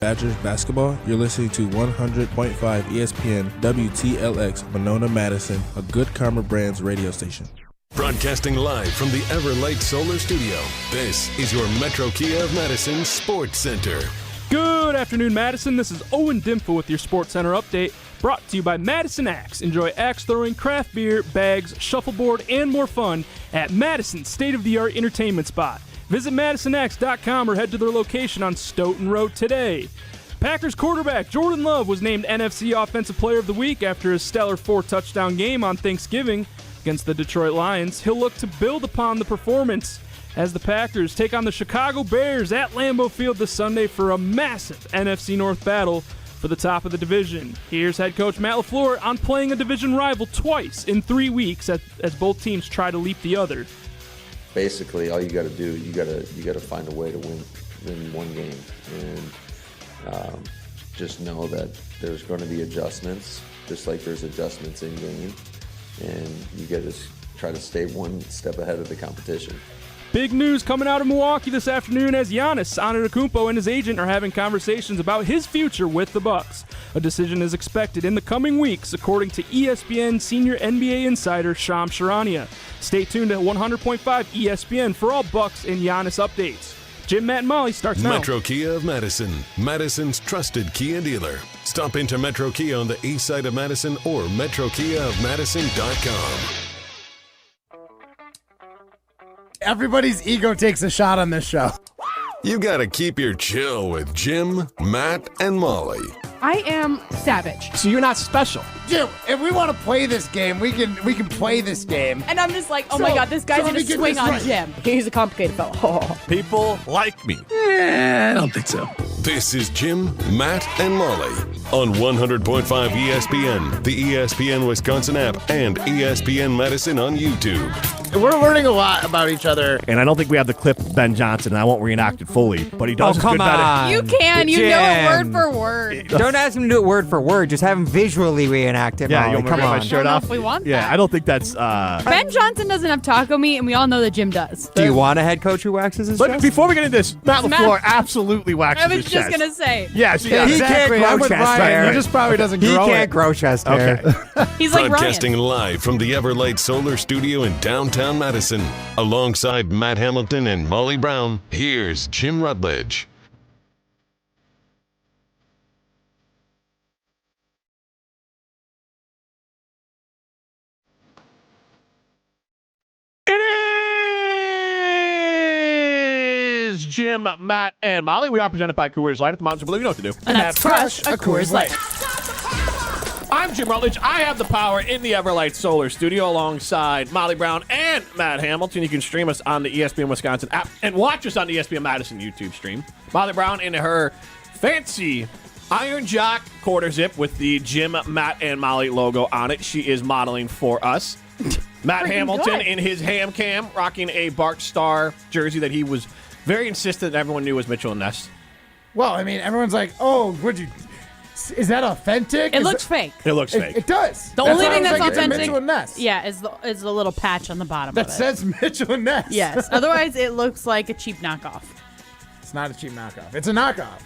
Badgers basketball, you're listening to 100.5 ESPN WTLX Monona, Madison, a Good Karma Brands radio station. Broadcasting live from the Everlight Solar Studio, this is your Metro Kia of Madison Sports Center. Good afternoon, Madison. This is Owen Dimple with your Sports Center update, brought to you by Madison Axe. Enjoy axe throwing, craft beer, bags, shuffleboard, and more fun at Madison's state-of-the-art entertainment spot. Visit MadisonAxe.com or head to their location on Stoughton Road today. Packers quarterback Jordan Love was named NFC Offensive Player of the Week after his stellar 4-touchdown game on Thanksgiving against the Detroit Lions. He'll look to build upon the performance as the Packers take on the Chicago Bears at Lambeau Field this Sunday for a massive NFC North battle for the top of the division. Here's head coach Matt LaFleur on playing a division rival twice in 3 weeks as both teams try to leap the other. Basically, all you got to do, you got to find a way to win one game, and just know that there's going to be adjustments, just like there's adjustments in game, and you got to try to stay one step ahead of the competition. Big news coming out of Milwaukee this afternoon as Giannis Antetokounmpo and his agent are having conversations about his future with the Bucks. A decision is expected in the coming weeks, according to ESPN senior NBA insider Shams Charania. Stay tuned at 100.5 ESPN for all Bucks and Giannis updates. Jim, Matt, and Molly starts now. Metro Kia of Madison, Madison's trusted Kia dealer. Stop into Metro Kia on the east side of Madison or metrokiaofmadison.com. Everybody's ego takes a shot on this show. You gotta keep your chill with Jim, Matt, and Molly. I am savage. So you're not special. Jim, if we want to play this game, we can play this game. And I'm just like, oh my God, this guy's going to swing on Jim. He's a complicated fellow. Oh. People like me. I don't think so. This is Jim, Matt, and Molly on 100.5 ESPN, the ESPN Wisconsin App, and ESPN Madison on YouTube. We're learning a lot about each other. And I don't think we have the clip of Ben Johnson, and I won't reenact it fully, but he does a good on. You can. You know it word for word. Don't ask him to do it word for word. Just have him visually reenact it. Yeah, Molly. you want me to Come my on. shirt I don't know off? if we want Yeah, that. I don't think that's... Ben Johnson doesn't have taco meat, and we all know that Jim does. Do you want a head coach who waxes his But chest? before we get into this, Matt Matt- LaFleur absolutely waxes I was his just chest. going to say. Yeah, so yeah, He Exactly. can't I'm grow with chest Ryan. hair. He just probably doesn't He grow can't it. grow chest hair. Okay. He's like Broadcasting Ryan. live from the Everlight Solar Studio in downtown Madison. Alongside Matt Hamilton and Molly Brown, here's Jim Rutledge. It is Jim, Matt, and Molly. We are presented by Coors Light at the Mountains of Blue. You know what to do. And that's crush a Coors Light. I'm Jim Rutledge. I have the power in the Everlight Solar Studio alongside Molly Brown and Matt Hamilton. You can stream us on the ESPN Wisconsin app and watch us on the ESPN Madison YouTube stream. Molly Brown in her fancy Iron Jock quarter zip with the Jim, Matt, and Molly logo on it. She is modeling for us. Matt Freaking Hamilton good. in his ham cam, rocking a Bart Starr jersey that he was very insistent that everyone knew was Mitchell and Ness. Well, I mean, everyone's like, oh, is that authentic? It looks fake. It looks fake. It does. The only why I thing was that's like, it's a authentic, Mitchell and Ness. yeah, is the little patch on the bottom That of it. says Mitchell and Ness. Yes. Otherwise, it looks like a cheap knockoff. It's not a cheap knockoff. It's a knockoff.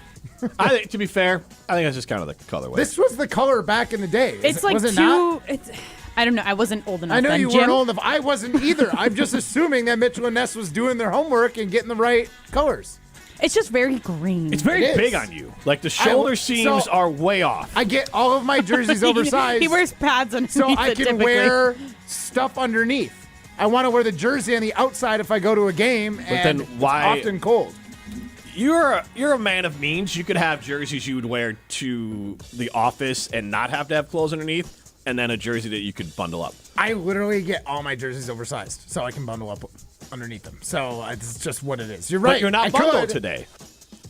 I think, to be fair, I think that's just kind of the colorway. This was the color back in the day. It's like was it too. not? It's. I don't know. I wasn't old enough. I know then. you Jim? weren't old enough. I wasn't either. I'm just assuming that Mitchell and Ness was doing their homework and getting the right colors. It's just very green. It's very It is. big on you. Like the shoulder seams so- are way off. I get all of my jerseys oversized. He wears pads underneath so I it can typically. wear stuff underneath. I want to wear the jersey on the outside if I go to a game, and then why- it's often cold. You're a man of means. You could have jerseys you would wear to the office and not have to have clothes underneath, and then a jersey that you could bundle up. I literally get all my jerseys oversized so I can bundle up underneath them. So it's just what it is. You're right. But you're not I bundled could. today.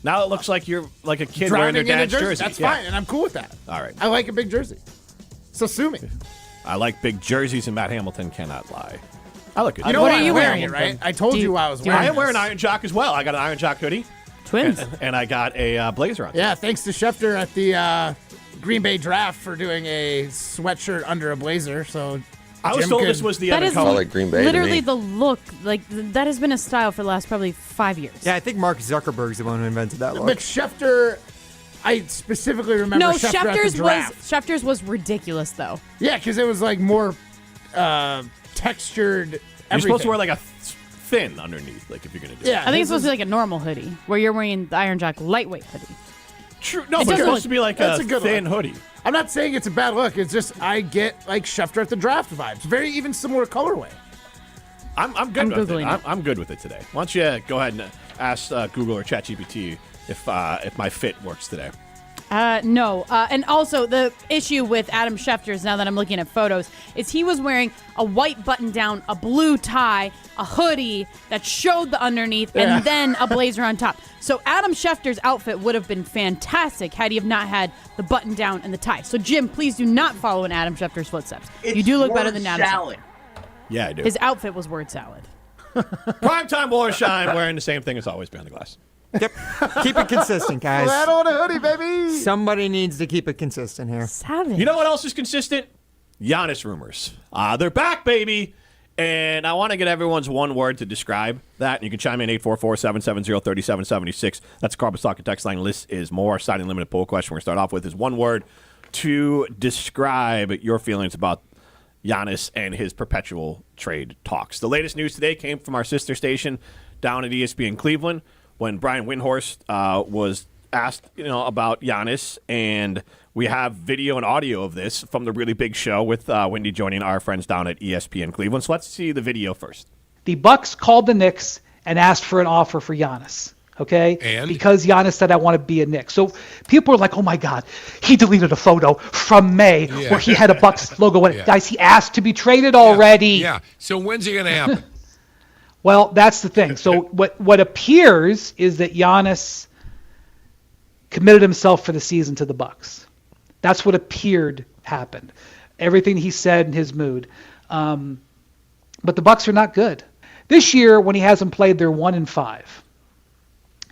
Now it looks like you're like a kid wearing their Drowning in a dad's jersey. jersey. That's Yeah. fine, and I'm cool with that. All right. I like a big jersey. So sue me. I like big jerseys, and Matt Hamilton cannot lie. I look good. You know What why are you I'm wearing it, wearing? right? I told you why I was wearing I am this. wearing an Iron Jock as well. I got an Iron Jock hoodie. Twins. And I got a blazer on. Yeah, thanks to Schefter at the Green Bay draft for doing a sweatshirt under a blazer. So I was Jim told could- this was the That other is I color. like Green Bay to literally me. the look. Like that has been a style for the last probably 5 years. Yeah, I think Mark Zuckerberg's the one who invented that look. But Schefter I specifically remember Schefter at the draft. Schefter's was ridiculous though. Yeah, because it was like more textured. You're supposed to wear like a thin underneath, like if you're gonna do. Yeah, I think it's supposed to be like a normal hoodie, where you're wearing the Iron Jack lightweight hoodie. True. No, but it's supposed to be like a thin hoodie. I'm not saying it's a bad look. It's just I get like Schefter at the draft vibes. Very even similar colorway. I'm good with it. I'm good with it today. Why don't you go ahead and ask Google or ChatGPT if my fit works today? No. And also, the issue with Adam Schefter's, now that I'm looking at photos, is he was wearing a white button-down, a blue tie, a hoodie that showed the underneath, and then a blazer on top. So Adam Schefter's outfit would have been fantastic had he have not had the button-down and the tie. So, Jim, please do not follow in Adam Schefter's footsteps. You do look better than Adam Schefter. Yeah, I do. His outfit was word salad. Primetime Wollersheim wearing the same thing as always behind the glass. Yep. Keep it consistent, guys. That on a hoodie, baby. Somebody needs to keep it consistent here. Savage. You know what else is consistent? Giannis rumors. They're back, baby. And I want to get everyone's one word to describe that. You can chime in 844-770-3776. That's the Carbon Stock and Text line. List is more. Signing limited poll question we're going to start off with is one word to describe your feelings about Giannis and his perpetual trade talks. The latest news today came from our sister station down at ESPN Cleveland when Brian Windhorst was asked, about Giannis, and we have video and audio of this from the really big show with Wendy joining our friends down at ESPN Cleveland. So let's see the video first. The Bucks called the Knicks and asked for an offer for Giannis. Okay? And? Because Giannis said, I want to be a Knick. So people are like, oh my God, he deleted a photo from May where he had a Bucks logo in it. Guys, he asked to be traded already. Yeah. So when's it going to happen? Well, that's the thing. So what appears is that Giannis committed himself for the season to the Bucks. That's what appeared happened. Everything he said in his mood. But the Bucks are not good. This year, when he hasn't played, they're 1-5.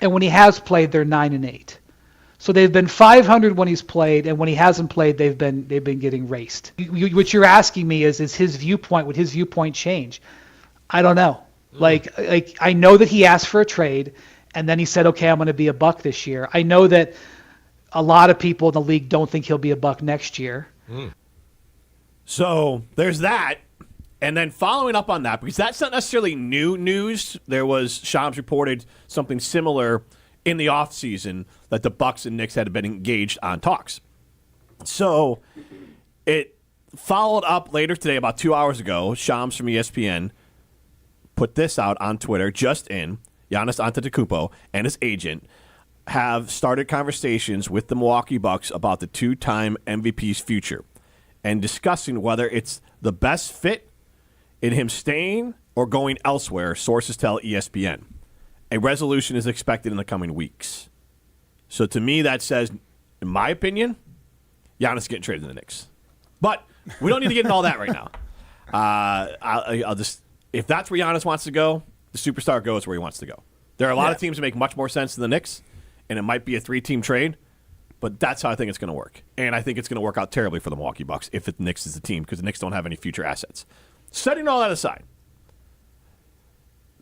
And when he has played, they're 9-8. So they've been 500 when he's played, and when he hasn't played, they've been getting raced. What you're asking me is his viewpoint? Would his viewpoint change? I don't know. Like I know that he asked for a trade, and then he said, "Okay, I'm going to be a Buck this year." I know that a lot of people in the league don't think he'll be a Buck next year. So there's that. And then following up on that, because that's not necessarily new news, there was Shams reported something similar in the offseason that the Bucks and Knicks had been engaged on talks. So it followed up later today, about 2 hours ago. Shams from ESPN put this out on Twitter, just in. Giannis Antetokounmpo and his agent have started conversations with the Milwaukee Bucks about the two-time MVP's future and discussing whether it's the best fit in him staying or going elsewhere, sources tell ESPN. A resolution is expected in the coming weeks. So to me, that says, in my opinion, Giannis getting traded to the Knicks. But we don't need to get into all that right now. I'll just, if that's where Giannis wants to go, the superstar goes where he wants to go. There are a lot of teams that make much more sense than the Knicks, and it might be a 3-team trade, but that's how I think it's going to work. And I think it's going to work out terribly for the Milwaukee Bucks if the Knicks is the team, because the Knicks don't have any future assets. Setting all that aside,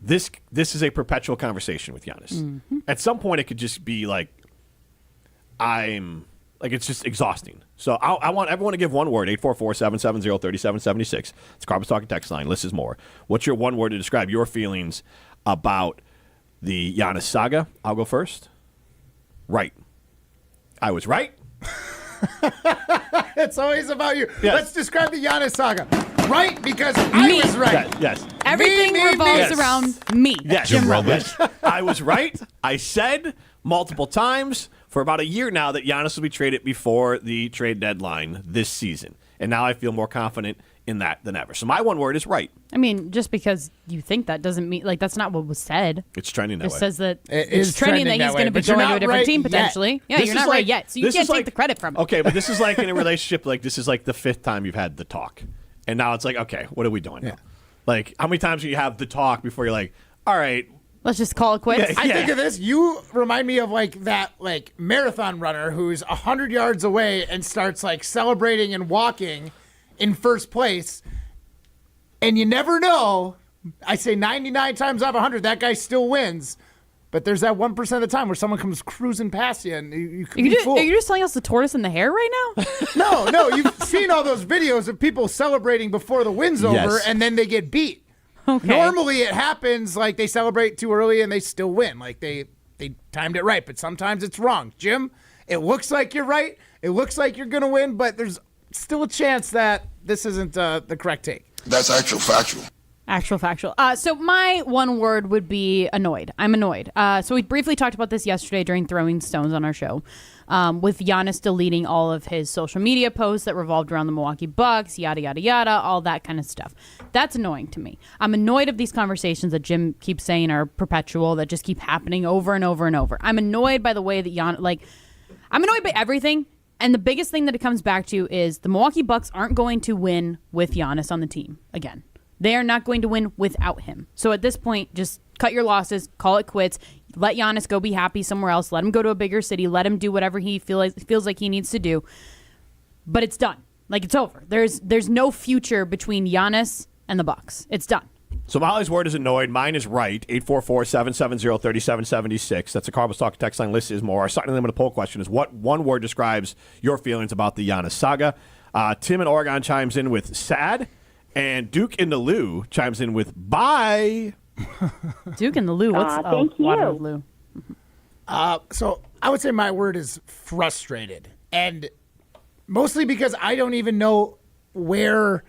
this is a perpetual conversation with Giannis. Mm-hmm. At some point, it could just be like, it's just exhausting. So I want everyone to give one word, 844-770-3776. It's Carbon Talk and Text line. List is more. What's your one word to describe your feelings about the Giannis saga? I'll go first. Right. I was right. It's always about you. Yes. Let's describe the Giannis saga. Right, because I was right. Yes. Everything revolves around me. Yes. Jim Rutledge. I was right. I said multiple times for about a year now that Giannis will be traded before the trade deadline this season. And now I feel more confident in that than ever. So my one word is right. I mean, just because you think that doesn't mean, that's not what was said. It's trending that way. It says that it's trending that he's going to be going to a different team potentially. Yeah, you're not right yet. So you can't take the credit from it. Okay, but this is like in a relationship, this is like the 5th time you've had the talk. And now it's like, okay, what are we doing now? Like, how many times do you have the talk before you're like, all right, let's just call it quits? I think of this. You remind me of that marathon runner who's 100 yards away and starts celebrating and walking in first place. And you never know. I say 99 times out of 100, that guy still wins. But there's that 1% of the time where someone comes cruising past you and you could be fooled. Are you just telling us the tortoise and the hare right now? No, you've seen all those videos of people celebrating before the win's over and then they get beat. Okay. Normally it happens like they celebrate too early and they still win. Like they timed it right, but sometimes it's wrong. Jim, it looks like you're right. It looks like you're going to win, but there's still a chance that this isn't the correct take. That's actual factual. Actual factual. So my one word would be annoyed. I'm annoyed. So we briefly talked about this yesterday during Throwing Stones on our show, with Giannis deleting all of his social media posts that revolved around the Milwaukee Bucks, yada, yada, yada, all that kind of stuff. That's annoying to me. I'm annoyed of these conversations that Jim keeps saying are perpetual, that just keep happening over and over and over. I'm annoyed by the way that I'm annoyed by everything. And the biggest thing that it comes back to is the Milwaukee Bucks aren't going to win with Giannis on the team again. They are not going to win without him. So at this point, just cut your losses, call it quits, let Giannis go be happy somewhere else, let him go to a bigger city, let him do whatever he feels like he needs to do. But it's done. Like, it's over. There's no future between Giannis and the Bucks. It's done. So Molly's word is annoyed. Mine is right. 844-770-3776. That's the Carbos Talk text line. List is more. Our second limited poll question is, what one word describes your feelings about the Giannis saga? Tim in Oregon chimes in with sad. And Duke in the Lou chimes in with bye. Duke in the Lou. What's thank you. Waterloo. So I would say my word is frustrated. And mostly because I don't even know where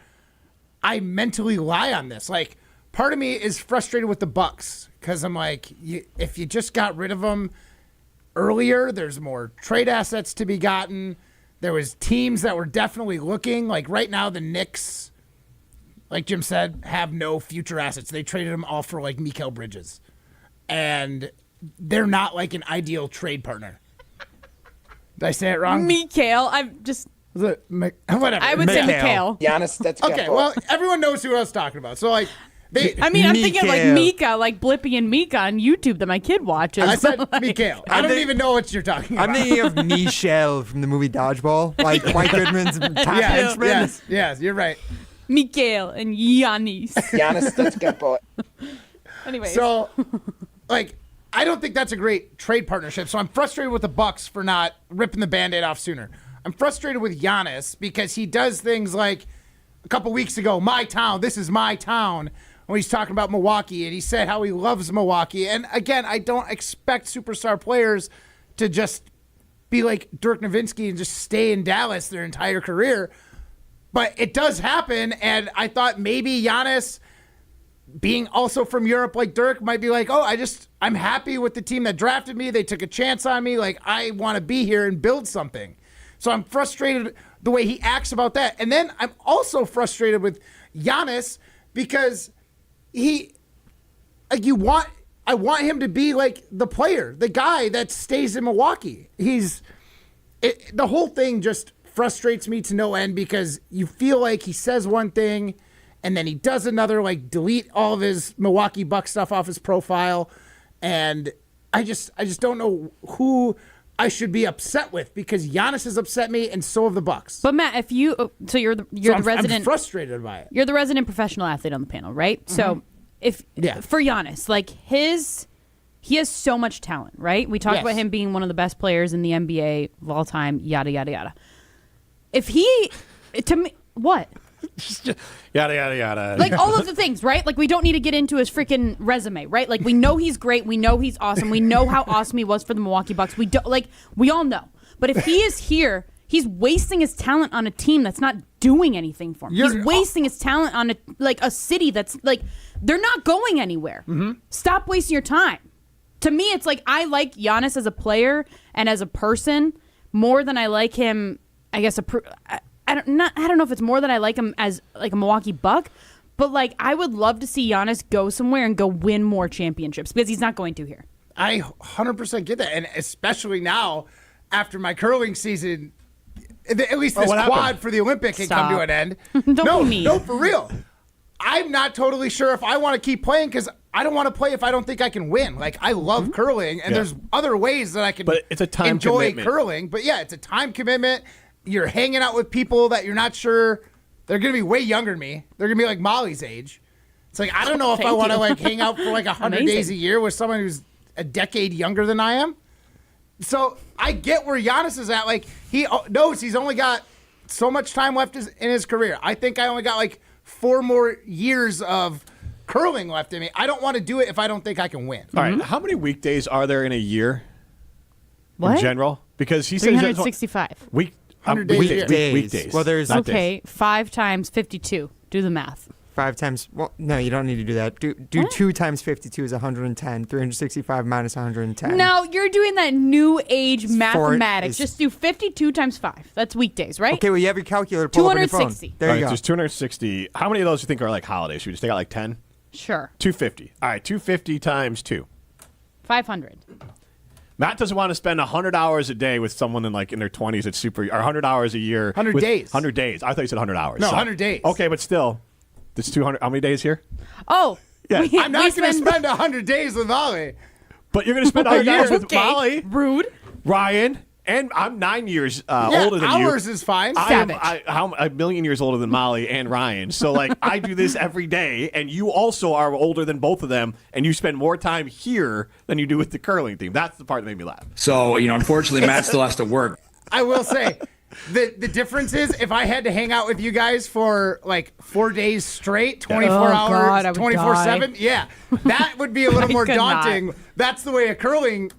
I mentally lie on this. Like, part of me is frustrated with the Bucks because I'm like, if you just got rid of them earlier, there's more trade assets to be gotten. There was teams that were definitely looking. Like right now, the Knicks, like Jim said, have no future assets. They traded them all for like Mikal Bridges. And they're not like an ideal trade partner. Did I say it wrong? Mikal. I'm just... Was it whatever. I would say Mikal. Giannis, that's okay, well, everyone knows who I was talking about. So, like, I'm thinking of like Mika, like Blippy and Mika on YouTube that my kid watches. I said Mikal. I don't even know what you're talking about. I'm thinking of Michelle from the movie Dodgeball, like Mike Goodman's top henchman. Yes, you're right. Mikal and Giannis. Giannis, that's good boy. Anyways. So, like, I don't think that's a great trade partnership. So I'm frustrated with the Bucks for not ripping the Band-Aid off sooner. I'm frustrated with Giannis because he does things like a couple weeks ago, my town, this is my town, when he's talking about Milwaukee, and he said how he loves Milwaukee. And again, I don't expect superstar players to just be like Dirk Nowitzki and just stay in Dallas their entire career. But it does happen, and I thought maybe Giannis, being also from Europe like Dirk, might be like, I'm happy with the team that drafted me. They took a chance on me. Like, I want to be here and build something. So I'm frustrated the way he acts about that. And then I'm also frustrated with Giannis because I want him to be like the player, the guy that stays in Milwaukee. The whole thing just frustrates me to no end because you feel like he says one thing and then he does another, like delete all of his Milwaukee Bucks stuff off his profile. And I just don't know who I should be upset with because Giannis has upset me and so have the Bucks. But Matt, you're the resident, I'm frustrated by it. You're the resident professional athlete on the panel, right? Mm-hmm. So for Giannis, like he has so much talent, right? We talked about him being one of the best players in the NBA of all time, yada yada yada. What? Yada, yada, yada. Like all of the things, right? Like we don't need to get into his freaking resume, right? Like we know he's great. We know he's awesome. We know how awesome he was for the Milwaukee Bucks. We all know. But if he is here, he's wasting his talent on a team that's not doing anything for him. He's wasting his talent on a city that's like, they're not going anywhere. Mm-hmm. Stop wasting your time. To me, it's like I like Giannis as a player and as a person more than I like him, I guess, I don't know if it's more than I like him as like a Milwaukee Buck, but like I would love to see Giannis go somewhere and go win more championships because he's not going to here. I 100% get that, and especially now after my curling season, at least this quad for the Olympic can come to an end. No, for real. I'm not totally sure if I want to keep playing because I don't want to play if I don't think I can win. Like I love curling, and there's other ways that I can but it's a time enjoy commitment. curling. But yeah, it's a time commitment. You're hanging out with people that you're not sure they're going to be way younger than me. They're going to be like Molly's age. It's like, I don't know if I want to like hang out for like 100 days a year with someone who's a decade younger than I am. So I get where Giannis is at. Like, he knows he's only got so much time left in his career. I think I only got like 4 more years of curling left in me. I don't want to do it if I don't think I can win. All right, how many weekdays are there in a year? What? In general? Because he said 365. 100 days a year. Weekdays. Well, there's Okay, 5 times 52. Do the math. 5 times. Well, no, you don't need to do that. Do 2 times 52 is 110. 365 minus 110. No, you're doing that new age mathematics. is- Just do 52 times 5. That's weekdays, right? Okay, well, you have your calculator. Pull up on your phone. 260. There All you right, go. there's 260. How many of those do you think are like holidays? Should we just take out like 10? Sure. 250. All right, 250 times 2. 500. Matt doesn't want to spend 100 hours a day with someone in their 20s. It's super, or 100 hours a year. 100 with- days. 100 days. I thought you said 100 hours. No, 100 days. Okay, but still, it's 200. How many days here? Oh. Yeah. I'm not going to spend 100 days with Molly. But you're going to spend 100 hours with Okay. Molly, Rude. Ryan, and I'm 9 years Yeah, older than you. hours is fine. I'm Savage. a million years older than Molly and Ryan. So, like, I do this every day, and you also are older than both of them, and you spend more time here than you do with the curling team. That's the part that made me laugh. So, unfortunately, Matt still has to work. I will say, the difference is if I had to hang out with you guys for like 4 days straight, 24 Oh, hours, God, I would 24/7, yeah, that would be a little more could not. daunting. That's the way a curling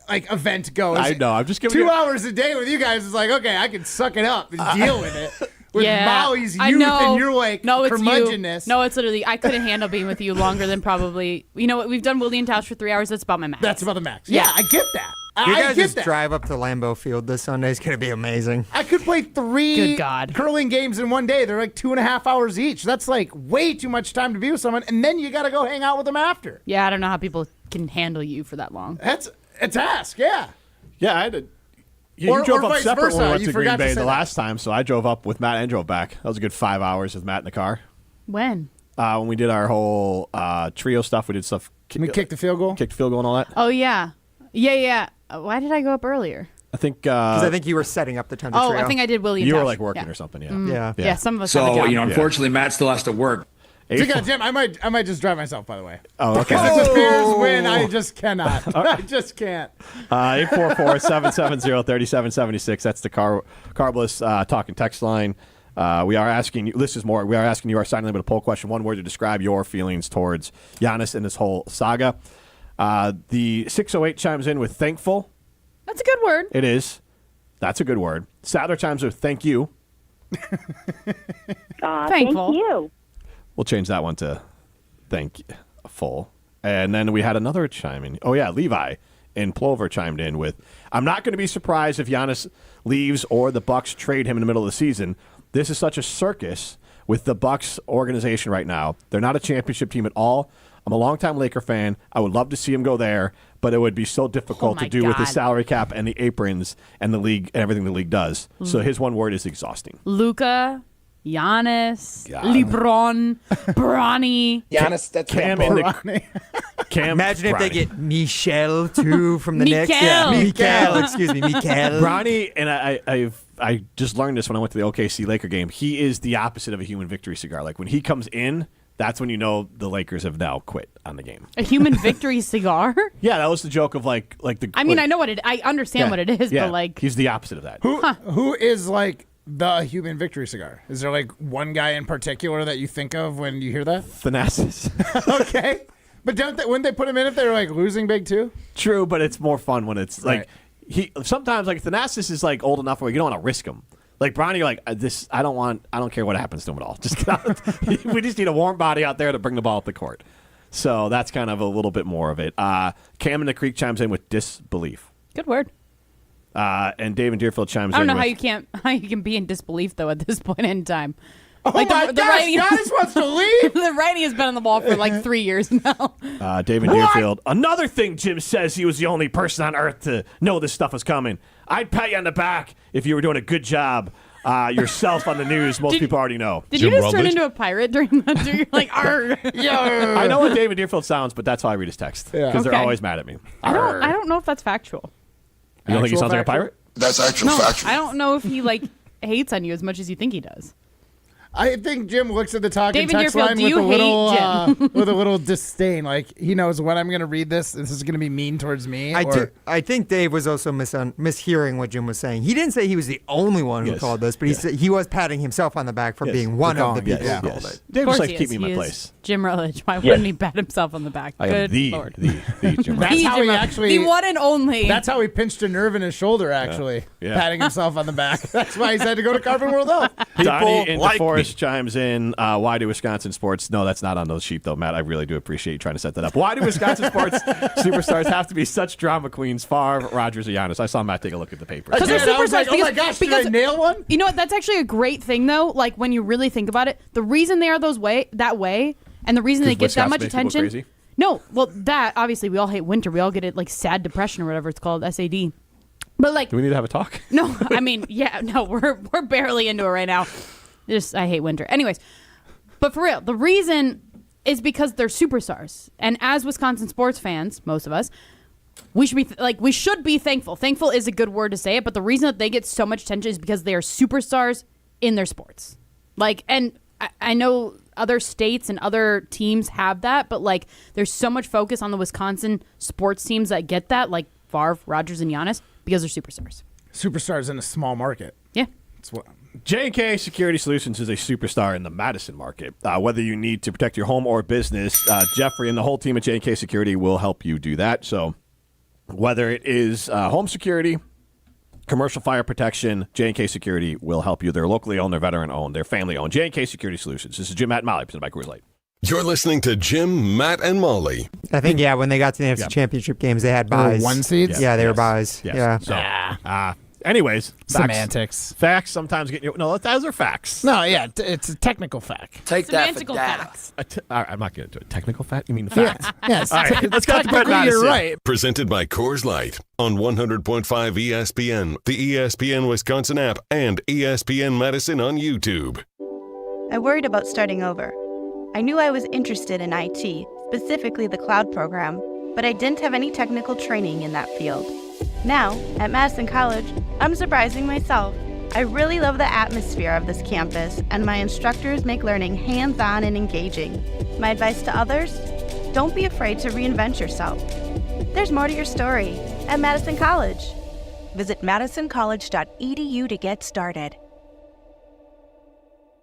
event goes. I know. I'm just giving 2 you- hours a day with you guys is like, okay, I can suck it up and deal with it. With Yeah. Molly's I youth know. and your like no, it's curmudgeonness. you. No, it's literally, I couldn't handle being with you longer than probably, you know what, we've done Willie and Tausch for 3 hours. That's about my max. That's about the max. Yeah, I get that. You I guys get just that. drive up to Lambeau Field this Sunday. It's going to be amazing. I could play 3 Good God. curling games in one day. They're like 2.5 hours each. That's like way too much time to be with someone, and then you got to go hang out with them after. Yeah, I don't know how people can handle you for that long. That's a task, yeah. Yeah, I had to. You Or drove up vice separate when we versa. went You to Green forgot to Bay say the that. last time, so I drove up with Matt and drove back. That was a good 5 hours with Matt in the car. When? When we did our whole trio stuff, we did stuff. We kicked the field goal. Kicked the field goal and all that. Oh, yeah. Yeah. Why did I go up earlier? I think. Because I think you were setting up the Tundra Oh, Trail. I think I did Willie and you were Tausch. like working Yeah. or something. Yeah. Yeah. Yeah, some of us have a So, job. unfortunately, Matt still has to work. Speaking of Jim, I might just drive myself, by the way. Oh, okay. Because if the Bears win, I just cannot. I just can't. 844-770-3776. That's the Carbless talking text line. We are asking you, this is more, we are asking you our sign limit poll question, one word to describe your feelings towards Giannis and this whole saga. The 608 chimes in with thankful. That's a good word. It is. That's a good word. Sadler chimes with thank you. Thankful. Thank you. We'll change that one to thankful. And then we had another chime in. Oh, yeah, Levi in Plover chimed in with, I'm not going to be surprised if Giannis leaves or the Bucks trade him in the middle of the season. This is such a circus with the Bucks organization right now. They're not a championship team at all. I'm a longtime Laker fan. I would love to see him go there, but it would be so difficult to do with the God. salary cap and the aprons and the league and everything the league does. So his one word is exhausting. Luca, Giannis, LeBron, Bronny. Giannis, that's Cam in the Cam. Imagine if they Bronny. get Michelle too from the Knicks. Mikel. Mikel. Excuse me, Mikel. Bronny, and I just learned this when I went to the OKC Laker game. He is the opposite of a human victory cigar. Like when he comes in, that's when you know the Lakers have now quit on the game. A human victory cigar? Yeah, that was the joke of like the. I mean, like, I know what it. I understand what it is, yeah, but like, he's the opposite of that. Who is like the human victory cigar? Is there like one guy in particular that you think of when you hear that? Thanasis. Okay. But wouldn't they put him in if they were like losing big too? True, but it's more fun when it's like Right. he. Sometimes like Thanasis is like old enough where you don't want to risk him. Like Bronny, you're like this. I don't care what happens to him at all. Just get out. We just need a warm body out there to bring the ball up the court. So that's kind of a little bit more of it. Cam in the Creek chimes in with disbelief. good word. And Dave in Deerfield chimes in. I don't know with, how you can be in disbelief though at this point in time. Oh Like, my the gosh, writing- Giannis wants to leave. The writing has been on the wall for like 3 years now. Dave in Deerfield. Another thing Jim says, he was the only person on earth to know this stuff was coming. I'd pat you on the back if you were doing a good job yourself on the news. Most people already know. Did Jim you just turn Rutledge? into a pirate during that? You're like, arr. I know what Dave in Deerfield sounds, but that's how I read his text. Because they're Okay. always mad at me. I don't know if that's factual. You don't think he Actual sounds like a factual? pirate? That's actual No, factual. I don't know if he like hates on you as much as you think he does. I think Jim looks at the talking David text Deerfield, line do with you a little hate Jim? with a little disdain. Like he knows when I'm going to read this. This is going to be mean towards me. I think Dave was also mishearing what Jim was saying. He didn't say he was the only one who called this, but he said he was patting himself on the back for being one of the people who called it. Dave Of was course like, he keep is. me in my He is place. Jim Rutledge. Why wouldn't he pat himself on the back? I am Good Lord. the Jim That's The how he Jim- actually. the one and only. That's how he pinched a nerve in his shoulder. Actually, Yeah. patting himself on the back. That's why he's had to go to Carpet World Health. Donnie in like DeForest chimes in, why do Wisconsin sports... No, that's not on those sheep, though, Matt. I really do appreciate you trying to set that up. Why do Wisconsin sports superstars have to be such drama queens? Favre, Rodgers, or Giannis? I saw Matt take a look at the paper. Because they're I was superstars. like, oh my gosh, did I nail one? You know what? That's actually a great thing, though. Like when you really think about it, the reason they are that way, and the reason they get that much attention. Crazy? No, well, that obviously we all hate winter. We all get it like sad depression or whatever it's called, SAD. But like, Do we need to have a talk? no, I mean, yeah, no, we're barely into it right now. I hate winter. Anyways, but for real, the reason is because they're superstars, and as Wisconsin sports fans, most of us, we should be thankful. Thankful is a good word to say it, but the reason that they get so much attention is because they are superstars in their sports. Like, and I know other states and other teams have that, but like, there's so much focus on the Wisconsin sports teams that get that, like Favre, Rodgers, and Giannis, because they're superstars. Superstars in a small market. Yeah. That's what. J&K Security Solutions is a superstar in the Madison market. Whether you need to protect your home or business, Jeffrey and the whole team at J&K Security will help you do that. So whether it is home security, commercial fire protection, J&K Security will help you. They're locally owned, they're veteran-owned, they're family-owned. J&K Security Solutions. This is Jim, Matt, and Molly, presented by Coors Light. You're listening to Jim, Matt, and Molly. I think, when they got to the NFC Championship games, they had buys. One seeds? Yeah, they were buys. Yes. Yeah. So, anyways, Semantics. Facts sometimes get you. No, those are facts. No, yeah, it's a technical fact. Take that for Semantical data. facts. All right, I'm not getting into it. Technical fact? You mean facts? Yes. All right, let's get to Brett Technically, Madison. you're right. Presented by Coors Light on 100.5 ESPN, the ESPN Wisconsin app, and ESPN Madison on YouTube. I worried about starting over. I knew I was interested in IT, specifically the cloud program, but I didn't have any technical training in that field. Now, at Madison College, I'm surprising myself. I really love the atmosphere of this campus, and my instructors make learning hands-on and engaging. My advice to others? Don't be afraid to reinvent yourself. There's more to your story at Madison College. Visit madisoncollege.edu to get started.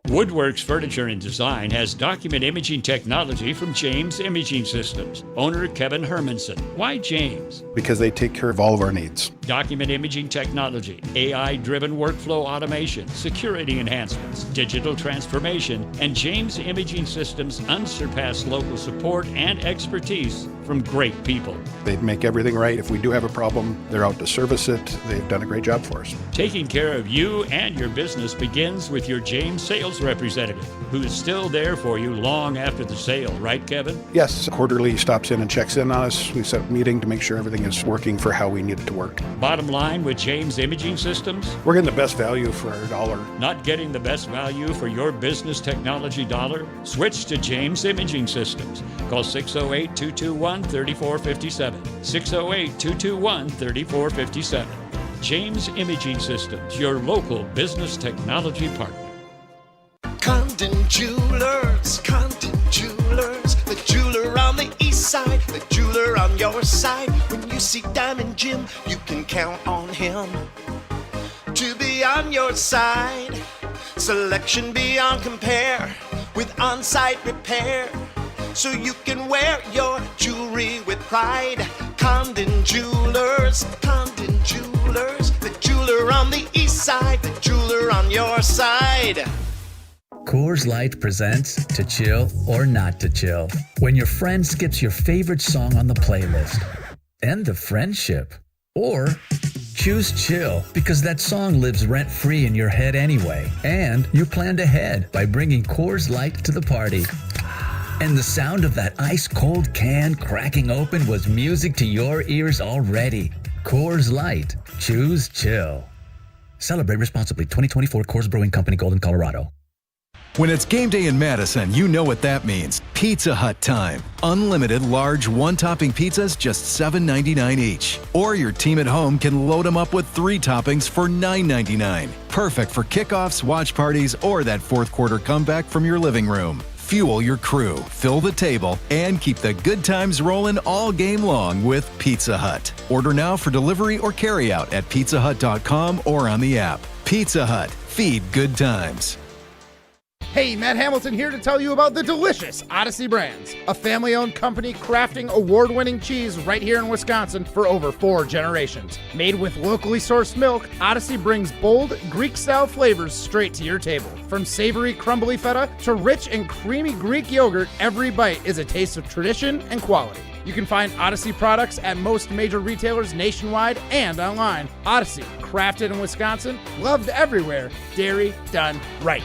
Woodworks Furniture and Design has document imaging technology from James Imaging Systems. Owner Kevin Hermanson. Why James? Because they take care of all of our needs. Document imaging technology, AI-driven workflow automation, security enhancements, digital transformation, and James Imaging Systems' unsurpassed local support and expertise from great people. They make everything right. If we do have a problem, they're out to service it. They've done a great job for us. Taking care of you and your business begins with your James sales representative, who's still there for you long after the sale, right, Kevin? Yes, quarterly stops in and checks in on us. We set up a meeting to make sure everything is working for how we need it to work. Bottom line with James Imaging Systems? We're getting the best value for our dollar. Not getting the best value for your business technology dollar? Switch to James Imaging Systems. Call 608-221-3457. 608-221-3457. James Imaging Systems, your local business technology partner. Condon Jewelers, the jeweler on the east side, the jeweler on your side. When you see Diamond Jim, you can count on him to be on your side. Selection beyond compare with on-site repair, so you can wear your jewelry with pride. Condon Jewelers, the jeweler on the east side, the jeweler on your side. Coors Light presents To Chill or Not to Chill. When your friend skips your favorite song on the playlist. End the friendship. Or choose chill because that song lives rent-free in your head anyway. And you planned ahead by bringing Coors Light to the party. And the sound of that ice-cold can cracking open was music to your ears already. Coors Light. Choose chill. Celebrate responsibly. 2024 Coors Brewing Company, Golden, Colorado. When it's game day in Madison, you know what that means. Pizza Hut time. Unlimited large one-topping pizzas just $7.99 each. Or your team at home can load them up with 3 toppings for $9.99. Perfect for kickoffs, watch parties, or that fourth quarter comeback from your living room. Fuel your crew, fill the table, and keep the good times rolling all game long with Pizza Hut. Order now for delivery or carryout at pizzahut.com or on the app. Pizza Hut. Feed good times. Hey, Matt Hamilton here to tell you about the delicious Odyssey Brands, a family-owned company crafting award-winning cheese right here in Wisconsin for over 4 generations. Made with locally sourced milk, Odyssey brings bold, Greek-style flavors straight to your table. From savory, crumbly feta to rich and creamy Greek yogurt, every bite is a taste of tradition and quality. You can find Odyssey products at most major retailers nationwide and online. Odyssey, crafted in Wisconsin, loved everywhere, dairy done right.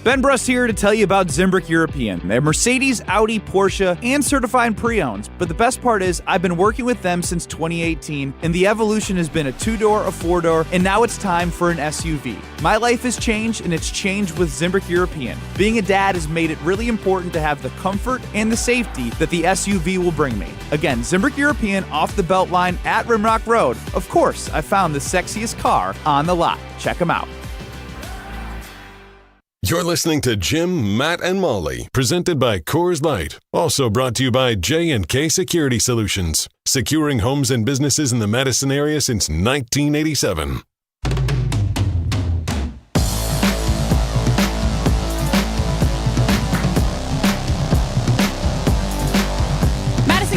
Ben Brust here to tell you about Zimbrick European. They're Mercedes, Audi, Porsche, and certified pre-owned. But the best part is I've been working with them since 2018, and the evolution has been a 2-door, a 4-door, and now it's time for an SUV. My life has changed, and it's changed with Zimbrick European. Being a dad has made it really important to have the comfort and the safety that the SUV will bring me. Again, Zimbrick European off the Beltline at Rimrock Road. Of course, I found the sexiest car on the lot. Check them out. You're listening to Jim, Matt, and Molly, presented by Coors Light. Also brought to you by J&K Security Solutions, securing homes and businesses in the Madison area since 1987.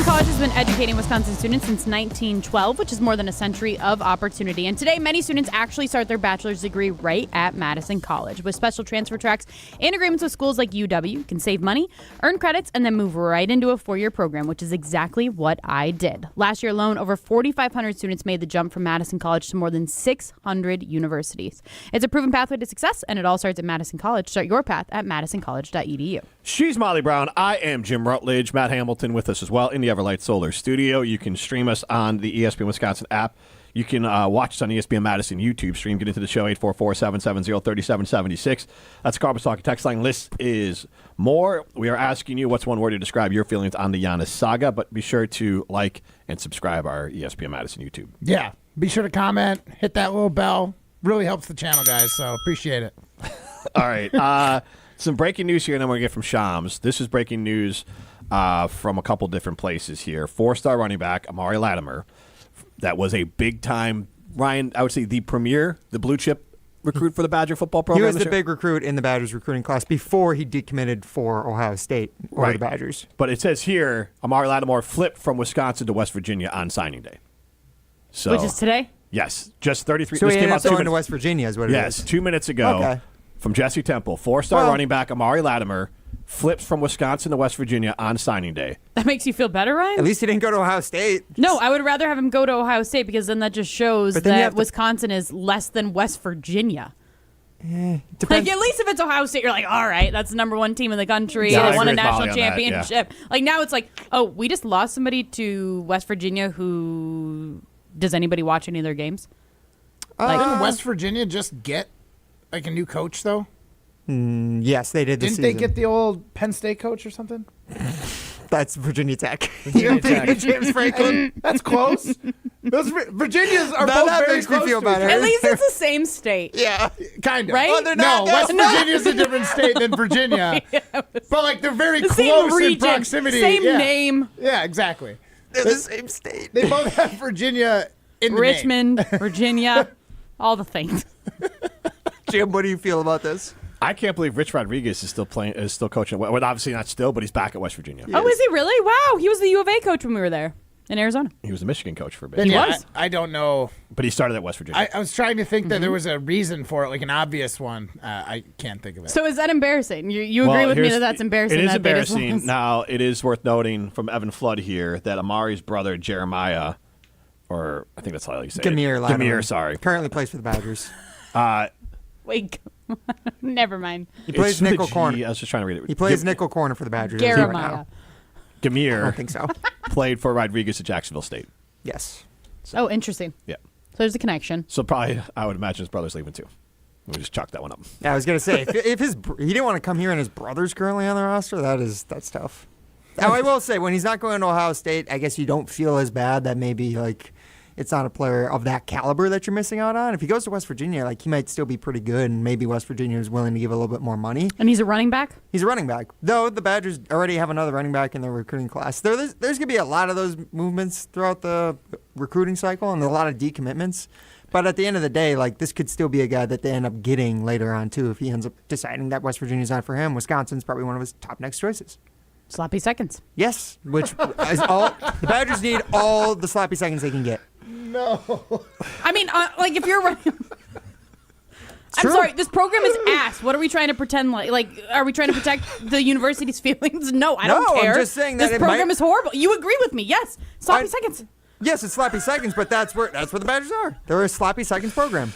College has been educating Wisconsin students since 1912, which is more than a century of opportunity. And today, many students actually start their bachelor's degree right at Madison College. With special transfer tracks and agreements with schools like UW, you can save money, earn credits, and then move right into a 4-year program, which is exactly what I did. Last year alone, over 4,500 students made the jump from Madison College to more than 600 universities. It's a proven pathway to success, and it all starts at Madison College. Start your path at madisoncollege.edu. She's Molly Brown. I am Jim Rutledge. Matt Hamilton with us as well in the Everlight Solar Studio. You can stream us on the ESPN Wisconsin app. You can watch us on ESPN Madison YouTube stream. Get into the show, 844-770-3776. That's Carbus Talking text line. List is more. We are asking you what's one word to describe your feelings on the Giannis saga, but be sure to like and subscribe our ESPN Madison YouTube. Yeah. Be sure to comment, hit that little bell. Really helps the channel, guys, so appreciate it. All right. Some breaking news here, and then we're going to get from Shams. This is breaking news from a couple different places here. 4-star running back, Amari Latimer. That was a big-time, Ryan, I would say the premier, the blue-chip recruit for the Badger football program. He was the big recruit in the Badgers recruiting class before he decommitted for Ohio State or the Badgers. But it says here, Amari Latimer flipped from Wisconsin to West Virginia on signing day. So, which is today? Yes, just 33. So this he came ended out up 2 going minutes. to West Virginia is what it is. Yes, 2 minutes ago. Okay. From Jesse Temple, 4-star running back Amari Latimer flips from Wisconsin to West Virginia on signing day. That makes you feel better, Ryan? At least he didn't go to Ohio State. No, I would rather have him go to Ohio State because then that just shows that Wisconsin is less than West Virginia. Like, at least if it's Ohio State, you're like, all right, that's the number 1 team in the country. Yeah, they won a national Molly championship. Yeah. Like, now it's like, oh, we just lost somebody to West Virginia who... Does anybody watch any of their games? Didn't West Virginia just get like a new coach, though? Yes, they did this Didn't season. they get the old Penn State coach or something? That's Virginia Tech. Virginia Tech. James Franklin. That's close. Those Virginias are Now both that very makes me close feel to better. each At other. least it's the same state. Yeah, kind of. Right? Oh, they're No, not. West Virginia's a different state than Virginia. But, like, they're very The same close in region, proximity. same Yeah. name. Yeah, exactly. They're the same state. They both have Virginia in the Richmond, name. Virginia, all the things. Jim, what do you feel about this? I can't believe Rich Rodriguez is still coaching. Well, obviously not still, but he's back at West Virginia. Oh, is he really? Wow, he was the U of A coach when we were there in Arizona. He was the Michigan coach for a bit. Then, yeah, I don't know. But he started at West Virginia. I was trying to think that there was a reason for it, like an obvious one. I can't think of it. So is that embarrassing? You agree with me that that's embarrassing? It is that they just embarrassing. lost? Now, it is worth noting from Evan Flood here that Amari's brother, Jeremiah, or I think that's how you say Gamir it. Latimer. Gamir, sorry. Currently plays for the Badgers. Wait, never mind. He plays nickel G. corner. I was just trying to read it. He plays nickel corner for the Badgers. Jeremiah. Gamir. I don't think so. Played for Rodriguez at Jacksonville State. Yes. Oh, interesting. Yeah. So there's a connection. So probably, I would imagine his brother's leaving too. We just chalk that one up. Yeah, I was gonna say if he didn't want to come here and his brother's currently on the roster, that's tough. Now I will say when he's not going to Ohio State, I guess you don't feel as bad that maybe like it's not a player of that caliber that you're missing out on. If he goes to West Virginia, like he might still be pretty good, and maybe West Virginia is willing to give a little bit more money. And he's a running back? He's a running back. Though the Badgers already have another running back in their recruiting class. There's going to be a lot of those movements throughout the recruiting cycle and a lot of decommitments. But at the end of the day, like this could still be a guy that they end up getting later on too if he ends up deciding that West Virginia's not for him. Wisconsin's probably one of his top next choices. Sloppy seconds. Yes, which is all the Badgers need all the sloppy seconds they can get. No. I mean, like if you're running. I'm sorry, this program is ass. What are we trying to pretend like? Like, are we trying to protect the university's feelings? No, I don't care. I'm just saying that this program is horrible. You agree with me? Yes. Sloppy seconds. Yes, it's sloppy seconds, but that's where the Badgers are. They're a sloppy seconds program.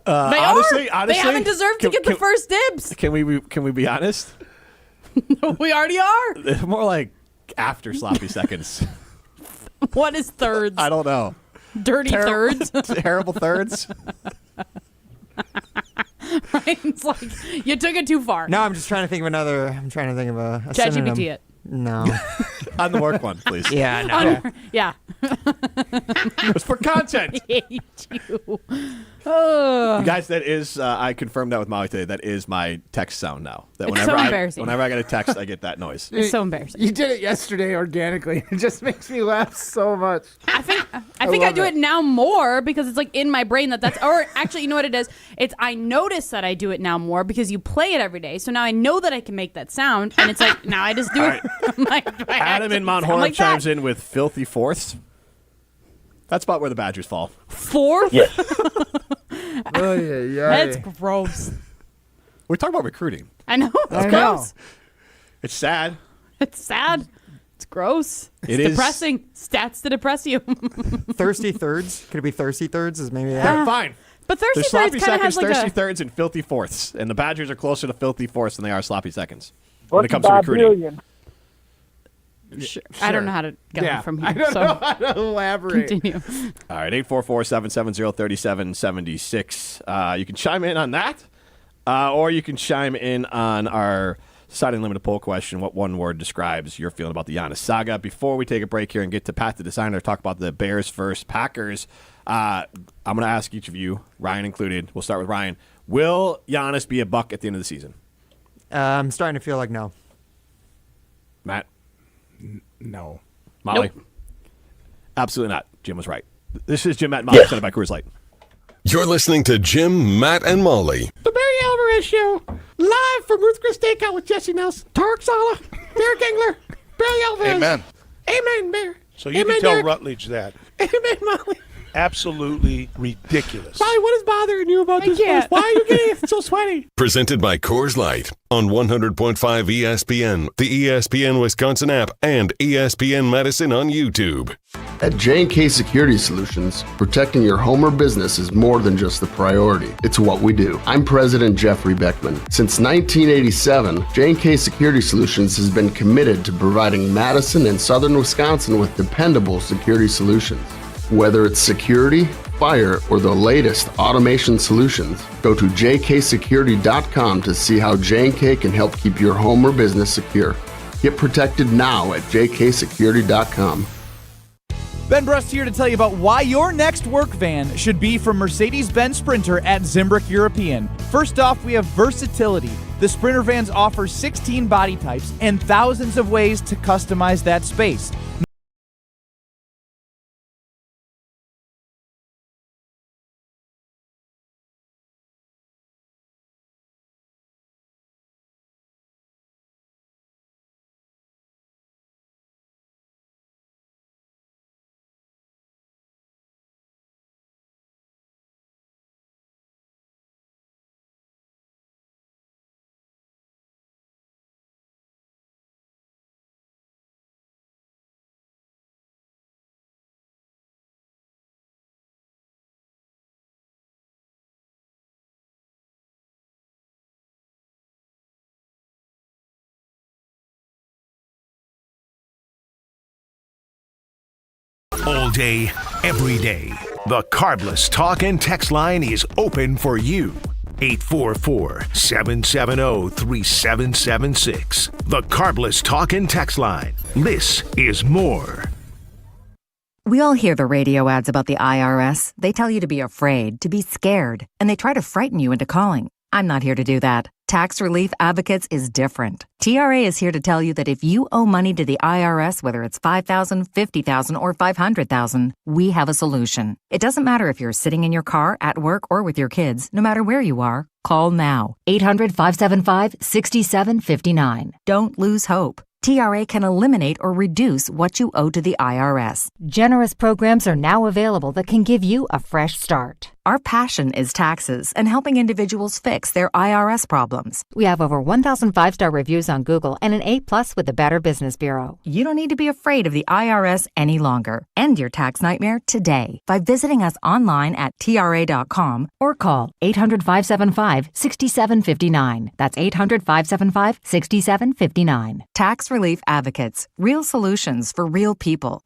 Honestly, they haven't deserved to get the first dibs. Can we be honest? We already are. It's more like after sloppy seconds. What is thirds? I don't know. Dirty thirds? Terrible thirds? Right? It's like, you took it too far. No, I'm just trying to think of another. I'm trying to think of a ChatGPT synonym. it. No. On the work one, please. Yeah, no. Yeah. It's for content. I hate you. You guys, that is, I confirmed that with Molly today. That is my text sound now. That It's so embarrassing. Whenever I get a text, I get that noise. It's so embarrassing. You did it yesterday organically. It just makes me laugh so much. I think I do it now more because it's like in my brain that's or actually you know what it is? It's I notice that I do it now more because you play it every day. So now I know that I can make that sound and it's like now I just do it. Adam in Mount Horeb chimes in with filthy fourths. That's about where the Badgers fall. Fourth? Yes. That's gross. We're talking about recruiting. I know. It's Okay. gross. It's sad. It's sad. It's gross. It It's is. depressing. Stats to depress you. Thirsty thirds? Could it be thirsty thirds? Is maybe that? Yeah, fine. But thirsty There's thirds sloppy kind of has seconds, like thirsty a thirds, and filthy fourths. And the Badgers are closer to filthy fourths than they are sloppy seconds when it comes to recruiting. Sure. I don't know how to get from here. I don't know how to elaborate. Continue. All right, 844-770-3776. You can chime in on that, or you can chime in on our Society Unlimited poll question. What one word describes your feeling about the Giannis saga? Before we take a break here and get to Pat the Designer, talk about the Bears versus Packers, I'm going to ask each of you, Ryan included. We'll start with Ryan. Will Giannis be a buck at the end of the season? I'm starting to feel like no. Matt? No. Molly? Nope. Absolutely not. Jim was right. This is Jim, Matt, and Molly, presented by Coors Light. You're listening to Jim, Matt, and Molly. The Barry Alvarez Show, live from Ruth Chris Steakout with Jesse Nelson, Tarek Sala, Derek Engler, Barry Alvarez. Amen. Amen, Bear. So you Amen, can tell Derek. Rutledge that. Amen, Molly. Absolutely ridiculous. Molly, what is bothering you about this place? Why are you getting so sweaty? Presented by Coors Light on 100.5 ESPN, the ESPN Wisconsin app, and ESPN Madison on YouTube. At J&K Security Solutions, protecting your home or business is more than just a priority. It's what we do. I'm President Jeffrey Beckman. Since 1987, J&K Security Solutions has been committed to providing Madison and southern Wisconsin with dependable security solutions. Whether it's security, fire, or the latest automation solutions, go to jksecurity.com to see how J&K can help keep your home or business secure. Get protected now at jksecurity.com. Ben Brust here to tell you about why your next work van should be from Mercedes-Benz Sprinter at Zimbrick European. First off, we have versatility. The Sprinter vans offer 16 body types and thousands of ways to customize that space. All day, every day. The Carbless talk and text line is open for you. 844-770-3776. The Carbless Talk and Text Line. This is more. We all hear the radio ads about the IRS. They tell you to be afraid, to be scared, and they try to frighten you into calling. I'm not here to do that. Tax Relief Advocates is different. TRA is here to tell you that if you owe money to the IRS, whether it's $5,000, $50,000, or $500,000, we have a solution. It doesn't matter if you're sitting in your car, at work, or with your kids. No matter where you are, call now. 800-575-6759. Don't lose hope. TRA can eliminate or reduce what you owe to the IRS. Generous programs are now available that can give you a fresh start. Our passion is taxes and helping individuals fix their IRS problems. We have over 1,000 5-star reviews on Google and an A+ with the Better Business Bureau. You don't need to be afraid of the IRS any longer. End your tax nightmare today by visiting us online at TRA.com or call 800-575-6759. That's 800-575-6759. Tax Relief Advocates. Real solutions for real people.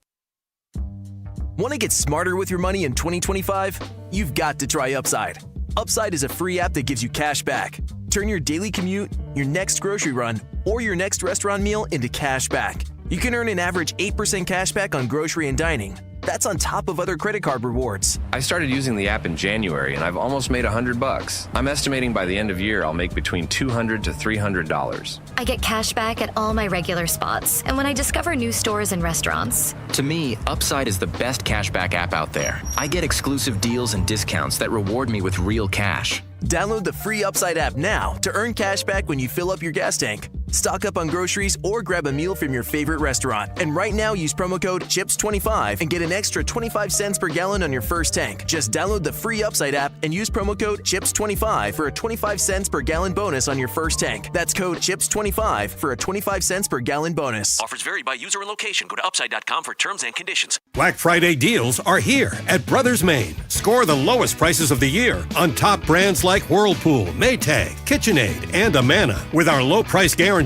Want to get smarter with your money in 2025? You've got to try Upside. Upside is a free app that gives you cash back. Turn your daily commute, your next grocery run, or your next restaurant meal into cash back. You can earn an average 8% cash back on grocery and dining. That's on top of other credit card rewards. I started using the app in January, and I've almost made $100. I'm estimating by the end of year, I'll make between $200 to $300. I get cash back at all my regular spots, and when I discover new stores and restaurants. To me, Upside is the best cashback app out there. I get exclusive deals and discounts that reward me with real cash. Download the free Upside app now to earn cash back when you fill up your gas tank. Stock up on groceries or grab a meal from your favorite restaurant. And right now, use promo code CHIPS25 and get an extra 25 cents per gallon on your first tank. Just download the free Upside app and use promo code CHIPS25 for a 25 cents per gallon bonus on your first tank. That's code CHIPS25 for a 25 cents per gallon bonus. Offers vary by user and location. Go to upside.com for terms and conditions. Black Friday deals are here at Brothers Maine. Score the lowest prices of the year on top brands like Whirlpool, Maytag, KitchenAid, and Amana. With our low price guarantee,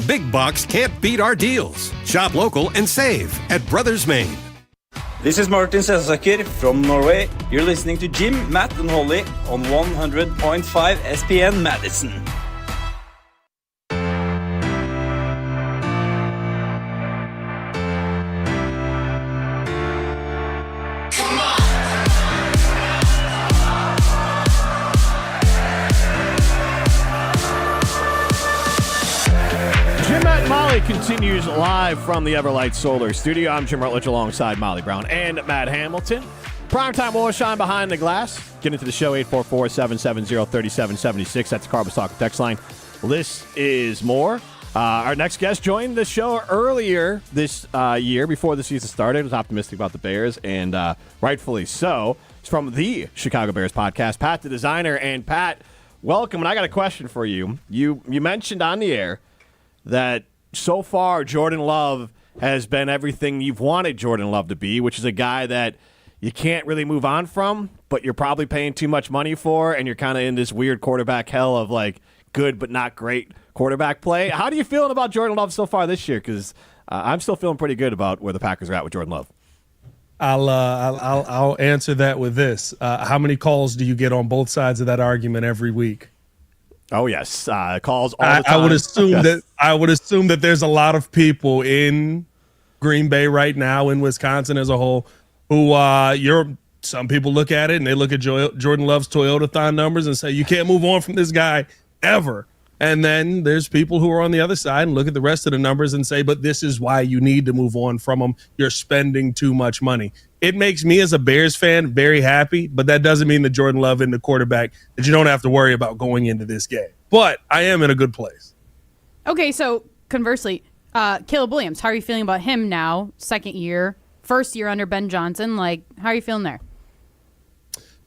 Big Box can't beat our deals. Shop local and save at Brothers Maine. This is Martin Sesaker from Norway. You're listening to Jim, Matt, and Holly on 100.5 ESPN Madison. Continues live from the Everlight Solar Studio. I'm Jim Rutledge alongside Molly Brown and Matt Hamilton. Primetime will shine behind the glass. Get into the show, 844-770-3776. That's the Carbless Talk text line. This is more. Our next guest joined the show earlier this year before the season started. Was optimistic about the Bears, and rightfully so. It's from the Chicago Bears podcast, Pat the Designer. And Pat, welcome. And I got a question for you. You mentioned on the air that so far, Jordan Love has been everything you've wanted Jordan Love to be, which is a guy that you can't really move on from, but you're probably paying too much money for, and you're kind of in this weird quarterback hell of like good but not great quarterback play. How do you feel about Jordan Love so far this year? Because I'm still feeling pretty good about where the Packers are at with Jordan Love. I'll answer that with this. How many calls do you get on both sides of that argument every week? Oh yes, calls all the time. I would assume that there's a lot of people in Green Bay right now, in Wisconsin as a whole, who some people look at it and they look at Jordan Love's Toyotathon numbers and say you can't move on from this guy ever. And then there's people who are on the other side and look at the rest of the numbers and say, but this is why you need to move on from him. You're spending too much money. It makes me as a Bears fan very happy, but that doesn't mean that Jordan Love isn't the quarterback that you don't have to worry about going into this game. But I am in a good place. Okay, so conversely, Caleb Williams, how are you feeling about him now? Second year, first year under Ben Johnson. Like, how are you feeling there?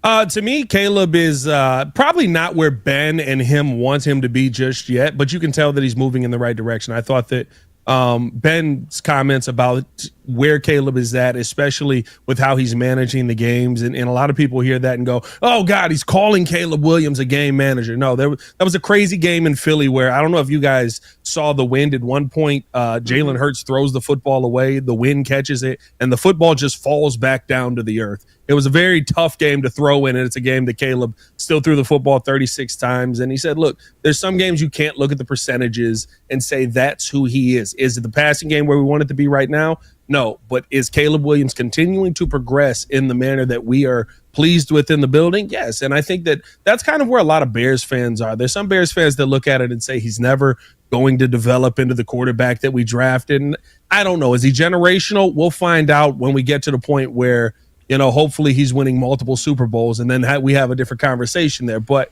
To me, Caleb is probably not where Ben and him want him to be just yet, but you can tell that he's moving in the right direction. I thought that Ben's comments about where Caleb is at, especially with how he's managing the games. And a lot of people hear that and go, oh, God, he's calling Caleb Williams a game manager. No, that was a crazy game in Philly where I don't know if you guys saw the wind. At one point, Jalen Hurts throws the football away, the wind catches it, and the football just falls back down to the earth. It was a very tough game to throw in, and it's a game that Caleb still threw the football 36 times. And he said, look, there's some games you can't look at the percentages and say that's who he is. Is it the passing game where we want it to be right now? No. But is Caleb Williams continuing to progress in the manner that we are pleased with in the building? Yes. And I think that that's kind of where a lot of Bears fans are. There's some Bears fans that look at it and say he's never going to develop into the quarterback that we drafted. And I don't know. Is he generational? We'll find out when we get to the point where, hopefully he's winning multiple Super Bowls, and then we have a different conversation there. But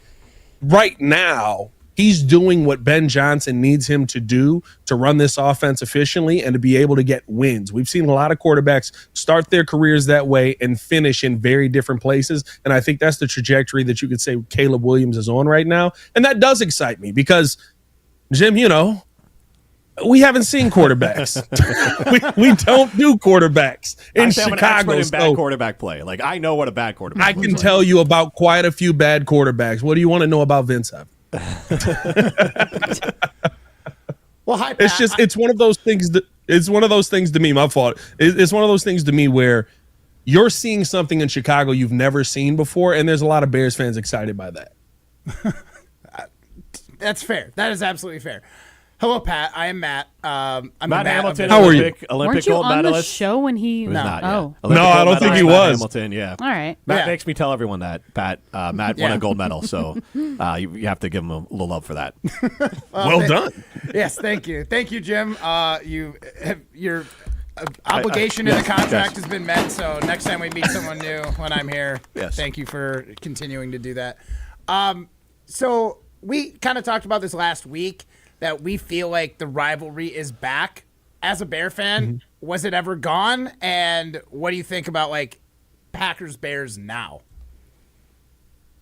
right now, he's doing what Ben Johnson needs him to do to run this offense efficiently and to be able to get wins. We've seen a lot of quarterbacks start their careers that way and finish in very different places. And I think that's the trajectory that you could say Caleb Williams is on right now. And that does excite me because, Jim, we haven't seen quarterbacks. we don't do quarterbacks in Chicago. I'm an expert in bad quarterback play. Like, I know what a bad quarterback I can tell you about quite a few bad quarterbacks. What do you want to know about Vince Evans? Well, hi, Pat. It's one of those things to me. My fault. It's one of those things to me where you're seeing something in Chicago you've never seen before, and there's a lot of Bears fans excited by that. That's fair. That is absolutely fair. Hello, Pat. I am Matt. I'm Matt Hamilton, How are you? Olympic Weren't you gold on medalist. the show when he? He was not. Oh, Olympic No, I gold don't think he medalist, Matt was. Hamilton, yeah. all right. Matt makes me tell everyone that, Pat. Matt won Yeah. a gold medal, so you have to give him a little love for that. Well done. Yes, thank you. Thank you, Jim. Your obligation in the contract has been met, so next time we meet someone new when I'm here, thank you for continuing to do that. So we kind of talked about this last week, that we feel like the rivalry is back. As a Bear fan, was it ever gone? And what do you think about Packers-Bears now?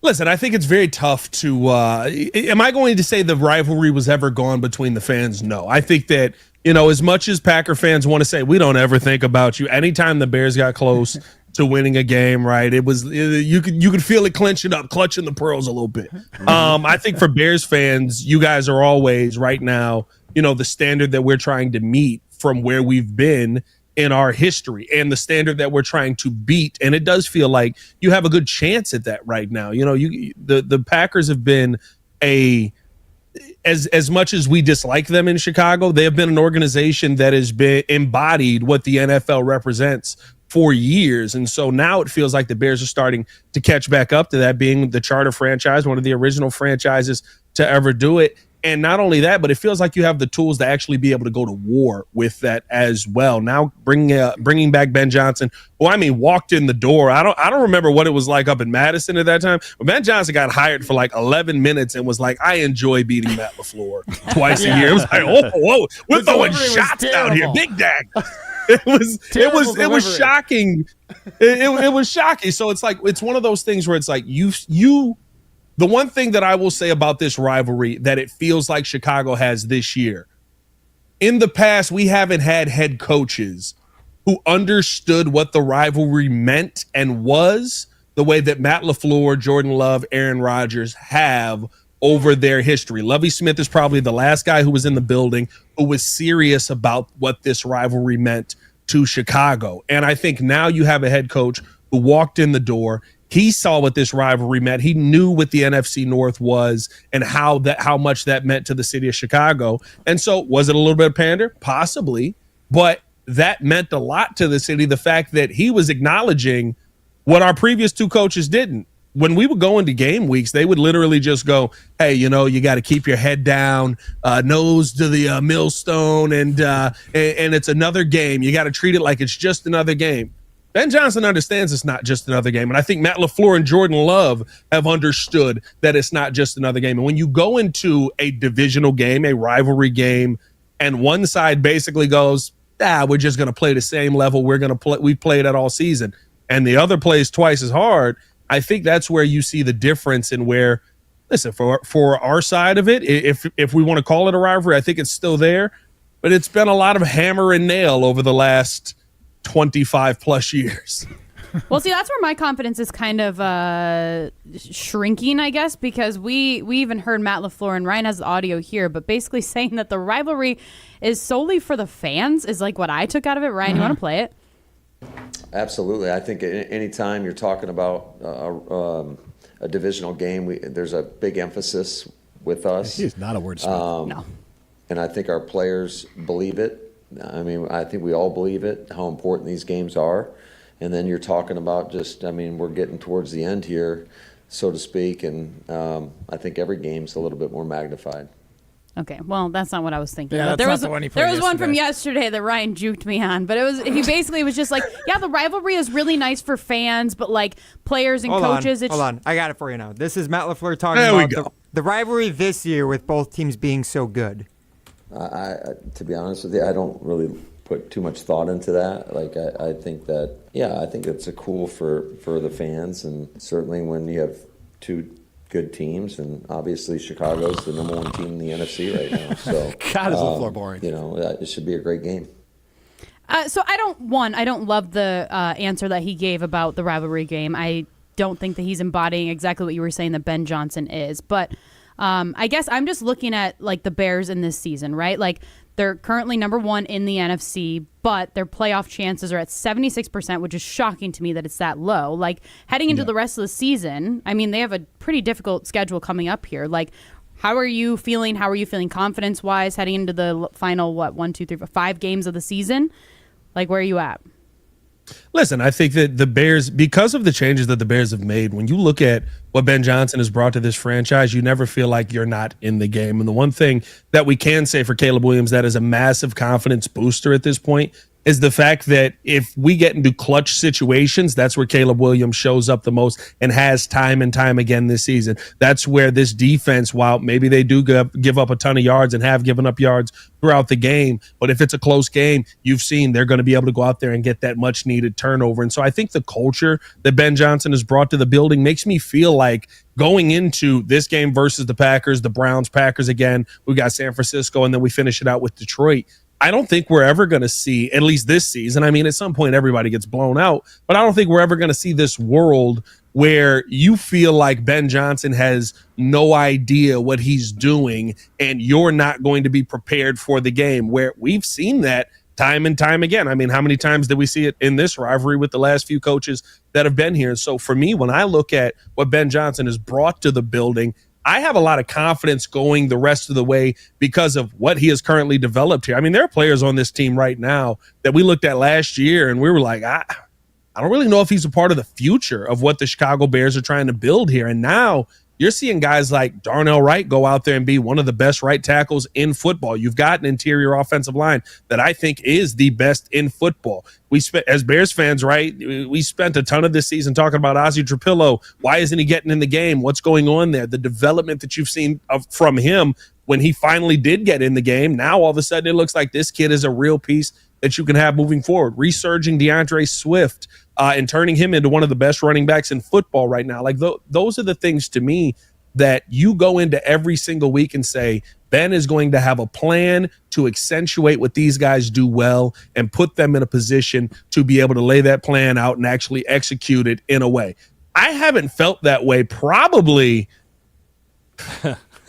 Listen, I think it's very tough to am I going to say the rivalry was ever gone between the fans? No. I think that, as much as Packer fans want to say, we don't ever think about you. Anytime the Bears got close to winning a game, right, it was you could feel it clutching the pearls a little bit. I think for Bears fans, you guys are always right now, the standard that we're trying to meet from where we've been in our history and the standard that we're trying to beat. And it does feel like you have a good chance at that right now. The Packers have been as much as we dislike them in Chicago, they have been an organization that has been embodied what the NFL represents for years. And so now it feels like the Bears are starting to catch back up to that, being the charter franchise, one of the original franchises to ever do it. And not only that, but it feels like you have the tools to actually be able to go to war with that as well. Now bringing back Ben Johnson, who walked in the door. I don't remember what it was like up in Madison at that time. But Ben Johnson got hired for 11 minutes and was like, I enjoy beating Matt LaFleur twice a year. It was like, whoa, we're throwing shots down here, big dag. It was shocking. It was shocking. So it's one of those things where it's like you. The one thing that I will say about this rivalry that it feels like Chicago has this year, in the past, we haven't had head coaches who understood what the rivalry meant and was the way that Matt LaFleur, Jordan Love, Aaron Rodgers have over their history. Lovie Smith is probably the last guy who was in the building who was serious about what this rivalry meant to Chicago. And I think now you have a head coach who walked in the door. He saw what this rivalry meant. He knew what the NFC North was and how much that meant to the city of Chicago. And so was it a little bit of pander? Possibly. But that meant a lot to the city, the fact that he was acknowledging what our previous two coaches didn't. When we would go into game weeks, they would literally just go, hey, you got to keep your head down, nose to the millstone, and it's another game. You got to treat it like it's just another game. Ben Johnson understands it's not just another game. And I think Matt LaFleur and Jordan Love have understood that it's not just another game. And when you go into a divisional game, a rivalry game, and one side basically goes, we're just going to play the same level we played at all season, and the other plays twice as hard, I think that's where you see the difference in where, listen, for our side of it, if we want to call it a rivalry, I think it's still there. But it's been a lot of hammer and nail over the last 25 plus years. Well, see, that's where my confidence is kind of shrinking, I guess, because we even heard Matt LaFleur, and Ryan has the audio here, but basically saying that the rivalry is solely for the fans is like what I took out of it. Ryan, you want to play it? Absolutely. I think anytime you're talking about a divisional game, there's a big emphasis with us. He's not a wordsmith. No. And I think our players believe it. I mean, I think we all believe it, how important these games are. And then you're talking about we're getting towards the end here, so to speak, and I think every game's a little bit more magnified. Okay, well, that's not what I was thinking. Yeah, But that's not the one he played there was one yesterday. from yesterday that Ryan juked me on, but he basically was just like, yeah, the rivalry is really nice for fans, but like players and coaches. Hold on, I got it for you now. This is Matt LaFleur talking There we about go. the rivalry this year with both teams being so good. To be honest with you, I don't really put too much thought into that. Like I think that, I think it's a cool for the fans, and certainly when you have two good teams, and obviously Chicago's the number one team in the NFC right now. So God, is LaFleur boring. It should be a great game. So I don't love the answer that he gave about the rivalry game. I don't think that he's embodying exactly what you were saying that Ben Johnson is, but I guess I'm just looking at like the Bears in this season, right? Like they're currently number one in the NFC, but their playoff chances are at 76%, which is shocking to me that it's that low. Like heading into the rest of the season, I mean, they have a pretty difficult schedule coming up here. Like, how are you feeling? How are you feeling confidence-wise heading into the final, 5 games of the season? Like, where are you at? Listen, I think that the Bears, because of the changes that the Bears have made, when you look at what Ben Johnson has brought to this franchise, you never feel like you're not in the game. And the one thing that we can say for Caleb Williams that is a massive confidence booster at this point is the fact that if we get into clutch situations, that's where Caleb Williams shows up the most and has time and time again this season. That's where this defense, while maybe they do give up a ton of yards and have given up yards throughout the game, but if it's a close game, you've seen they're going to be able to go out there and get that much needed turnover. And so I think the culture that Ben Johnson has brought to the building makes me feel like going into this game versus the Packers, the Browns, Packers again, we got San Francisco, and then we finish it out with Detroit. I don't think we're ever going to see, at least this season, I mean, at some point everybody gets blown out, but I don't think we're ever going to see this world where you feel like Ben Johnson has no idea what he's doing and you're not going to be prepared for the game, where we've seen that time and time again. I mean, how many times did we see it in this rivalry with the last few coaches that have been here? And so for me, when I look at what Ben Johnson has brought to the building, I have a lot of confidence going the rest of the way because of what he has currently developed here. I mean, there are players on this team right now that we looked at last year and we were like, I don't really know if he's a part of the future of what the Chicago Bears are trying to build here. And now you're seeing guys like Darnell Wright go out there and be one of the best right tackles in football. You've got an interior offensive line that I think is the best in football. We spent, as Bears fans, right, we spent a ton of this season talking about Ozzie Trapillo. Why isn't he getting in the game? What's going on there? The development that you've seen from him when he finally did get in the game. Now all of a sudden it looks like this kid is a real piece that you can have moving forward. Resurging DeAndre Swift and turning him into one of the best running backs in football right now. Like those are the things to me that you go into every single week and say, Ben is going to have a plan to accentuate what these guys do well and put them in a position to be able to lay that plan out and actually execute it in a way. I haven't felt that way probably.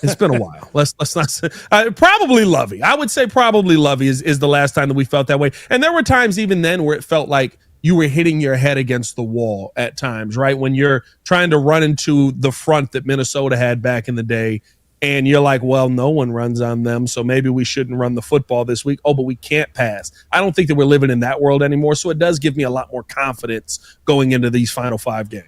It's been a while. Let's not say probably Lovey. I would say probably Lovey is the last time that we felt that way. And there were times even then where it felt like you were hitting your head against the wall at times, right? When you're trying to run into the front that Minnesota had back in the day, and you're like, well, no one runs on them, so maybe we shouldn't run the football this week. Oh, but we can't pass. I don't think that we're living in that world anymore, so it does give me a lot more confidence going into these final 5 games.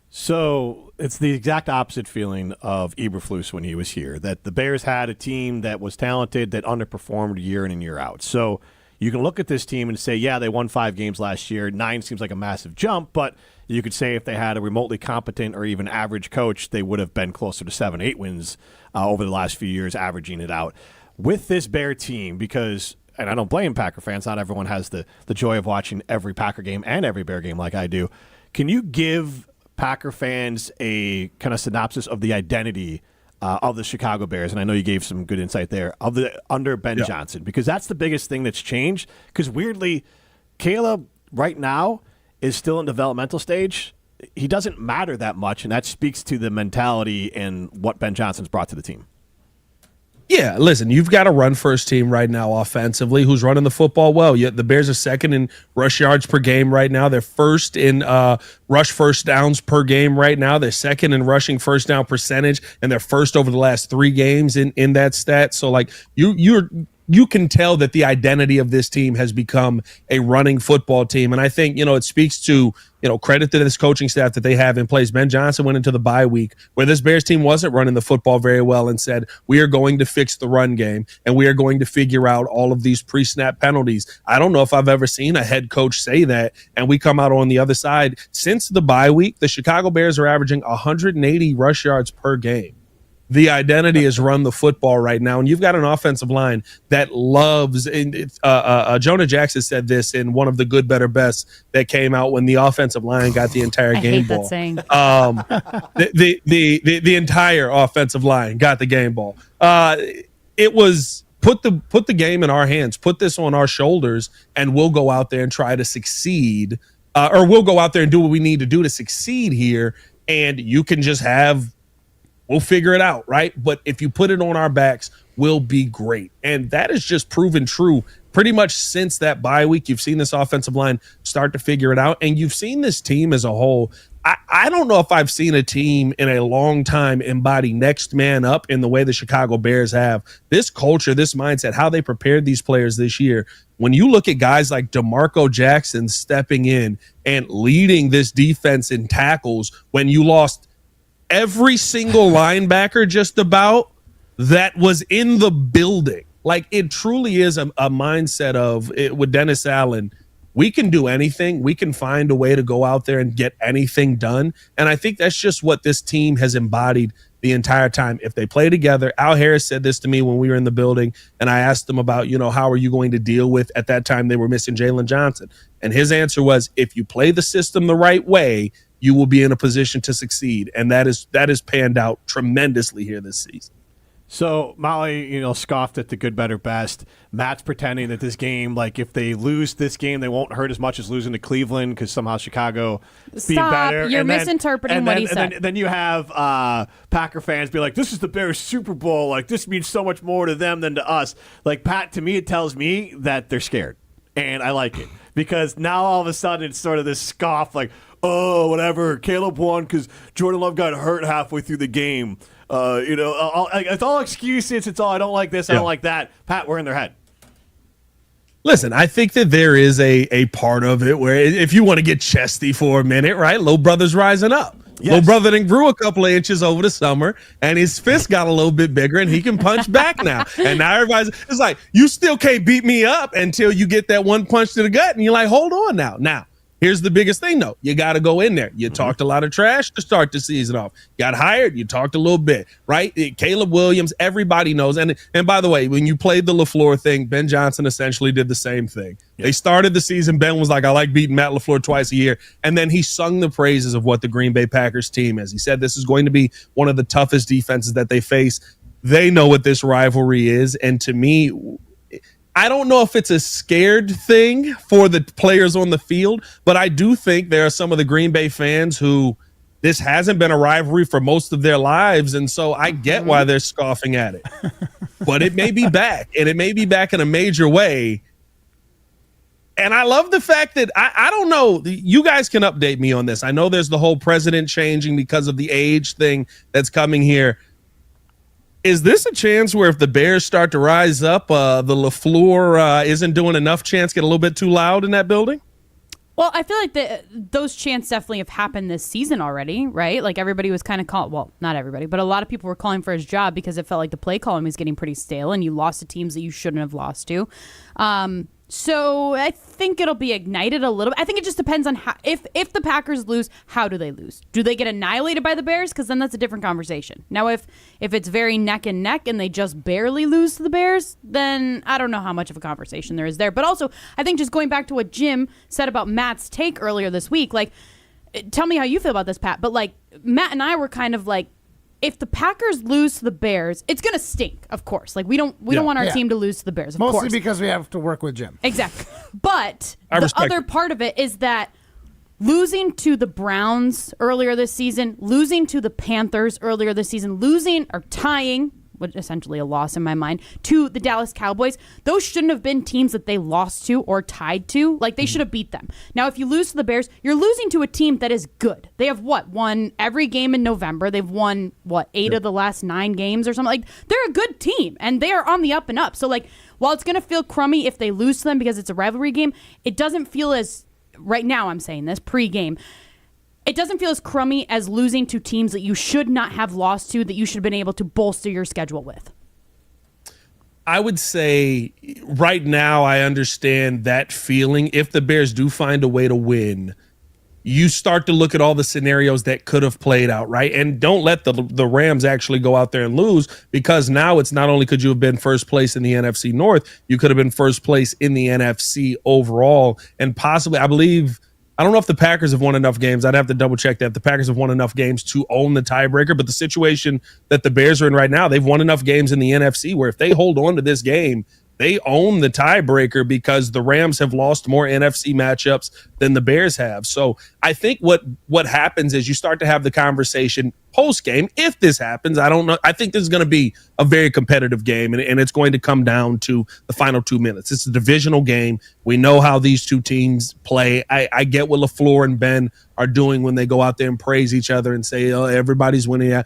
So it's the exact opposite feeling of Eberflus when he was here, that the Bears had a team that was talented that underperformed year in and year out. So you can look at this team and say, yeah, they won 5 games last year. 9 seems like a massive jump, but you could say if they had a remotely competent or even average coach, they would have been closer to 7, 8 wins over the last few years, averaging it out. With this Bear team, because, and I don't blame Packer fans, not everyone has the joy of watching every Packer game and every Bear game like I do. Can you give Packer fans a kind of synopsis of the identity of the Chicago Bears? And I know you gave some good insight there under Ben Johnson, because that's the biggest thing that's changed. Because weirdly, Caleb right now is still in developmental stage, he doesn't matter that much, and that speaks to the mentality and what Ben Johnson's brought to the team. Yeah, listen, you've got a run-first team right now offensively who's running the football well. The Bears are second in rush yards per game right now. They're first in rush first downs per game right now. They're second in rushing first down percentage, and they're first over the last 3 games in that stat. So, like, you can tell that the identity of this team has become a running football team. And I think, it speaks to, credit to this coaching staff that they have in place. Ben Johnson went into the bye week where this Bears team wasn't running the football very well and said, we are going to fix the run game and we are going to figure out all of these pre-snap penalties. I don't know if I've ever seen a head coach say that. And we come out on the other side. Since the bye week, the Chicago Bears are averaging 180 rush yards per game. The identity is run the football right now, and you've got an offensive line that loves. Jonah Jackson said this in one of the Good, Better, Best that came out when the offensive line got the entire game ball. That saying. The entire offensive line got the game ball. It was put the game in our hands, put this on our shoulders, and we'll go out there and try to succeed, or we'll go out there and do what we need to do to succeed here. And you can just have. We'll figure it out, right? But if you put it on our backs, we'll be great. And that is just proven true pretty much since that bye week. You've seen this offensive line start to figure it out, and you've seen this team as a whole. I don't know if I've seen a team in a long time embody next man up in the way the Chicago Bears have. This culture, this mindset, how they prepared these players this year. When you look at guys like DeMarco Jackson stepping in and leading this defense in tackles when you lost every single linebacker just about that was in the building. Like, it truly is a mindset of it, with Dennis Allen, we can do anything. We can find a way to go out there and get anything done. And I think that's just what this team has embodied the entire time. If they play together, Al Harris said this to me when we were in the building, and I asked him about, how are you going to deal with, at that time they were missing Jalen Johnson. And his answer was, if you play the system the right way, you will be in a position to succeed. And that is panned out tremendously here this season. So Molly, scoffed at the Good, Better, Best. Matt's pretending that this game, like, if they lose this game, they won't hurt as much as losing to Cleveland because somehow Chicago beat better. You're misinterpreting what he said. Then you have Packer fans be like, this is the Bears Super Bowl. Like, this means so much more to them than to us. Like, Pat, to me, it tells me that they're scared. And I like it. Because now all of a sudden it's sort of this scoff, like, oh, whatever, Caleb won because Jordan Love got hurt halfway through the game. It's all excuses. It's all, I don't like this, I don't like that. Pat, we're in their head. Listen, I think that there is a part of it where if you want to get chesty for a minute, right, little brother's rising up. Yes. Little brother then grew a couple of inches over the summer, and his fist got a little bit bigger, and he can punch back now. And now it's like, you still can't beat me up until you get that one punch to the gut, and you're like, hold on now. Now, here's the biggest thing, though. You got to go in there. You talked a lot of trash to start the season off. Got hired, you talked a little bit, right? Caleb Williams, everybody knows. And by the way, when you played the LaFleur thing, Ben Johnson essentially did the same thing. Yep. They started the season, Ben was like, I like beating Matt LaFleur twice a year. And then he sung the praises of what the Green Bay Packers team is. He said this is going to be one of the toughest defenses that they face. They know what this rivalry is. And to me, I don't know if it's a scared thing for the players on the field, but I do think there are some of the Green Bay fans who this hasn't been a rivalry for most of their lives, and so I get why they're scoffing at it. But it may be back, and it may be back in a major way. And I love the fact that I don't know, you guys can update me on this. I know there's the whole president changing because of the age thing that's coming here. Is this a chance where if the Bears start to rise up, the LaFleur isn't doing enough chants get a little bit too loud in that building? Well, I feel like those chants definitely have happened this season already, right? Like, everybody was kind of calling, well, not everybody, but a lot of people were calling for his job because it felt like the play calling was getting pretty stale and you lost to teams that you shouldn't have lost to. So I think it'll be ignited a little bit. I think it just depends on how, if the Packers lose, how do they lose? Do they get annihilated by the Bears? Because then that's a different conversation. Now, if it's very neck and neck and they just barely lose to the Bears, then I don't know how much of a conversation there is there. But also, I think just going back to what Jim said about Matt's take earlier this week, like, tell me how you feel about this, Pat. But, like, Matt and I were kind of like, if the Packers lose to the Bears, it's going to stink, of course. Like, we don't want our team to lose to the Bears, of course. Mostly because we have to work with Jim. Exactly. But the other part of it is that losing to the Browns earlier this season, losing to the Panthers earlier this season, losing or tying, which essentially a loss in my mind, to the Dallas Cowboys, those shouldn't have been teams that they lost to or tied to. Like, they should have beat them. Now, if you lose to the Bears, you're losing to a team that is good. They have, won every game in November. They've won, 8 of the last 9 games or something. Like, they're a good team, and they are on the up and up. So, like, while it's going to feel crummy if they lose to them because it's a rivalry game, it doesn't feel as, right now I'm saying this, pre-game, it doesn't feel as crummy as losing to teams that you should not have lost to, that you should have been able to bolster your schedule with. I would say right now I understand that feeling. If the Bears do find a way to win, you start to look at all the scenarios that could have played out, right? And don't let the Rams actually go out there and lose, because now it's not only could you have been first place in the NFC North, you could have been first place in the NFC overall, and possibly, I don't know if the Packers have won enough games. I'd have to double check that. The Packers have won enough games to own the tiebreaker, but the situation that the Bears are in right now, they've won enough games in the NFC where if they hold on to this game, they own the tiebreaker because the Rams have lost more NFC matchups than the Bears have. So I think what happens is you start to have the conversation post-game. If this happens, I don't know. I think this is going to be a very competitive game, and it's going to come down to the final 2 minutes. It's a divisional game. We know how these two teams play. I get what LaFleur and Ben are doing when they go out there and praise each other and say, oh, everybody's winning.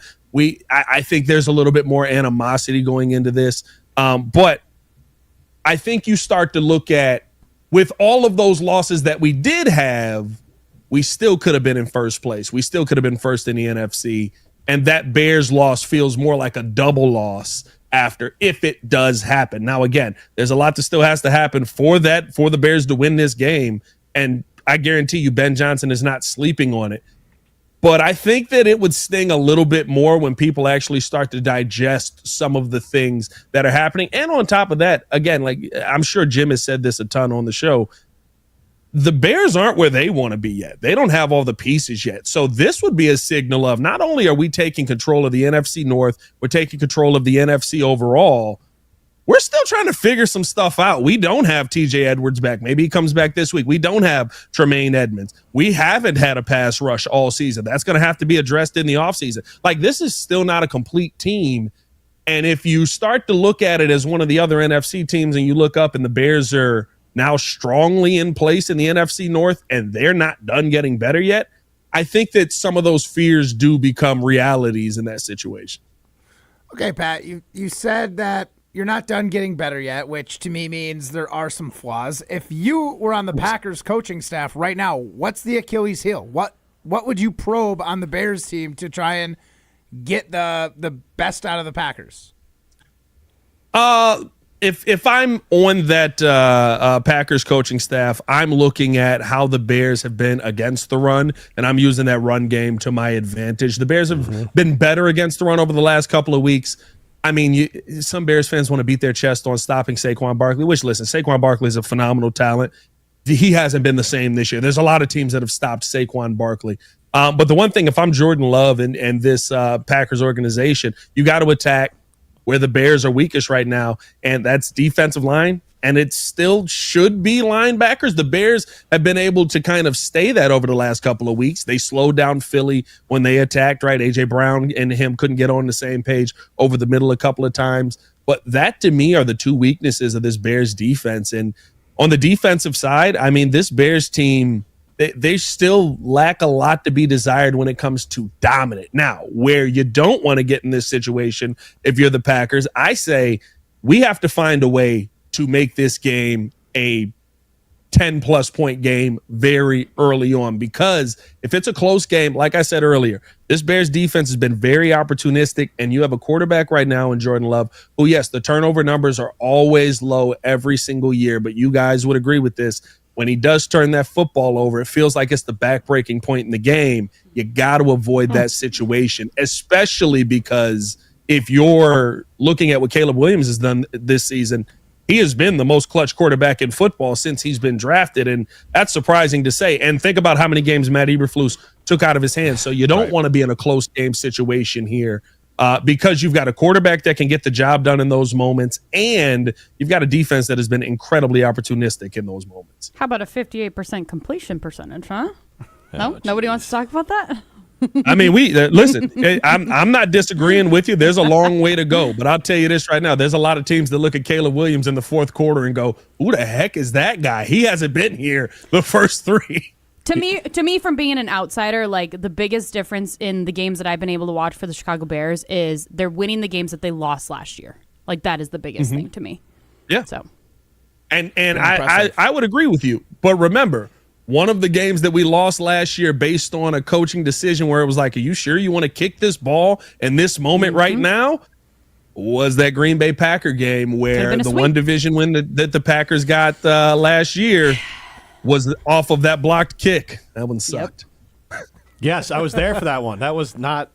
I think there's a little bit more animosity going into this. But I think you start to look at, with all of those losses that we did have, we still could have been in first place. We still could have been first in the NFC. And that Bears loss feels more like a double loss after, if it does happen. Now, again, there's a lot that still has to happen for the Bears to win this game. And I guarantee you Ben Johnson is not sleeping on it. But I think that it would sting a little bit more when people actually start to digest some of the things that are happening. And on top of that, again, like I'm sure Jim has said this a ton on the show, the Bears aren't where they want to be yet. They don't have all the pieces yet. So this would be a signal of not only are we taking control of the NFC North, we're taking control of the NFC overall. We're still trying to figure some stuff out. We don't have TJ Edwards back. Maybe he comes back this week. We don't have Tremaine Edmonds. We haven't had a pass rush all season. That's going to have to be addressed in the offseason. Like, this is still not a complete team. And if you start to look at it as one of the other NFC teams and you look up and the Bears are now strongly in place in the NFC North and they're not done getting better yet, I think that some of those fears do become realities in that situation. Okay, Pat, you said that you're not done getting better yet, which to me means there are some flaws. If you were on the Packers coaching staff right now, what's the Achilles heel? What would you probe on the Bears team to try and get the best out of the Packers? If I'm on that Packers coaching staff, I'm looking at how the Bears have been against the run, and I'm using that run game to my advantage. The Bears have been better against the run over the last couple of weeks. I mean, some Bears fans want to beat their chest on stopping Saquon Barkley, which, listen, Saquon Barkley is a phenomenal talent. He hasn't been the same this year. There's a lot of teams that have stopped Saquon Barkley. But the one thing, if I'm Jordan Love and this Packers organization, you got to attack where the Bears are weakest right now, and that's defensive line, and it still should be linebackers. The Bears have been able to kind of stay that over the last couple of weeks. They slowed down Philly when they attacked, right? A.J. Brown and him couldn't get on the same page over the middle a couple of times. But that, to me, are the two weaknesses of this Bears defense. And on the defensive side, I mean, this Bears team, they still lack a lot to be desired when it comes to dominant. Now, where you don't want to get in this situation, if you're the Packers, I say we have to find a way to make this game a 10-plus point game very early on, because if it's a close game, like I said earlier, this Bears defense has been very opportunistic, and you have a quarterback right now in Jordan Love who, yes, the turnover numbers are always low every single year, but you guys would agree with this. When he does turn that football over, it feels like it's the back-breaking point in the game. You got to avoid that situation, especially because if you're looking at what Caleb Williams has done this season, he has been the most clutch quarterback in football since he's been drafted, and that's surprising to say. And think about how many games Matt Eberflus took out of his hands. So you don't want to be in a close game situation here. because you've got a quarterback that can get the job done in those moments, and you've got a defense that has been incredibly opportunistic in those moments. How about a 58% completion percentage, huh? No? Nobody wants to talk about that? I mean, listen, I'm not disagreeing with you. There's a long way to go, but I'll tell you this right now. There's a lot of teams that look at Caleb Williams in the fourth quarter and go, who the heck is that guy? He hasn't been here the first three. To me, from being an outsider, like the biggest difference in the games that I've been able to watch for the Chicago Bears is they're winning the games that they lost last year. Like that is the biggest thing to me. Yeah. So, and I would agree with you, but remember, one of the games that we lost last year based on a coaching decision where it was like, are you sure you want to kick this ball in this moment right now? Was that Green Bay Packer game where the one division win that the Packers got last year was off of that blocked kick. That one sucked. Yep. Yes, I was there for that one. That was not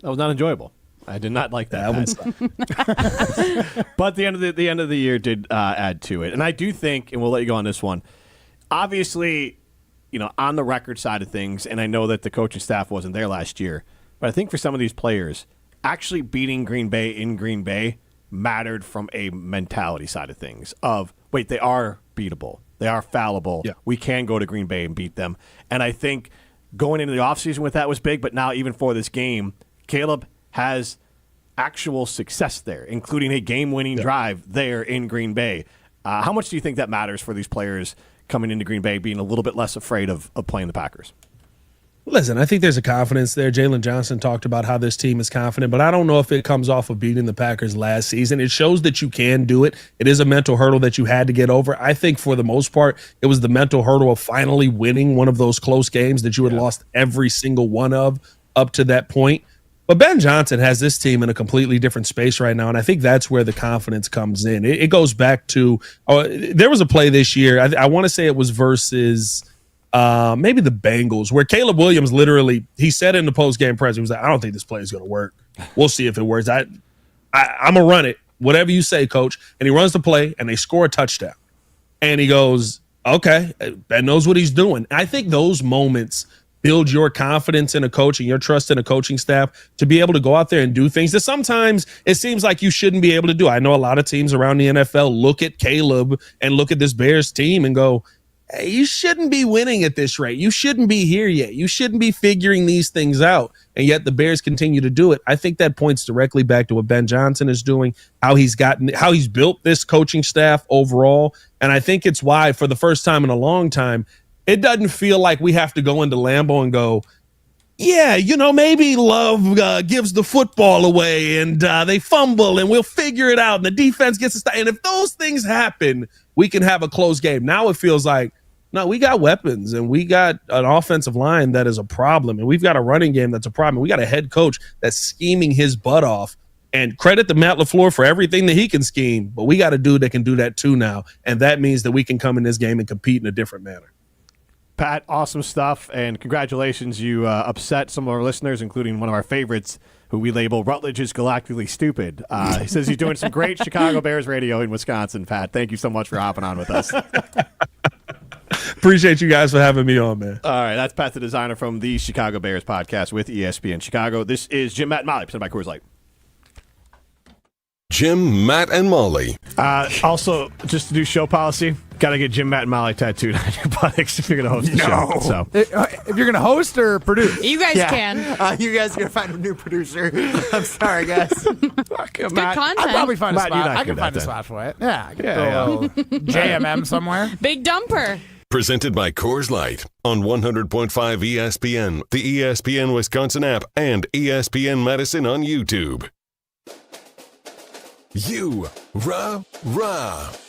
enjoyable. I did not like that. That one sucked. But the end of the year did add to it. And I do think, and we'll let you go on this one, obviously, on the record side of things, and I know that the coaching staff wasn't there last year, but I think for some of these players, actually beating Green Bay in Green Bay mattered from a mentality side of things of, wait, they are beatable. They are fallible. Yeah. We can go to Green Bay and beat them. And I think going into the offseason with that was big, but now even for this game, Caleb has actual success there, including a game-winning drive there in Green Bay. How much do you think that matters for these players coming into Green Bay, being a little bit less afraid of playing the Packers? Listen, I think there's a confidence there. Jalen Johnson talked about how this team is confident, but I don't know if it comes off of beating the Packers last season. It shows that you can do it. It is a mental hurdle that you had to get over. I think for the most part, it was the mental hurdle of finally winning one of those close games that you had lost every single one of up to that point. But Ben Johnson has this team in a completely different space right now, and I think that's where the confidence comes in. It goes back to there was a play this year. I want to say it was versus maybe the Bengals, where Caleb Williams literally, he said in the post-game press, he was like, I don't think this play is going to work. We'll see if it works. I'm going to run it, whatever you say, coach. And he runs the play, and they score a touchdown. And he goes, okay, Ben knows what he's doing. I think those moments build your confidence in a coach and your trust in a coaching staff to be able to go out there and do things that sometimes it seems like you shouldn't be able to do. I know a lot of teams around the NFL look at Caleb and look at this Bears team and go, hey, you shouldn't be winning at this rate. You shouldn't be here yet. You shouldn't be figuring these things out. And yet the Bears continue to do it. I think that points directly back to what Ben Johnson is doing, how he's built this coaching staff overall. And I think it's why, for the first time in a long time, it doesn't feel like we have to go into Lambeau and go, yeah, maybe Love gives the football away and they fumble and we'll figure it out and the defense gets a stop. And if those things happen, we can have a close game. Now it feels like, no, we got weapons and we got an offensive line that is a problem and we've got a running game that's a problem. We got a head coach that's scheming his butt off. And credit to Matt LaFleur for everything that he can scheme, but we got a dude that can do that too now. And that means that we can come in this game and compete in a different manner. Pat, awesome stuff, and congratulations. You upset some of our listeners, including one of our favorites, who we label Rutledge is galactically stupid. He says he's doing some great Chicago Bears radio in Wisconsin, Pat. Thank you so much for hopping on with us. Appreciate you guys for having me on, man. All right, that's Pat the Designer from the Chicago Bears podcast with ESPN Chicago. This is Jim, Matt, and Molly, presented by Coors Light. Jim, Matt, and Molly. Also, just to do show policy, got to get Jim, Matt, and Molly tattooed on your buttocks if you're going to host the show. So. If you're going to host or produce? You guys can. You guys are going to find a new producer. I'm sorry, guys. Good Matt, content. I'll probably find a Matt, spot. I can find a spot for it. Yeah, I can throw a little JMM somewhere. Big dumper. Presented by Coors Light on 100.5 ESPN, the ESPN Wisconsin app, and ESPN Madison on YouTube.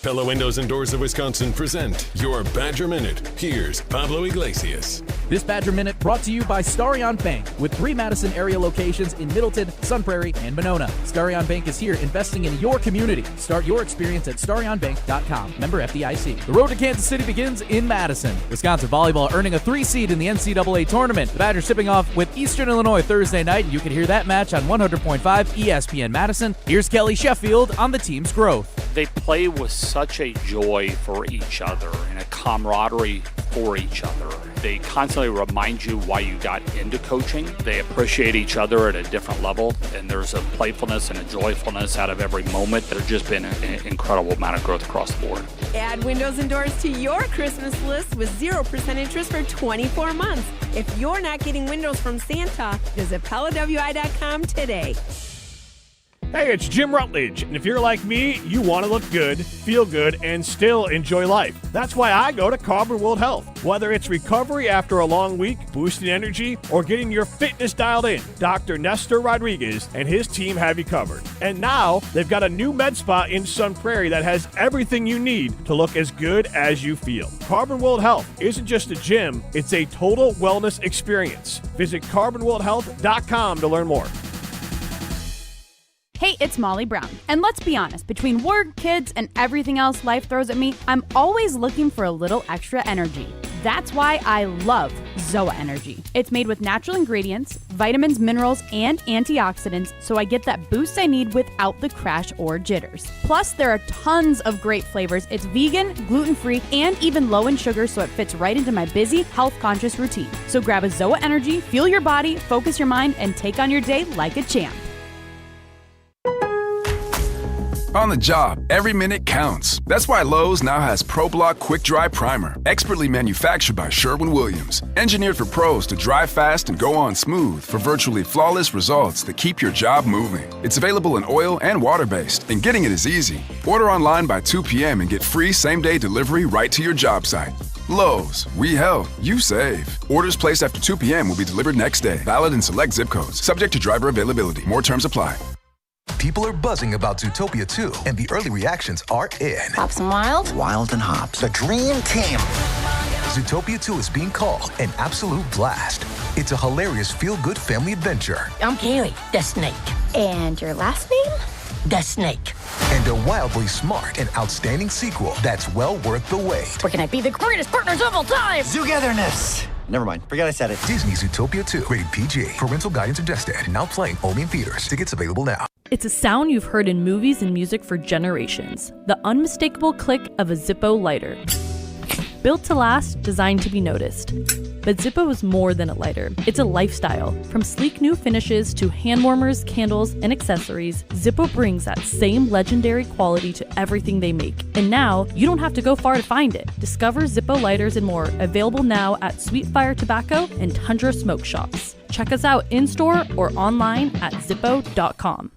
Pella Windows and Doors of Wisconsin present your Badger Minute. Here's Pablo Iglesias. This Badger Minute brought to you by Starion Bank, with 3 Madison area locations in Middleton, Sun Prairie, and Monona. Starion Bank is here investing in your community. Start your experience at StarionBank.com. Member FDIC. The road to Kansas City begins in Madison. Wisconsin volleyball earning a 3 seed in the NCAA tournament. The Badgers tipping off with Eastern Illinois Thursday night, and you can hear that match on 100.5 ESPN Madison. Here's Kelly Sheffield on the team's growth. They play with such a joy for each other and a camaraderie for each other. They constantly remind you why you got into coaching. They appreciate each other at a different level, and there's a playfulness and a joyfulness out of every moment that have just been an incredible amount of growth across the board. Add windows and doors to your Christmas list with 0% interest for 24 months. If you're not getting windows from Santa, visit PellaWI.com today. Hey, it's Jim Rutledge, and if you're like me, you want to look good, feel good, and still enjoy life. That's why I go to Carbon World Health. Whether it's recovery after a long week, boosting energy, or getting your fitness dialed in, Dr. Nestor Rodriguez and his team have you covered. And now, they've got a new med spa in Sun Prairie that has everything you need to look as good as you feel. Carbon World Health isn't just a gym, it's a total wellness experience. Visit carbonworldhealth.com to learn more. Hey, it's Molly Brown. And let's be honest, between work, kids, and everything else life throws at me, I'm always looking for a little extra energy. That's why I love ZOA Energy. It's made with natural ingredients, vitamins, minerals, and antioxidants, so I get that boost I need without the crash or jitters. Plus, there are tons of great flavors. It's vegan, gluten-free, and even low in sugar, so it fits right into my busy, health-conscious routine. So grab a ZOA Energy, fuel your body, focus your mind, and take on your day like a champ. On the job, every minute counts. That's why Lowe's now has ProBlock Quick Dry Primer, expertly manufactured by Sherwin-Williams. Engineered for pros to dry fast and go on smooth for virtually flawless results that keep your job moving. It's available in oil and water-based, and getting it is easy. Order online by 2 p.m. and get free same-day delivery right to your job site. Lowe's, we help, you save. Orders placed after 2 p.m. will be delivered next day. Valid in select zip codes. Subject to driver availability. More terms apply. People are buzzing about Zootopia 2, and the early reactions are in. Hops and Wild? Wild and Hops. The dream team. Zootopia 2 is being called an absolute blast. It's a hilarious feel-good family adventure. I'm Kaylee, the snake. And your last name? The Snake. And a wildly smart and outstanding sequel that's well worth the wait. We're gonna be the greatest partners of all time! Togetherness. Never mind. Forget I said it. Disney Zootopia 2. Rated PG. Parental guidance suggested. Now playing only in theaters. Tickets available now. It's a sound you've heard in movies and music for generations. The unmistakable click of a Zippo lighter. Built to last, designed to be noticed. But Zippo is more than a lighter. It's a lifestyle. From sleek new finishes to hand warmers, candles, and accessories, Zippo brings that same legendary quality to everything they make. And now, you don't have to go far to find it. Discover Zippo lighters and more, available now at Sweetfire Tobacco and Tundra Smoke Shops. Check us out in-store or online at Zippo.com.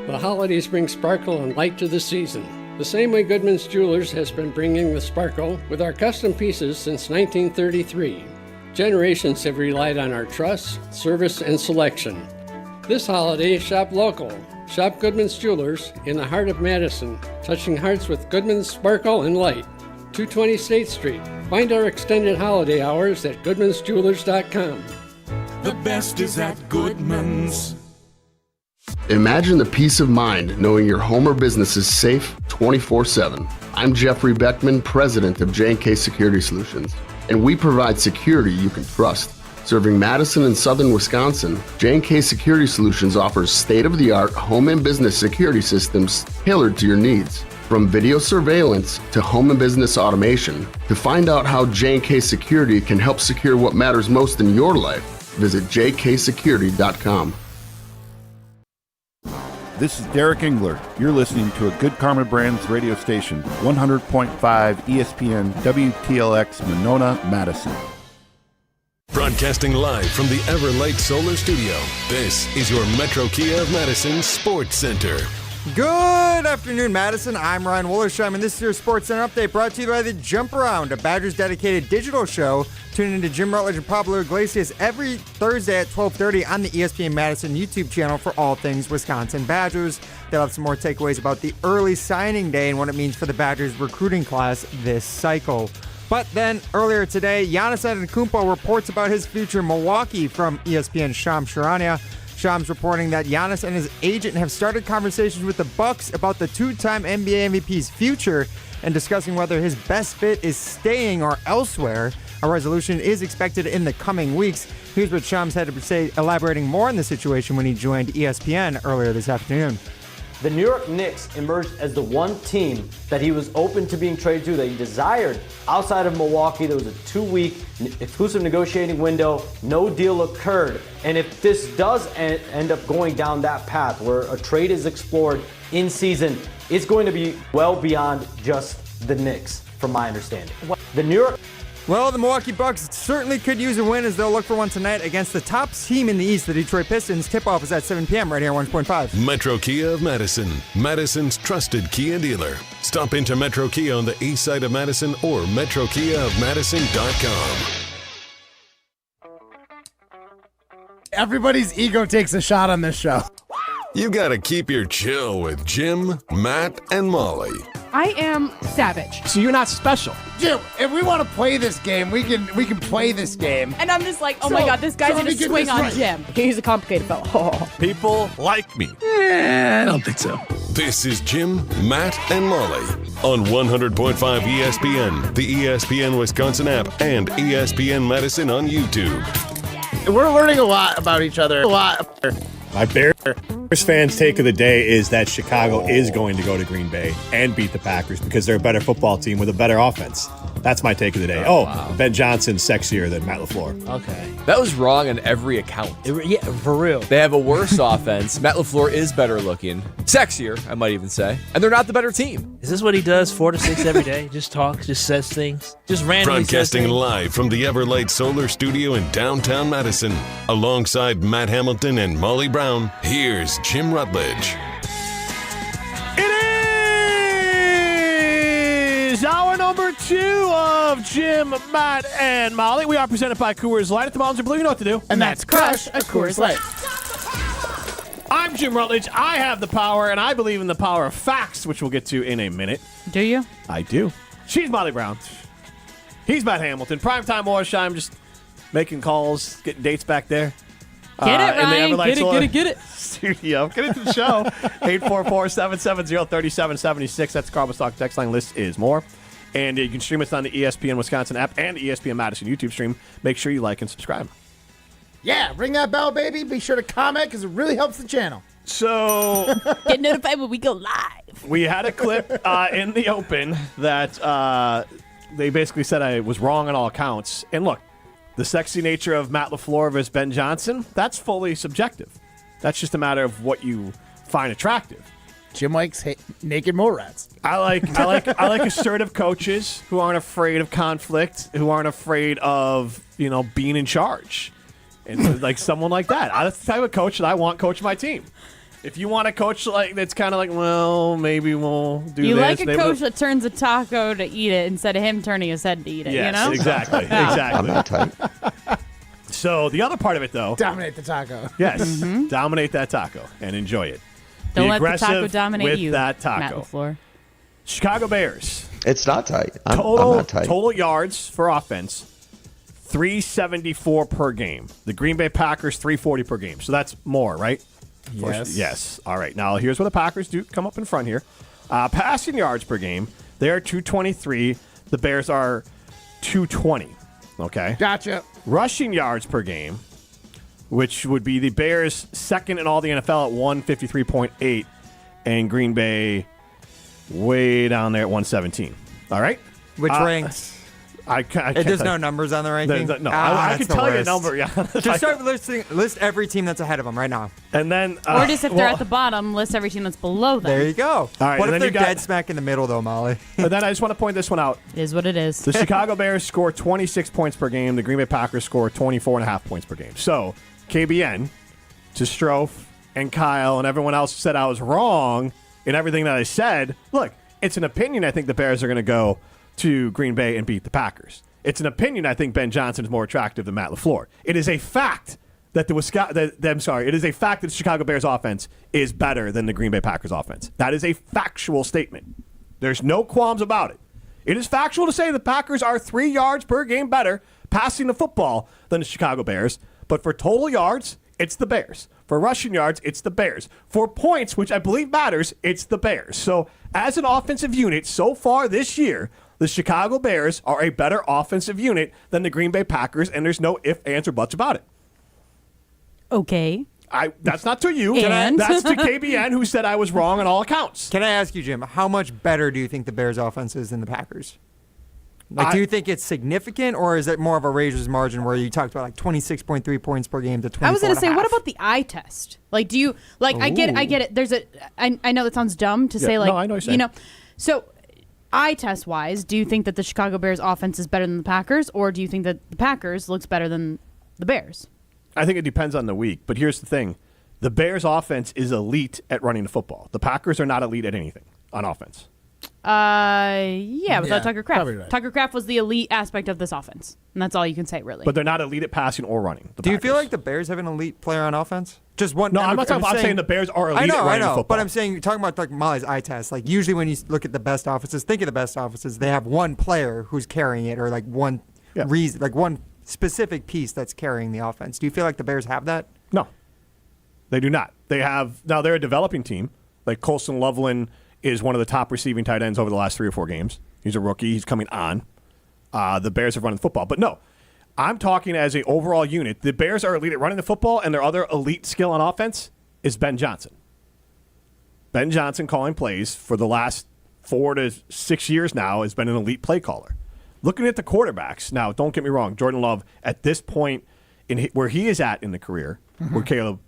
The holidays bring sparkle and light to the season. The same way Goodman's Jewelers has been bringing the sparkle with our custom pieces since 1933. Generations have relied on our trust, service, and selection. This holiday, shop local. Shop Goodman's Jewelers in the heart of Madison, touching hearts with Goodman's sparkle and light. 220 State Street. Find our extended holiday hours at goodmansjewelers.com. The best is at Goodman's. Imagine the peace of mind knowing your home or business is safe 24/7. I'm Jeffrey Beckman, president of J&K Security Solutions, and we provide security you can trust. Serving Madison and southern Wisconsin, J&K Security Solutions offers state-of-the-art home and business security systems tailored to your needs. From video surveillance to home and business automation, to find out how J&K Security can help secure what matters most in your life, visit jksecurity.com. This is Derek Engler. You're listening to a Good Karma Brands radio station, 100.5 ESPN WTLX Monona, Madison. Broadcasting live from the Everlight Solar Studio, this is your Metro Kia of Madison Sports Center. Good afternoon, Madison. I'm Ryan Wollersheim, and this is your Sports Center update brought to you by the Jump Around, a Badgers-dedicated digital show. Tune into Jim Rutledge and Pablo Iglesias every Thursday at 12:30 on the ESPN Madison YouTube channel for all things Wisconsin Badgers. They'll have some more takeaways about the early signing day and what it means for the Badgers recruiting class this cycle. But then, earlier today, Giannis Antetokounmpo reports about his future in Milwaukee from ESPN's Shams Charania. Shams reporting that Giannis and his agent have started conversations with the Bucks about the two-time NBA MVP's future and discussing whether his best fit is staying or elsewhere. A resolution is expected in the coming weeks. Here's what Shams had to say, elaborating more on the situation when he joined ESPN earlier this afternoon. The New York Knicks emerged as the one team that he was open to being traded to, that he desired outside of Milwaukee. There was a 2-week exclusive negotiating window. No deal occurred. And if this does end up going down that path where a trade is explored in season, it's going to be well beyond just the Knicks, from my understanding. Well, the Milwaukee Bucks certainly could use a win as they'll look for one tonight against the top team in the East, the Detroit Pistons. Tip-off is at 7 p.m. right here on 1.5. Metro Kia of Madison, Madison's trusted Kia dealer. Stop into Metro Kia on the east side of Madison or metrokiaofmadison.com. Everybody's ego takes a shot on this show. You gotta keep your chill with Jim, Matt, and Molly. I am savage. So you're not special. Jim, if we want to play this game, we can play this game. And I'm just like, oh my God, this guy's going to swing on Jim. He's a complicated fellow. People like me. I don't think so. This is Jim, Matt, and Molly on 100.5 ESPN, the ESPN Wisconsin app, and ESPN Madison on YouTube. We're learning a lot about each other. My Bears fans' take of the day is that Chicago is going to go to Green Bay and beat the Packers because they're a better football team with a better offense. That's my take of the day. Wow. Ben Johnson's sexier than Matt LaFleur. Okay. That was wrong on every account. Yeah, for real. They have a worse offense. Matt LaFleur is better looking. Sexier, I might even say. And they're not the better team. Is this what he does 4 to 6 every day? Just talks, just says things? Just randomly Broadcasting says things? live from the Everlight Solar Studio in downtown Madison. Alongside Matt Hamilton and Molly Brown, here's Jim Rutledge. Hour number 2 of Jim, Matt, and Molly. We are presented by Coors Light. At the Mountains of Blue, you know what to do. And that's crush a Coors Light. I'm Jim Rutledge. I have the power, and I believe in the power of facts, which we'll get to in a minute. Do you? I do. She's Molly Brown. He's Matt Hamilton. Primetime Warsheim, just making calls, getting dates back there. Get it, Ryan. Get it. Studio. Get into the show. 844-770-3776. That's the Carbon Stock text line. List is more. And you can stream us on the ESPN Wisconsin app and ESPN Madison YouTube stream. Make sure you like and subscribe. Yeah, ring that bell, baby. Be sure to comment because it really helps the channel. So get notified when we go live. We had a clip in the open that they basically said I was wrong on all accounts. And look, the sexy nature of Matt LaFleur versus Ben Johnson, that's fully subjective. That's just a matter of what you find attractive. Jim likes naked mole rats. I like assertive coaches who aren't afraid of conflict, who aren't afraid of, being in charge. And like someone like that. That's the type of coach that I want coach my team. If you want a coach that's kind of like, well, maybe we'll do this. You like a coach that turns a taco to eat it instead of him turning his head to eat it, yes, exactly. Exactly. I'm not tight. So the other part of it, though. Dominate the taco. Yes. Dominate that taco and enjoy it. Don't Be let the aggressive taco dominate with you, that taco. Matt LaFleur. Chicago Bears. It's not tight. I'm not tight. Total yards for offense, 374 per game. The Green Bay Packers, 340 per game. So that's more, right? Yes. Yes. All right. Now, here's where the Packers do come up in front here. Passing yards per game, they're 223. The Bears are 220. Okay? Gotcha. Rushing yards per game, which would be the Bears second in all the NFL at 153.8, and Green Bay way down there at 117. All right? Which ranks? I can't There's no numbers on the ranking? No, I can tell you a number. Yeah. Just start list every team that's ahead of them right now. And then, or just if they're at the bottom, list every team that's below them. There you go. All right, what and if then they're dead smack in the middle, though, Molly? And then I just want to point this one out. It is what it is. The Chicago Bears score 26 points per game. The Green Bay Packers score 24.5 points per game. So, KBN, to Strofe and Kyle and everyone else said I was wrong in everything that I said. Look, it's an opinion. I think the Bears are going to go to Green Bay and beat the Packers. It's an opinion. I think Ben Johnson is more attractive than Matt LaFleur. It is a fact that it is a fact that the Chicago Bears offense is better than the Green Bay Packers offense. That is a factual statement. There's no qualms about it. It is factual to say the Packers are 3 yards per game better passing the football than the Chicago Bears. But for total yards, it's the Bears. For rushing yards, it's the Bears. For points, which I believe matters, it's the Bears. So as an offensive unit so far this year, the Chicago Bears are a better offensive unit than the Green Bay Packers, and there's no ifs, ands, or buts about it. Okay. That's not to you. That's to KBN, who said I was wrong on all accounts. Can I ask you, Jim, how much better do you think the Bears' offense is than the Packers? Like, do you think it's significant, or is it more of a razor's margin where you talked about like 26.3 points per game to 24? I was going to say, what about the eye test? Like, do you like? I get it. There's I know that sounds dumb to say, like, no, I know what you're saying. So eye test wise, do you think that the Chicago Bears offense is better than the Packers, or do you think that the Packers looks better than the Bears? I think it depends on the week. But here's the thing: the Bears' offense is elite at running the football. The Packers are not elite at anything on offense. Without Tucker Kraft. Right. Tucker Kraft was the elite aspect of this offense, and that's all you can say, really. But they're not elite at passing or running. Do you feel like the Bears have an elite player on offense? Just one? No, I'm saying the Bears are elite at running the football. But I'm saying, talking about like Molly's eye test, like usually when you look at the best offenses, think of the best offenses, they have one player who's carrying it, or like one reason, like one specific piece that's carrying the offense. Do you feel like the Bears have that? No, they do not. They're a developing team. Like Colson Loveland is one of the top receiving tight ends over the last 3 or 4 games. He's a rookie. He's coming on. The Bears have run the football. But no, I'm talking as an overall unit. The Bears are elite at running the football, and their other elite skill on offense is Ben Johnson. Ben Johnson calling plays for the last 4 to 6 years now has been an elite play caller. Looking at the quarterbacks, now, don't get me wrong, Jordan Love, at this point, where he is at in the career, where Caleb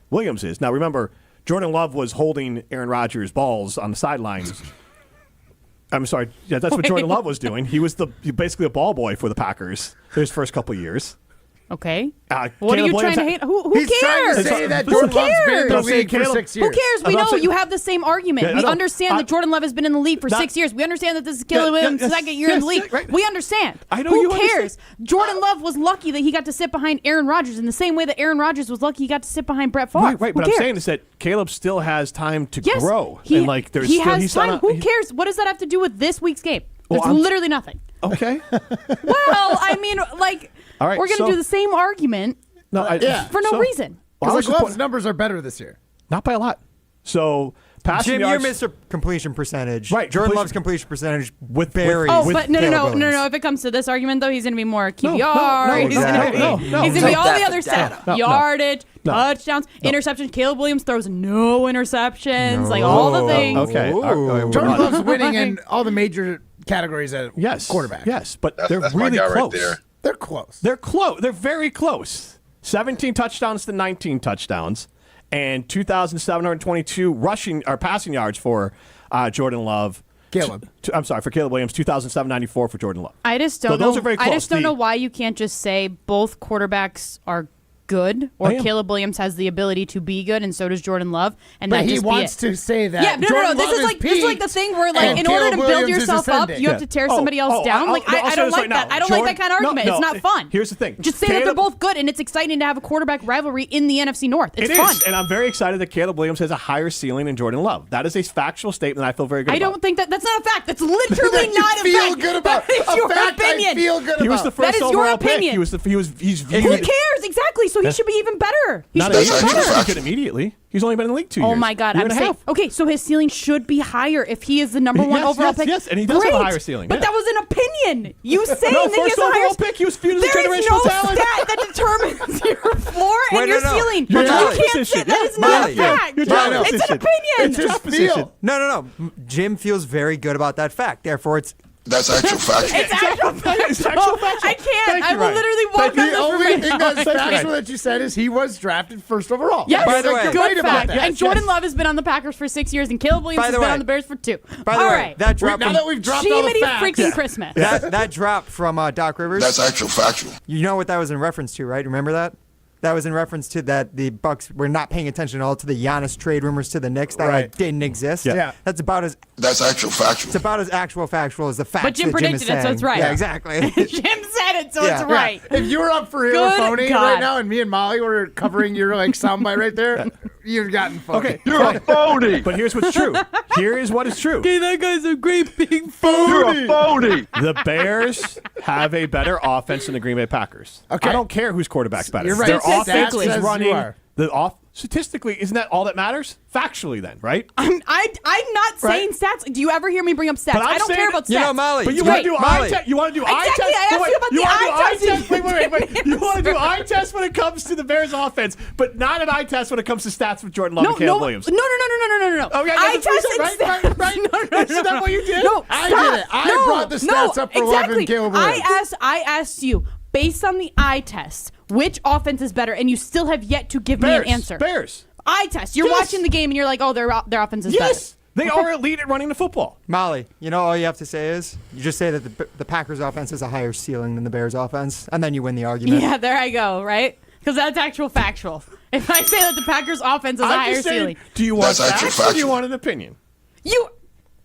Williams is. Now, remember, Jordan Love was holding Aaron Rodgers' balls on the sidelines. I'm sorry. Yeah, that's what Jordan Love was doing. He was basically a ball boy for the Packers his first couple of years. Okay. What are you trying to hate? Who He's cares? trying to say that Jordan Love's been in the league for 6 years. Who cares? We know you have the same argument. We understand that Jordan Love has been in the league for 6 years. We understand that this is Caleb Williams' second year in the league. Right. We understand. I know Who you cares? Jordan Love was lucky that he got to sit behind Aaron Rodgers in the same way that Aaron Rodgers was lucky he got to sit behind Brett Favre. Right. But I'm saying is that Caleb still has time to grow. He has time. Who cares? What does that have to do with this week's game? There's literally nothing. Okay. Well, I mean, like, all right, we're going to do the same argument for no reason. Because Love's numbers are better this year. Not by a lot. So, passing Jim, yards, you missed a completion percentage. Right. Jordan Love's completion percentage with varies. But no. If it comes to this argument, though, he's going to be more QBR. He's going to be all the other stuff. Yardage, touchdowns, interceptions. Caleb Williams throws no interceptions. Like, all the things. Okay. Jordan Love's winning in all the major categories at quarterback. Yes, but they're really close. Right. They're close. They're close. They're very close. 17 touchdowns to 19 touchdowns, and 2,722 rushing or passing yards for Jordan Love. Caleb. For Caleb Williams, 2,794 for Jordan Love. I just don't know. Those are very close. I just don't know why you can't just say both quarterbacks are good, or Caleb Williams has the ability to be good, and so does Jordan Love. And but that he just wants to say that. Yeah, no. This is like the thing where, like, in order to build yourself up, you have to tear somebody else down. Like, I don't like that. I don't like that kind of argument. It's not fun. Here's the thing. Just say that they're both good, and it's exciting to have a quarterback rivalry in the NFC North. It's fun. And I'm very excited that Caleb Williams has a higher ceiling than Jordan Love. That is a factual statement I feel very good about. I don't think that's not a fact. That's literally not a fact. Feel good about. That is your opinion. I feel good about. He was the first overall pick. He was. Who cares? Exactly. So he should be even better. He should be even better. Good immediately. He's only been in the league 2 years. Oh my God! I'm saying, okay, so his ceiling should be higher if he is the number one overall pick. Yes, and he does have a higher ceiling. But that was an opinion. You saying that he has a higher pick? He was viewed as a generational generational talent. There is no stat that determines your floor and your ceiling. You can't say that is not a fact. It's an opinion. It's his feel. No. Jim feels very good about that fact. Therefore, that's actual fact. It's actual fact. I can't. I will literally walk on the only thing that's factual that you said is he was drafted first overall. Yes, by the way, good fact. And Jordan Love has been on the Packers for 6 years, and Caleb Williams has been on the Bears for 2. By the way, that drop now that we've dropped all the facts. Freaking Christmas. That drop from Doc Rivers. That's actual factual. You know what that was in reference to, right? Remember that? That was in reference to that the Bucks were not paying attention at all to the Giannis trade rumors to the Knicks that didn't exist. Yeah. That's actual factual. It's about as actual factual as the facts. But Jim predicted it, so it's right. Yeah, exactly. Jim said it, so it's right. If you were up for real or phony right now, and me and Molly were covering your soundbite right there, you've gotten phony. Okay, you're a phony. But here's what's true. Here is what is true. Okay, that guy's a great big phony. You're a phony. The Bears have a better offense than the Green Bay Packers. Okay. I don't care whose quarterback's better. You're right. Their offense is running. statistically, isn't that all that matters? Factually, then, right? I'm not saying stats. Do you ever hear me bring up stats? But I don't care about stats. You know, Molly. But you want to do eye test? You want to do eye test? Exactly. I asked you about the eye test. Wait. You want to do eye test when it comes to the Bears offense, but not an eye test when it comes to stats with Jordan Love and Caleb Williams. No. Okay, eye test right. No. Isn't that what you did? No, I did it. I brought the stats up for Love and Caleb Williams. I asked you, based on the eye test, which offense is better, and you still have yet to give me an answer. Bears. Eye test. You're watching the game and you're like, oh, their offense is better. Yes, they are elite at running the football. Molly, you know all you have to say is you just say that the Packers offense has a higher ceiling than the Bears offense, and then you win the argument. Yeah, there I go, right? Because that's actual factual. If I say that the Packers offense has a higher ceiling. Do you want facts or do you want an opinion?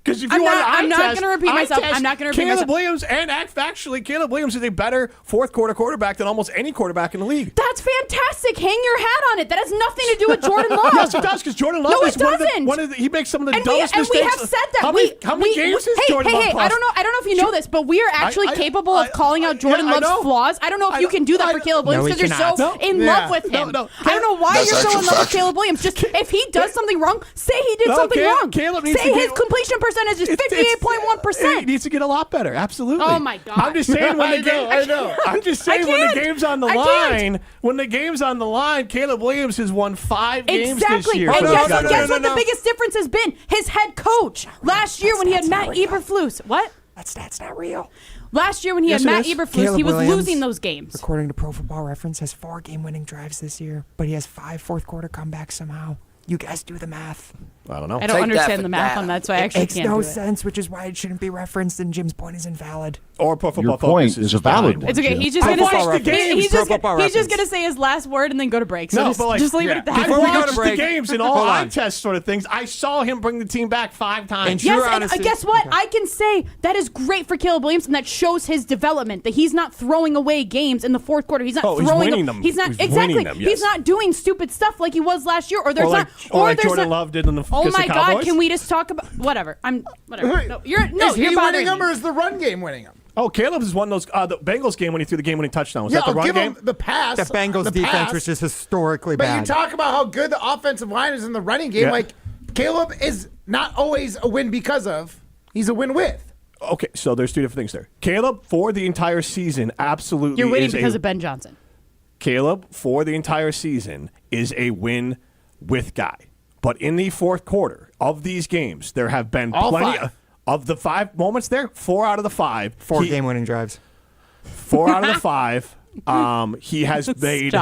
Because if you I'm not going to repeat myself. I'm not going to repeat myself. Caleb Williams, and factually, Caleb Williams is a better fourth quarter quarterback than almost any quarterback in the league. That's fantastic. Hang your hat on it. That has nothing to do with Jordan Love. Yes, it does, because Jordan Love is one of the he makes some of the dumbest mistakes. And we have said that. How many games has Jordan Love I don't know if you know this, but we are actually capable of calling out Jordan Love's flaws. I don't know if you can do that for Caleb Williams because you're so in love with him. I don't know why you're so in love with Caleb Williams. Just if he does something wrong, say he did something wrong. Say his completion percentage is 58.1%. He needs to get a lot better. Absolutely. Oh my God. I'm just saying when the game's on the line. When the game's on the line, Caleb Williams has won 5 games this year. And guess what the biggest difference has been? His head coach last year when he had Matt Eberflus. What? That's not real. Last year when he had Matt Eberflus, he was losing those games. According to Pro Football Reference, has 4 game-winning drives this year, but he has 5 fourth-quarter comebacks somehow. You guys do the math. I don't know. I don't understand the math on that, so I actually can't do it. It makes no sense, which is why it shouldn't be referenced, and Jim's point is invalid. Or Pro Football Your point Focus is a valid one. It's okay. Jim. He's just going to say his last word and then go to break. So just leave it at that. Before we go to break, the games and all eye test sort of things, I saw him bring the team back 5 times. Yes, and guess what? I can say that is great for Caleb Williams, and that shows his development, that he's not throwing away games in the fourth quarter. He's not he's winning them. He's not He's not doing stupid stuff like he was last year, or Jordan Love did in the Oh my God! Can we just talk about whatever? No, is he winning them, or is the run game winning them? Oh, Caleb has won those the Bengals game when he threw the game-winning touchdown. Was that the run give game? Him the pass. The Bengals defense was just historically bad. But you talk about how good the offensive line is in the running game. Like Caleb is not always a win because of; he's a win with. Okay, so there's 2 different things there. Caleb for the entire season absolutely. You're winning because of Ben Johnson. Caleb for the entire season is a win with guy. But in the fourth quarter of these games, there have been plenty of the 5 moments there. 4 out of the 5. 4 game-winning drives. 4 out of the 5. He has made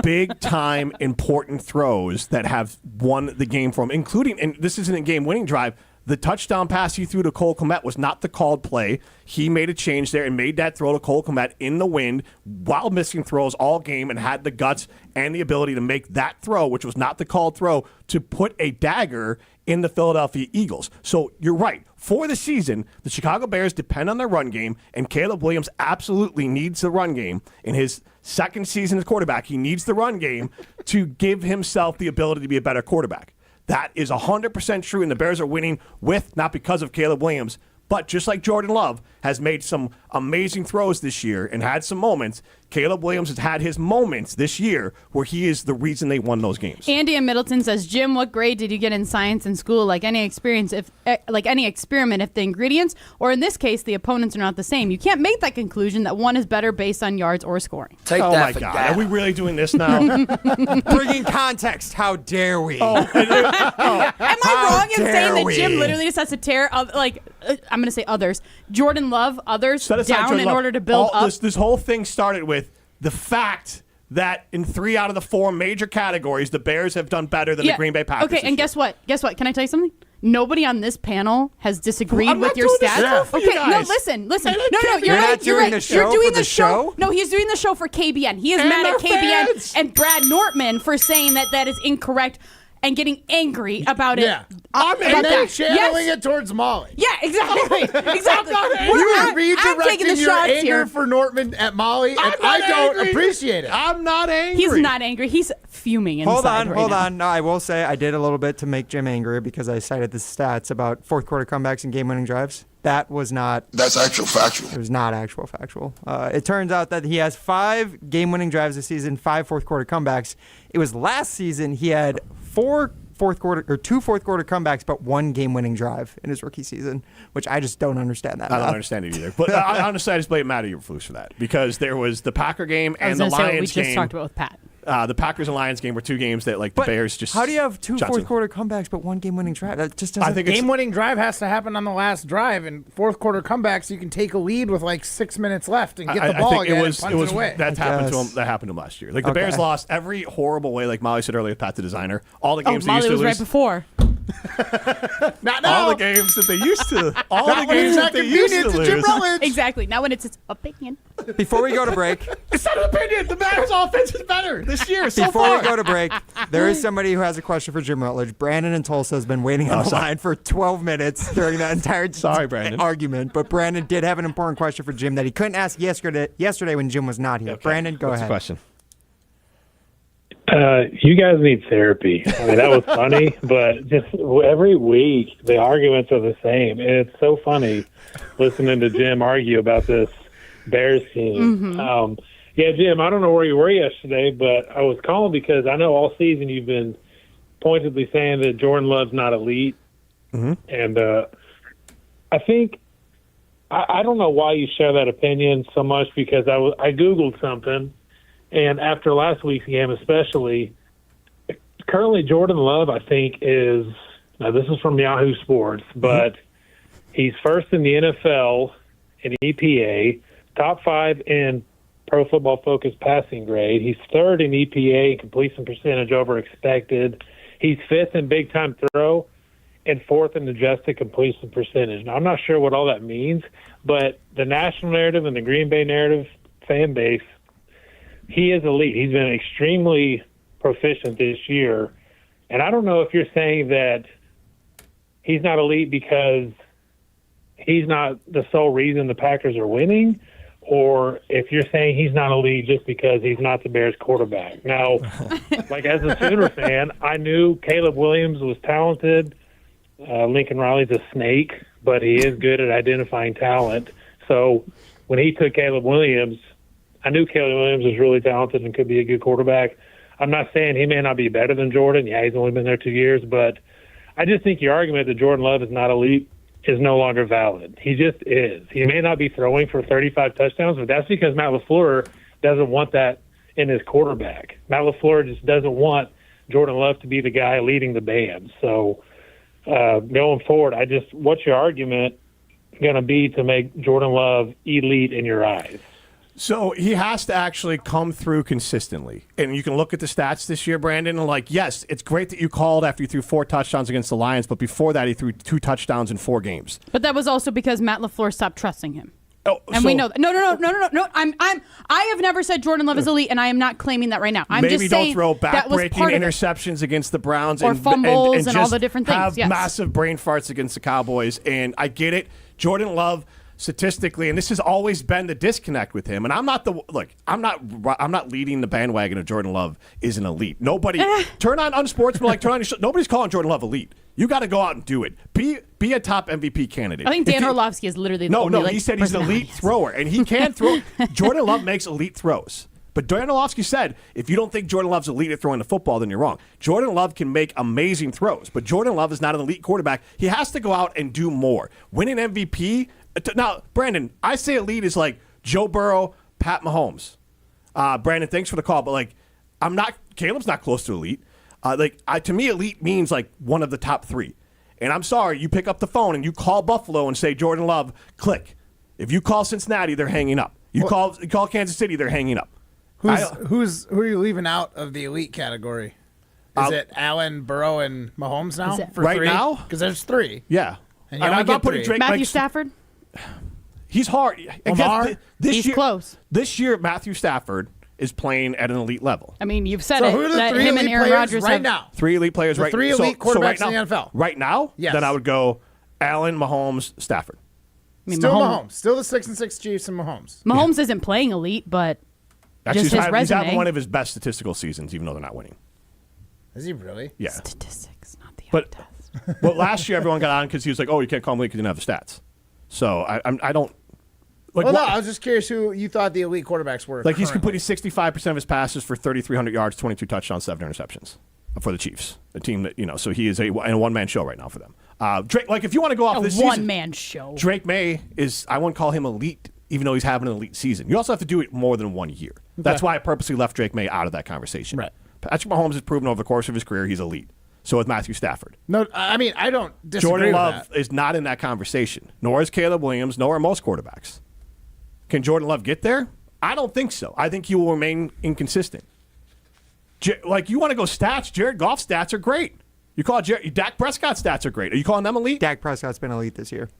big-time important throws that have won the game for him, including, and this isn't a game-winning drive, the touchdown pass he threw to Cole Kmet was not the called play. He made a change there and made that throw to Cole Kmet in the wind while missing throws all game and had the guts and the ability to make that throw, which was not the called throw, to put a dagger in the Philadelphia Eagles. So you're right. For the season, the Chicago Bears depend on their run game, and Caleb Williams absolutely needs the run game. In his second season as quarterback, he needs the run game to give himself the ability to be a better quarterback. That is 100% true, and the Bears are winning with, not because of Caleb Williams, but just like Jordan Love has made some amazing throws this year and had some moments, Caleb Williams has had his moments this year where he is the reason they won those games. Andy in Middleton says, Jim, what grade did you get in science in school? Like any experiment, if the ingredients, or in this case, the opponents are not the same. You can't make that conclusion that one is better based on yards or scoring. Oh my God. Are we really doing this now? Bringing context. How dare we? Am I wrong in saying that Jim literally just has to tear up, I'm going to say others, Jordan Love, others down in order to build up? This whole thing started with the fact that in 3 out of the 4 major categories, the Bears have done better than the Green Bay Packers. Okay, and guess what? Can I tell you something? Nobody on this panel has disagreed with your stats. Okay, no, listen. No, you're right. You're right. You're doing the show. No, he's doing the show for KBN. He is mad at KBN and Brad Nortman for saying that is incorrect and getting angry about it. Yeah. And then channeling it towards Molly. Yeah, exactly. Exactly. You're redirecting your anger for Nortman at Molly, and I don't appreciate it. I'm not angry. He's not angry. He's fuming inside Hold on. No, I will say I did a little bit to make Jim angry because I cited the stats about fourth quarter comebacks and game-winning drives. That was not. That's actual factual. It was not actual factual. It turns out that he has 5 game-winning drives this season, 5 fourth-quarter comebacks. It was last season he had 2 fourth-quarter comebacks, but 1 game-winning drive in his rookie season, which I just don't understand that. I don't understand it either. But honestly, I just blame Matt Eberflus for that because there was the Packer game and the Lions game. We just talked about with Pat. The Packers and Lions game were 2 games that the Bears just. How do you have 2 fourth-quarter comebacks but 1 game-winning drive? That just doesn't. I think game-winning drive has to happen on the last drive, and fourth-quarter comebacks you can take a lead with 6 minutes left and get the ball again and punt it away. That happened to him. That happened to him last year. The Bears lost every horrible way, like Molly said earlier, Pat the designer. All the games they used to lose. Molly was right before. Not now. All the games that they used to. All the games that they used to lose. Jim Rutledge. Exactly. Now when it's his opinion. Before we go to break. It's not an opinion. The Bears' offense is better this year. Before we go to break, there is somebody who has a question for Jim Rutledge. Brandon in Tulsa has been waiting on the line for 12 minutes during that entire argument. But Brandon did have an important question for Jim that he couldn't ask yesterday when Jim was not here. Okay. Brandon, go ahead. What's the question? You guys need therapy. I mean, that was funny, but just every week the arguments are the same. And it's so funny listening to Jim argue about this Bears team. Mm-hmm. Yeah, Jim, I don't know where you were yesterday, but I was calling because I know all season you've been pointedly saying that Jordan Love's not elite. Mm-hmm. And I think, I don't know why you share that opinion so much because I Googled something. And after last week's game especially, currently Jordan Love, I think, is, now this is from Yahoo Sports, but he's first in the NFL in EPA, top 5 in Pro Football Focus passing grade. He's 3rd in EPA in completion percentage over expected. He's 5th in big time throw and 4th in adjusted completion percentage. Now, I'm not sure what all that means, but the national narrative and the Green Bay narrative fan base, he is elite. He's been extremely proficient this year. And I don't know if you're saying that he's not elite because he's not the sole reason the Packers are winning, or if you're saying he's not elite just because he's not the Bears quarterback. Now, as a Sooner fan, I knew Caleb Williams was talented. Lincoln Riley's a snake, but he is good at identifying talent. So when he took Caleb Williams, I knew Caleb Williams was really talented and could be a good quarterback. I'm not saying he may not be better than Jordan. Yeah, he's only been there 2 years, but I just think your argument that Jordan Love is not elite is no longer valid. He just is. He may not be throwing for 35 touchdowns, but that's because Matt LaFleur doesn't want that in his quarterback. Matt LaFleur just doesn't want Jordan Love to be the guy leading the band. So going forward, what's your argument going to be to make Jordan Love elite in your eyes? So he has to actually come through consistently. And you can look at the stats this year, Brandon, and yes, it's great that you called after you threw 4 touchdowns against the Lions, but before that he threw 2 touchdowns in 4 games. But that was also because Matt LaFleur stopped trusting him. Oh, and we know that. No. I have never said Jordan Love is elite, and I am not claiming that right now. I'm maybe just don't saying throw that was back-breaking part of interceptions against the Browns or fumbles and all just the different things. Have yes. massive brain farts against the Cowboys, and I get it. Jordan Love, statistically, and this has always been the disconnect with him. And I'm not leading the bandwagon of Jordan Love is an elite. Nobody turn on Unsportsmanlike. Turn on your show. Nobody's calling Jordan Love elite. You got to go out and do it. Be a top MVP candidate. I think Dan Orlovsky is literally the only, he said he's an elite thrower, and he can throw. Jordan Love makes elite throws. But Dan Orlovsky said, if you don't think Jordan Love's elite at throwing the football, then you're wrong. Jordan Love can make amazing throws, but Jordan Love is not an elite quarterback. He has to go out and do more. Win an MVP. Now, Brandon, I say elite is like Joe Burrow, Pat Mahomes. Brandon, thanks for the call, but Caleb's not close to elite. To me, elite means one of the top 3. And I'm sorry, you pick up the phone and you call Buffalo and say Jordan Love, click. If you call Cincinnati, they're hanging up. You call Kansas City, they're hanging up. Who are you leaving out of the elite category? Is it Allen, Burrow, and Mahomes now? Right 3? now? Because there's 3. Yeah. And I'm not putting Drake. Matthew Stafford? He's hard. Lamar? He's close. This year, Matthew Stafford is playing at an elite level. I mean, you've said so it. Who are the that 3 him elite and Aaron players Rodgers right now? 3 elite players the right now. 3 elite quarterbacks right in now, the NFL. Right now? Yes. Then I would go Allen, Mahomes, Stafford. Still Mahomes. Still the 6-6 Chiefs and Mahomes. Mahomes isn't playing elite, but actually, just his resume. He's having one of his best statistical seasons, even though they're not winning. Is he really? Yeah. Statistics, not the but last year everyone got on because he was like, oh, you can't call him elite because he didn't have the stats. So I don't. Like, well, no, I was just curious who you thought the elite quarterbacks were. Like he's completing 65% of his passes for 3,300 yards, 22 touchdowns, 7 interceptions for the Chiefs, a team that So he is in a one-man show right now for them. Drake, like if you want to go off this season, one-man show. Drake May is. I wouldn't call him elite, even though he's having an elite season. You also have to do it more than 1 year. That's why I purposely left Drake May out of that conversation. Right. Patrick Mahomes has proven over the course of his career he's elite. So is Matthew Stafford. No, I mean I don't disagree Jordan with Love that. is not in that conversation. Nor is Caleb Williams. Nor are most quarterbacks. Can Jordan Love get there? I don't think so. I think he will remain inconsistent. Like, you want to go stats, Jared Goff's stats are great. You call Dak Prescott's stats are great. Are you calling them elite? Dak Prescott's been elite this year.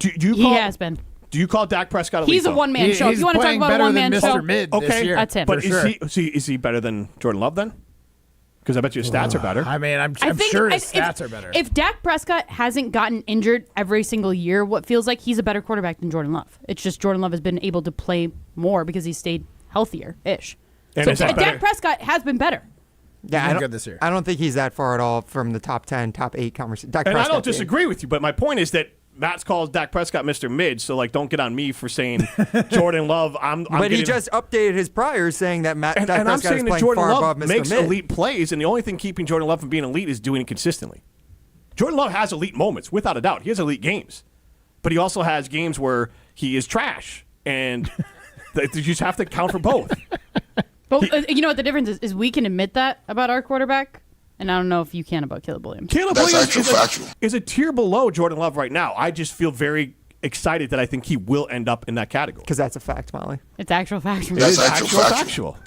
He has been. Do you call Dak Prescott elite? He's a one-man show. If you want to talk about a one-man show, okay, that's him. But is he better than Jordan Love then? Because I bet you his stats are better. I mean, I'm sure his stats are better. If Dak Prescott hasn't gotten injured every single year, what feels like he's a better quarterback than Jordan Love. It's just Jordan Love has been able to play more because he's stayed healthier-ish. So Dak Prescott has been better. Yeah, good this year. I don't think he's that far at all from the top 10, top 8 conversation. And I don't disagree with you, but my point is that Matt's calls Dak Prescott Mr. Mid, so like don't get on me for saying Jordan Love. But he just updated his priors saying that Dak Prescott I'm saying is that playing Jordan far Love above Mr. makes Mid. elite plays, and the only thing keeping Jordan Love from being elite is doing it consistently. Jordan Love has elite moments, without a doubt. He has elite games, but he also has games where he is trash, and you just have to count for both. But you know what the difference is we can admit that about our quarterback, and I don't know if you can about Caleb Williams. Caleb Williams is a tier below Jordan Love right now. I just feel very excited that I think he will end up in that category. Because that's a fact, Molly. It's actual fact. It is actual factual.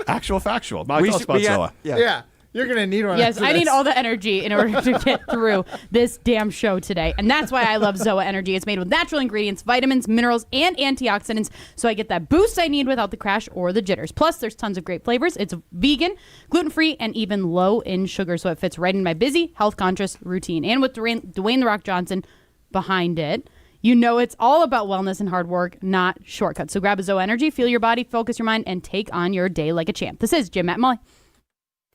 Actual factual. Molly, tell us about Zoa. Yeah. You're going to need one. Yes, I need all the energy in order to get through this damn show today. And that's why I love Zoa Energy. It's made with natural ingredients, vitamins, minerals, and antioxidants, so I get that boost I need without the crash or the jitters. Plus, there's tons of great flavors. It's vegan, gluten-free, and even low in sugar, so it fits right in my busy, health-conscious routine. And with Dwayne The Rock Johnson behind it, you know it's all about wellness and hard work, not shortcuts. So grab a Zoa Energy, feel your body, focus your mind, and take on your day like a champ. This is Jim, Matt, and Molly.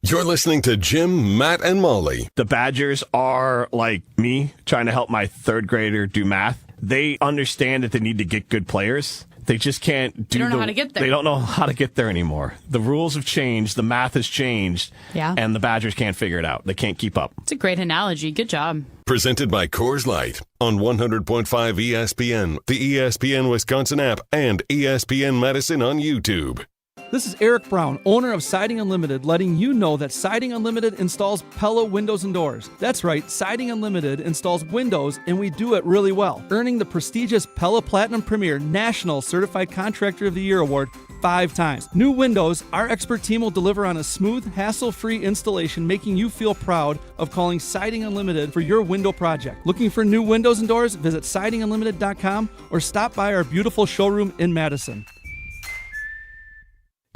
You're listening to Jim, Matt, and Molly. The Badgers are like me trying to help my third grader do math. They understand that they need to get good players. They just can't do They don't know how to get there. They don't know how to get there anymore. The rules have changed. The math has changed. Yeah. And the Badgers can't figure it out. They can't keep up. It's a great analogy. Good job. Presented by Coors Light on 100.5 ESPN, the ESPN Wisconsin app, and ESPN Madison on YouTube. This is Eric Brown, owner of Siding Unlimited, letting you know that Siding Unlimited installs Pella windows and doors. That's right, Siding Unlimited installs windows, and we do it really well, earning the prestigious Pella Platinum Premier National Certified Contractor of the Year award 5 times. New windows, our expert team will deliver on a smooth, hassle-free installation, making you feel proud of calling Siding Unlimited for your window project. Looking for new windows and doors? Visit sidingunlimited.com or stop by our beautiful showroom in Madison.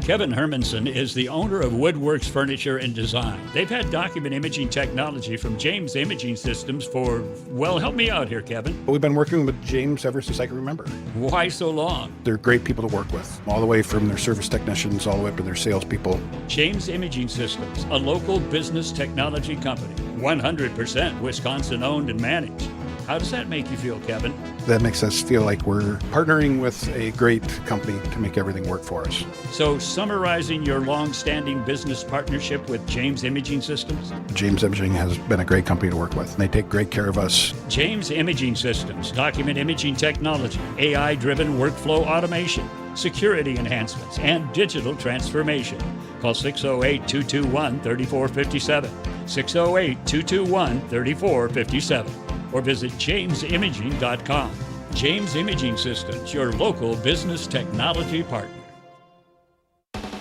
Kevin Hermanson is the owner of Woodworks Furniture and Design. They've had document imaging technology from James Imaging Systems for, well, help me out here, Kevin. We've been working with James ever since I can remember. Why so long? They're great people to work with, all the way from their service technicians all the way up to their salespeople. James Imaging Systems, a local business technology company, 100% Wisconsin-owned and managed. How does that make you feel, Kevin? That makes us feel like we're partnering with a great company to make everything work for us. So, summarizing your long-standing business partnership with James Imaging Systems? James Imaging has been a great company to work with. They take great care of us. James Imaging Systems, document imaging technology, AI-driven workflow automation, security enhancements, and digital transformation. Call 608-221-3457, 608-221-3457, or visit jamesimaging.com. James Imaging Systems, your local business technology partner.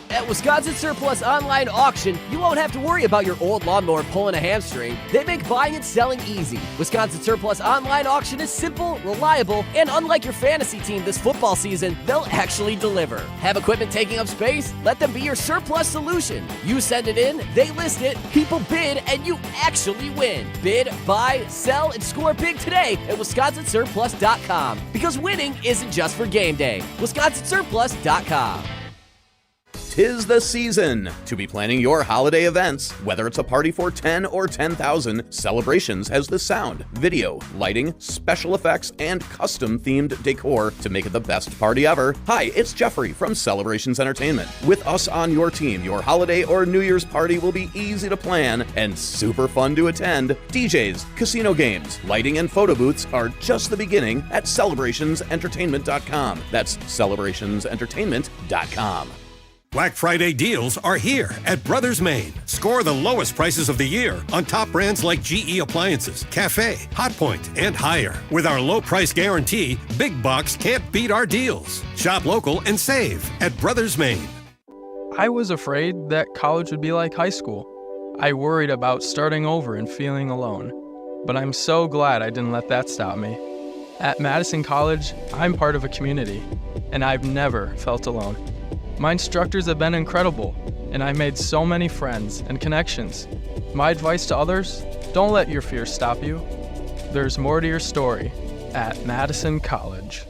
At Wisconsin Surplus Online Auction, you won't have to worry about your old lawnmower pulling a hamstring. They make buying and selling easy. Wisconsin Surplus Online Auction is simple, reliable, and unlike your fantasy team this football season, they'll actually deliver. Have equipment taking up space? Let them be your surplus solution. You send it in, they list it, people bid, and you actually win. Bid, buy, sell, and score big today at WisconsinSurplus.com. Because winning isn't just for game day. WisconsinSurplus.com. 'Tis the season to be planning your holiday events. Whether it's a party for 10 or 10,000, Celebrations has the sound, video, lighting, special effects, and custom-themed decor to make it the best party ever. Hi, it's Jeffrey from Celebrations Entertainment. With us on your team, your holiday or New Year's party will be easy to plan and super fun to attend. DJs, casino games, lighting, and photo booths are just the beginning at celebrationsentertainment.com. That's celebrationsentertainment.com. Black Friday deals are here at Brothers Maine. Score the lowest prices of the year on top brands like GE Appliances, Cafe, Hotpoint, and Haier. With our low price guarantee, Big Box can't beat our deals. Shop local and save at Brothers Maine. I was afraid that college would be like high school. I worried about starting over and feeling alone. But I'm so glad I didn't let that stop me. At Madison College, I'm part of a community, and I've never felt alone. My instructors have been incredible, and I made so many friends and connections. My advice to others, don't let your fears stop you. There's more to your story at Madison College.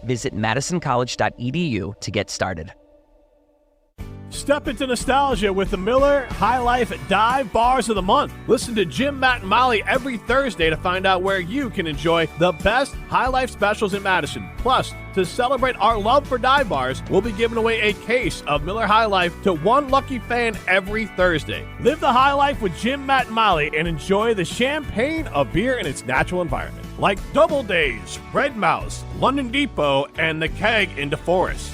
Visit madisoncollege.edu to get started. Step into nostalgia with the Miller High Life Dive Bars of the Month. Listen to Jim, Matt, and Molly every Thursday to find out where you can enjoy the best High Life specials in Madison. Plus, to celebrate our love for dive bars, we'll be giving away a case of Miller High Life to one lucky fan every Thursday. Live the high life with Jim, Matt, and Molly and enjoy the champagne of beer in its natural environment. Like Double Days, Red Mouse, London Depot, and the Keg in DeForest.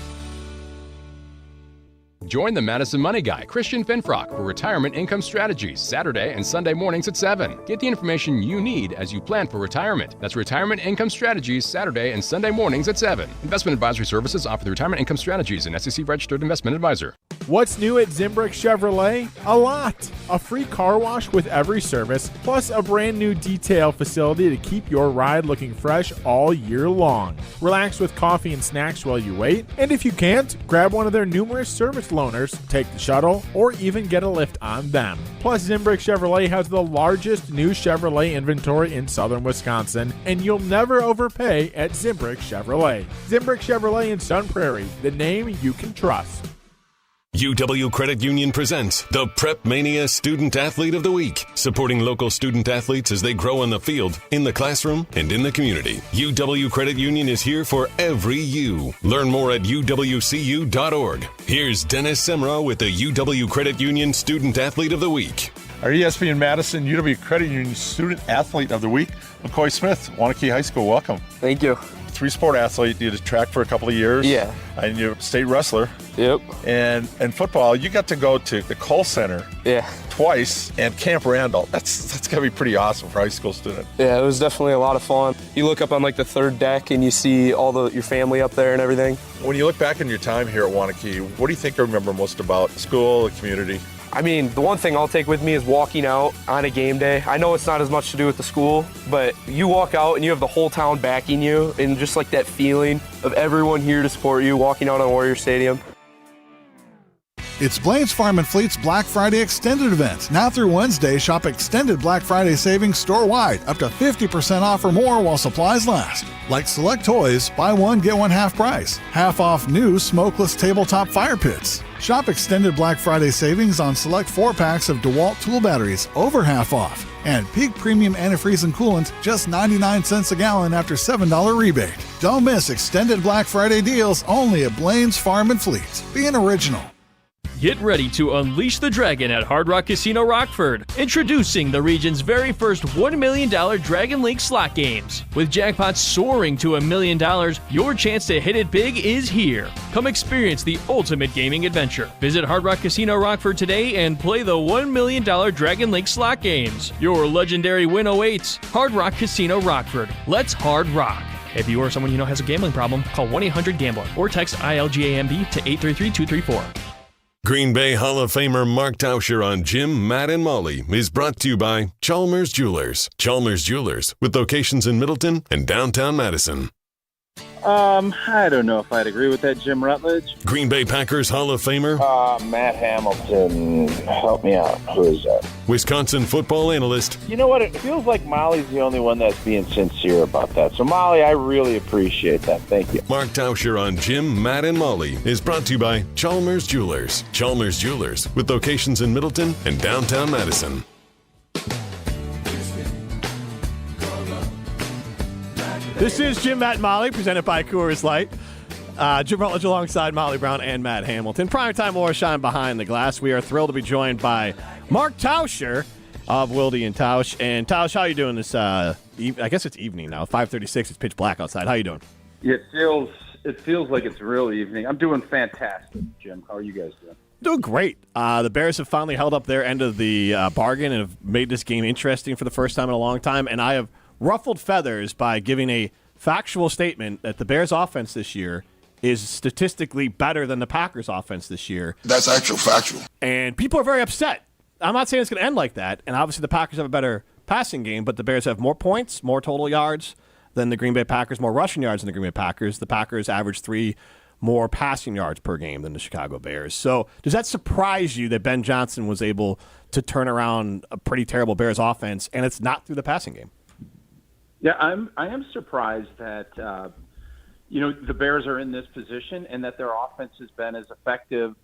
Join the Madison Money Guy, Christian Finfrock, for Retirement Income Strategies, Saturday and Sunday mornings at 7. Get the information you need as you plan for retirement. That's Retirement Income Strategies, Saturday and Sunday mornings at 7. Investment advisory services offered through Retirement Income Strategies, an SEC-registered investment advisor. What's new at Zimbrick Chevrolet? A lot. A free car wash with every service, plus a brand new detail facility to keep your ride looking fresh all year long. Relax with coffee and snacks while you wait, and if you can't, grab one of their numerous service loaners, take the shuttle, or even get a lift on them. Plus, Zimbrick Chevrolet has the largest new Chevrolet inventory in southern Wisconsin, and you'll never overpay at Zimbrick Chevrolet. Zimbrick Chevrolet in Sun Prairie, the name you can trust. UW Credit Union presents the Prep Mania Student Athlete of the Week, supporting local student athletes as they grow on the field, in the classroom, and in the community. UW Credit Union is here for every you. Learn more at uwcu.org. Here's Dennis Semra with the UW Credit Union Student Athlete of the Week. Our ESPN Madison UW Credit Union Student Athlete of the Week, McCoy Smith, Waunakee High School. Welcome. Thank you. Three-sport athlete, you did track for a couple of years. Yeah. And you're a state wrestler. Yep. And football, you got to go to the Cole Center twice and Camp Randall. That's got to be pretty awesome for a high school student. Yeah, it was definitely a lot of fun. You look up on like the third deck and you see all your family up there and everything. When you look back on your time here at Waunakee, what do you think you remember most about school, the community? I mean, the one thing I'll take with me is walking out on a game day. I know it's not as much to do with the school, but you walk out and you have the whole town backing you, and just like that feeling of everyone here to support you walking out on Warrior Stadium. It's Blaine's Farm and Fleet's Black Friday Extended event. Now through Wednesday, shop extended Black Friday savings store-wide, up to 50% off or more while supplies last. Like select toys, buy one, get one half price. Half off new smokeless tabletop fire pits. Shop extended Black Friday savings on select 4-packs of DeWalt tool batteries, over half off. And Peak Premium Antifreeze and Coolant, just 99 cents a gallon after $7 rebate. Don't miss extended Black Friday deals only at Blaine's Farm and Fleet. Be an original. Get ready to unleash the dragon at Hard Rock Casino Rockford. Introducing the region's very first $1 million Dragon League slot games. With jackpots soaring to $1 million, your chance to hit it big is here. Come experience the ultimate gaming adventure. Visit Hard Rock Casino Rockford today and play the $1 million Dragon League slot games. Your legendary win awaits. Hard Rock Casino Rockford. Let's hard rock. If you or someone you know has a gambling problem, call 1-800-GAMBLER or text ILGAMB to 833-234. Green Bay Hall of Famer Mark Tauscher on Jim, Matt, and Molly is brought to you by Chalmers Jewelers. Chalmers Jewelers, with locations in Middleton and downtown Madison. I don't know if I'd agree with that, Jim Rutledge. Green Bay Packers Hall of Famer, Matt Hamilton. Help me out. Who is that? Wisconsin football analyst, You know what? It feels like Molly's the only one that's being sincere about that. So, Molly, I really appreciate that. Thank you. Mark Tauscher on Jim, Matt, and Molly is brought to you by Chalmers Jewelers. Chalmers Jewelers, with locations in Middleton and downtown Madison. This is Jim, Matt, and Molly, presented by Coors Light. Jim Rutledge alongside Molly Brown and Matt Hamilton. Primetime more shine behind the glass. We are thrilled to be joined by Mark Tauscher of Wilde and Tausch. And Tausch, how are you doing this? I guess it's evening now. 5:36. It's pitch black outside. How are you doing? It feels like it's real evening. I'm doing fantastic, Jim. How are you guys doing? Doing great. The Bears have finally held up their end of the bargain and have made this game interesting for the first time in a long time. And I have ruffled feathers by giving a factual statement that the Bears' offense this year is statistically better than the Packers' offense this year. That's actual factual. And people are very upset. I'm not saying it's going to end like that. And obviously the Packers have a better passing game, but the Bears have more points, more total yards than the Green Bay Packers, more rushing yards than the Green Bay Packers. The Packers average 3 more passing yards per game than the Chicago Bears. So does that surprise you that Ben Johnson was able to turn around a pretty terrible Bears offense, and it's not through the passing game? Yeah, I am surprised that the Bears are in this position and that their offense has been as effective,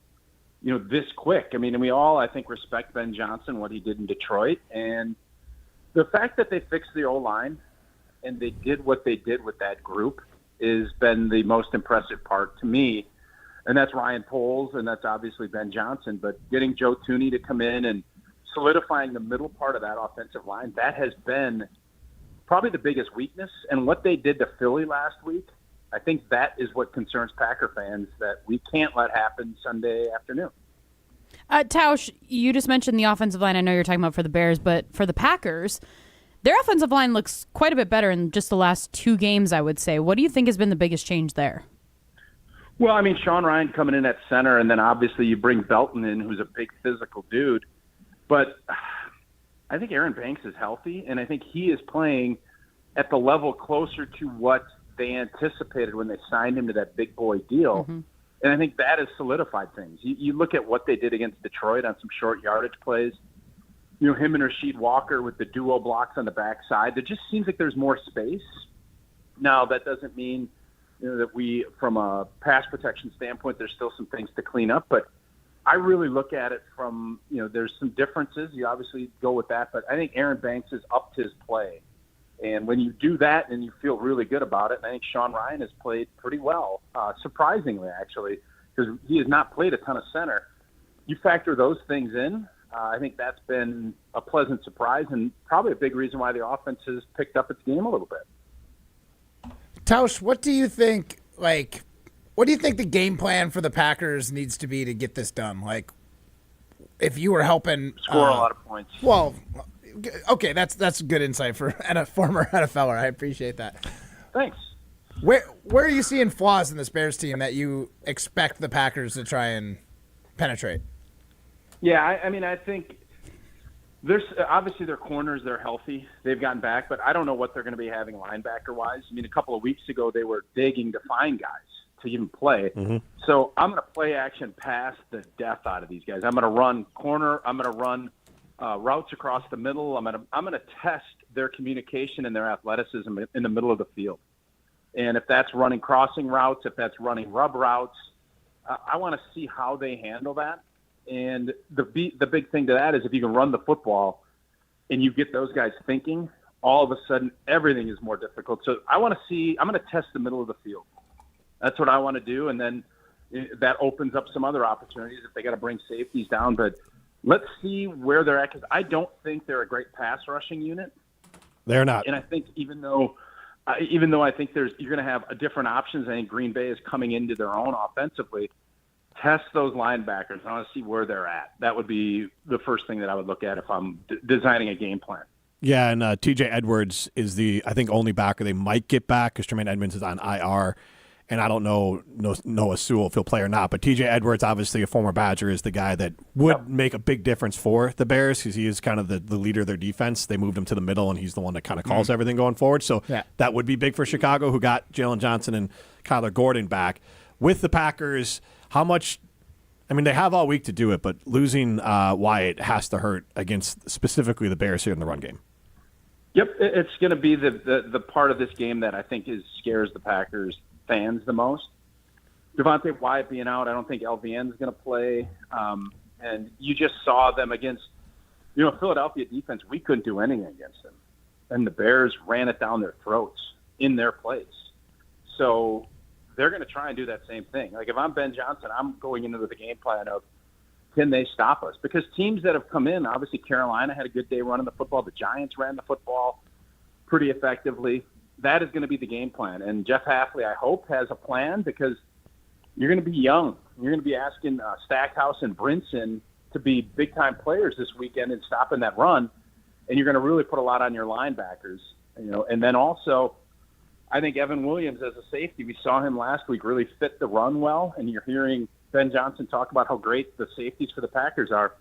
this quick. I mean, we all, I think, respect Ben Johnson, what he did in Detroit, and the fact that they fixed the O-line and they did what they did with that group has been the most impressive part to me. And that's Ryan Poles, and that's obviously Ben Johnson. But getting Joe Thuney to come in and solidifying the middle part of that offensive line, that has been probably the biggest weakness. And what they did to Philly last week, I think that is what concerns Packer fans, that we can't let happen Sunday afternoon. Tausch, you just mentioned the offensive line. I know you're talking about for the Bears, but for the Packers, their offensive line looks quite a bit better in just the last 2 games, I would say. What do you think has been the biggest change there? Well, I mean, Sean Ryan coming in at center, and then obviously you bring Belton in, who's a big physical dude. But I think Aaron Banks is healthy, and I think he is playing at the level closer to what they anticipated when they signed him to that big boy deal. Mm-hmm. And I think that has solidified things. You look at what they did against Detroit on some short yardage plays. Him and Rasheed Walker with the duo blocks on the backside. There just seems like there's more space. Now, that doesn't mean that we, from a pass protection standpoint, there's still some things to clean up. But I really look at it from, there's some differences. You obviously go with that. But I think Aaron Banks has upped his play. And when you do that and you feel really good about it, and I think Sean Ryan has played pretty well, surprisingly, actually, because he has not played a ton of center. You factor those things in, I think that's been a pleasant surprise and probably a big reason why the offense has picked up its game a little bit. Tausch, what do you think the game plan for the Packers needs to be to get this done? Like, if you were helping score a lot of points. Well, okay, that's good insight for a former NFLer. I appreciate that. Thanks. Where are you seeing flaws in this Bears team that you expect the Packers to try and penetrate? Yeah, I mean, I think there's obviously their corners, they're healthy. They've gotten back, but I don't know what they're going to be having linebacker-wise. I mean, a couple of weeks ago, they were digging to find guys to even play. Mm-hmm. So I'm going to play action pass the death out of these guys. I'm going to run corner. I'm going to run routes across the middle. I'm going to test their communication and their athleticism in the middle of the field. And if that's running crossing routes, if that's running rub routes, I want to see how they handle that. And the big thing to that is if you can run the football and you get those guys thinking, all of a sudden everything is more difficult. So I'm going to test the middle of the field. That's what I want to do. And then that opens up some other opportunities if they got to bring safeties down. But let's see where they're at, because I don't think they're a great pass rushing unit. They're not. And I think even though I think you're going to have different options, I think Green Bay is coming into their own offensively. Test those linebackers. I want to see where they're at. That would be the first thing that I would look at if I'm designing a game plan. Yeah, and T.J. Edwards is the, I think, only backer they might get back because Tremaine Edmonds is on IR. and I don't know Noah Sewell if he'll play or not, but TJ Edwards, obviously a former Badger, is the guy that would make a big difference for the Bears because he is kind of the leader of their defense. They moved him to the middle, and he's the one that kind of calls everything going forward. So that would be big for Chicago, who got Jalen Johnson and Kyler Gordon back. With the Packers, how much – I mean, they have all week to do it, but losing Wyatt has to hurt against specifically the Bears here in the run game. Yep, it's going to be the part of this game that I think scares the Packers fans the most. Devontae Wyatt being out, I don't think LVN's going to play. And you just saw them against, Philadelphia defense. We couldn't do anything against them. And the Bears ran it down their throats in their place. So they're going to try and do that same thing. Like if I'm Ben Johnson, I'm going into the game plan of, can they stop us? Because teams that have come in, obviously Carolina had a good day running the football. The Giants ran the football pretty effectively. That is going to be the game plan. And Jeff Hafley, I hope, has a plan because you're going to be young. You're going to be asking Stackhouse and Brinson to be big-time players this weekend and stopping that run. And you're going to really put a lot on your linebackers. And then also, I think Evan Williams as a safety, we saw him last week really fit the run well. And you're hearing Ben Johnson talk about how great the safeties for the Packers are.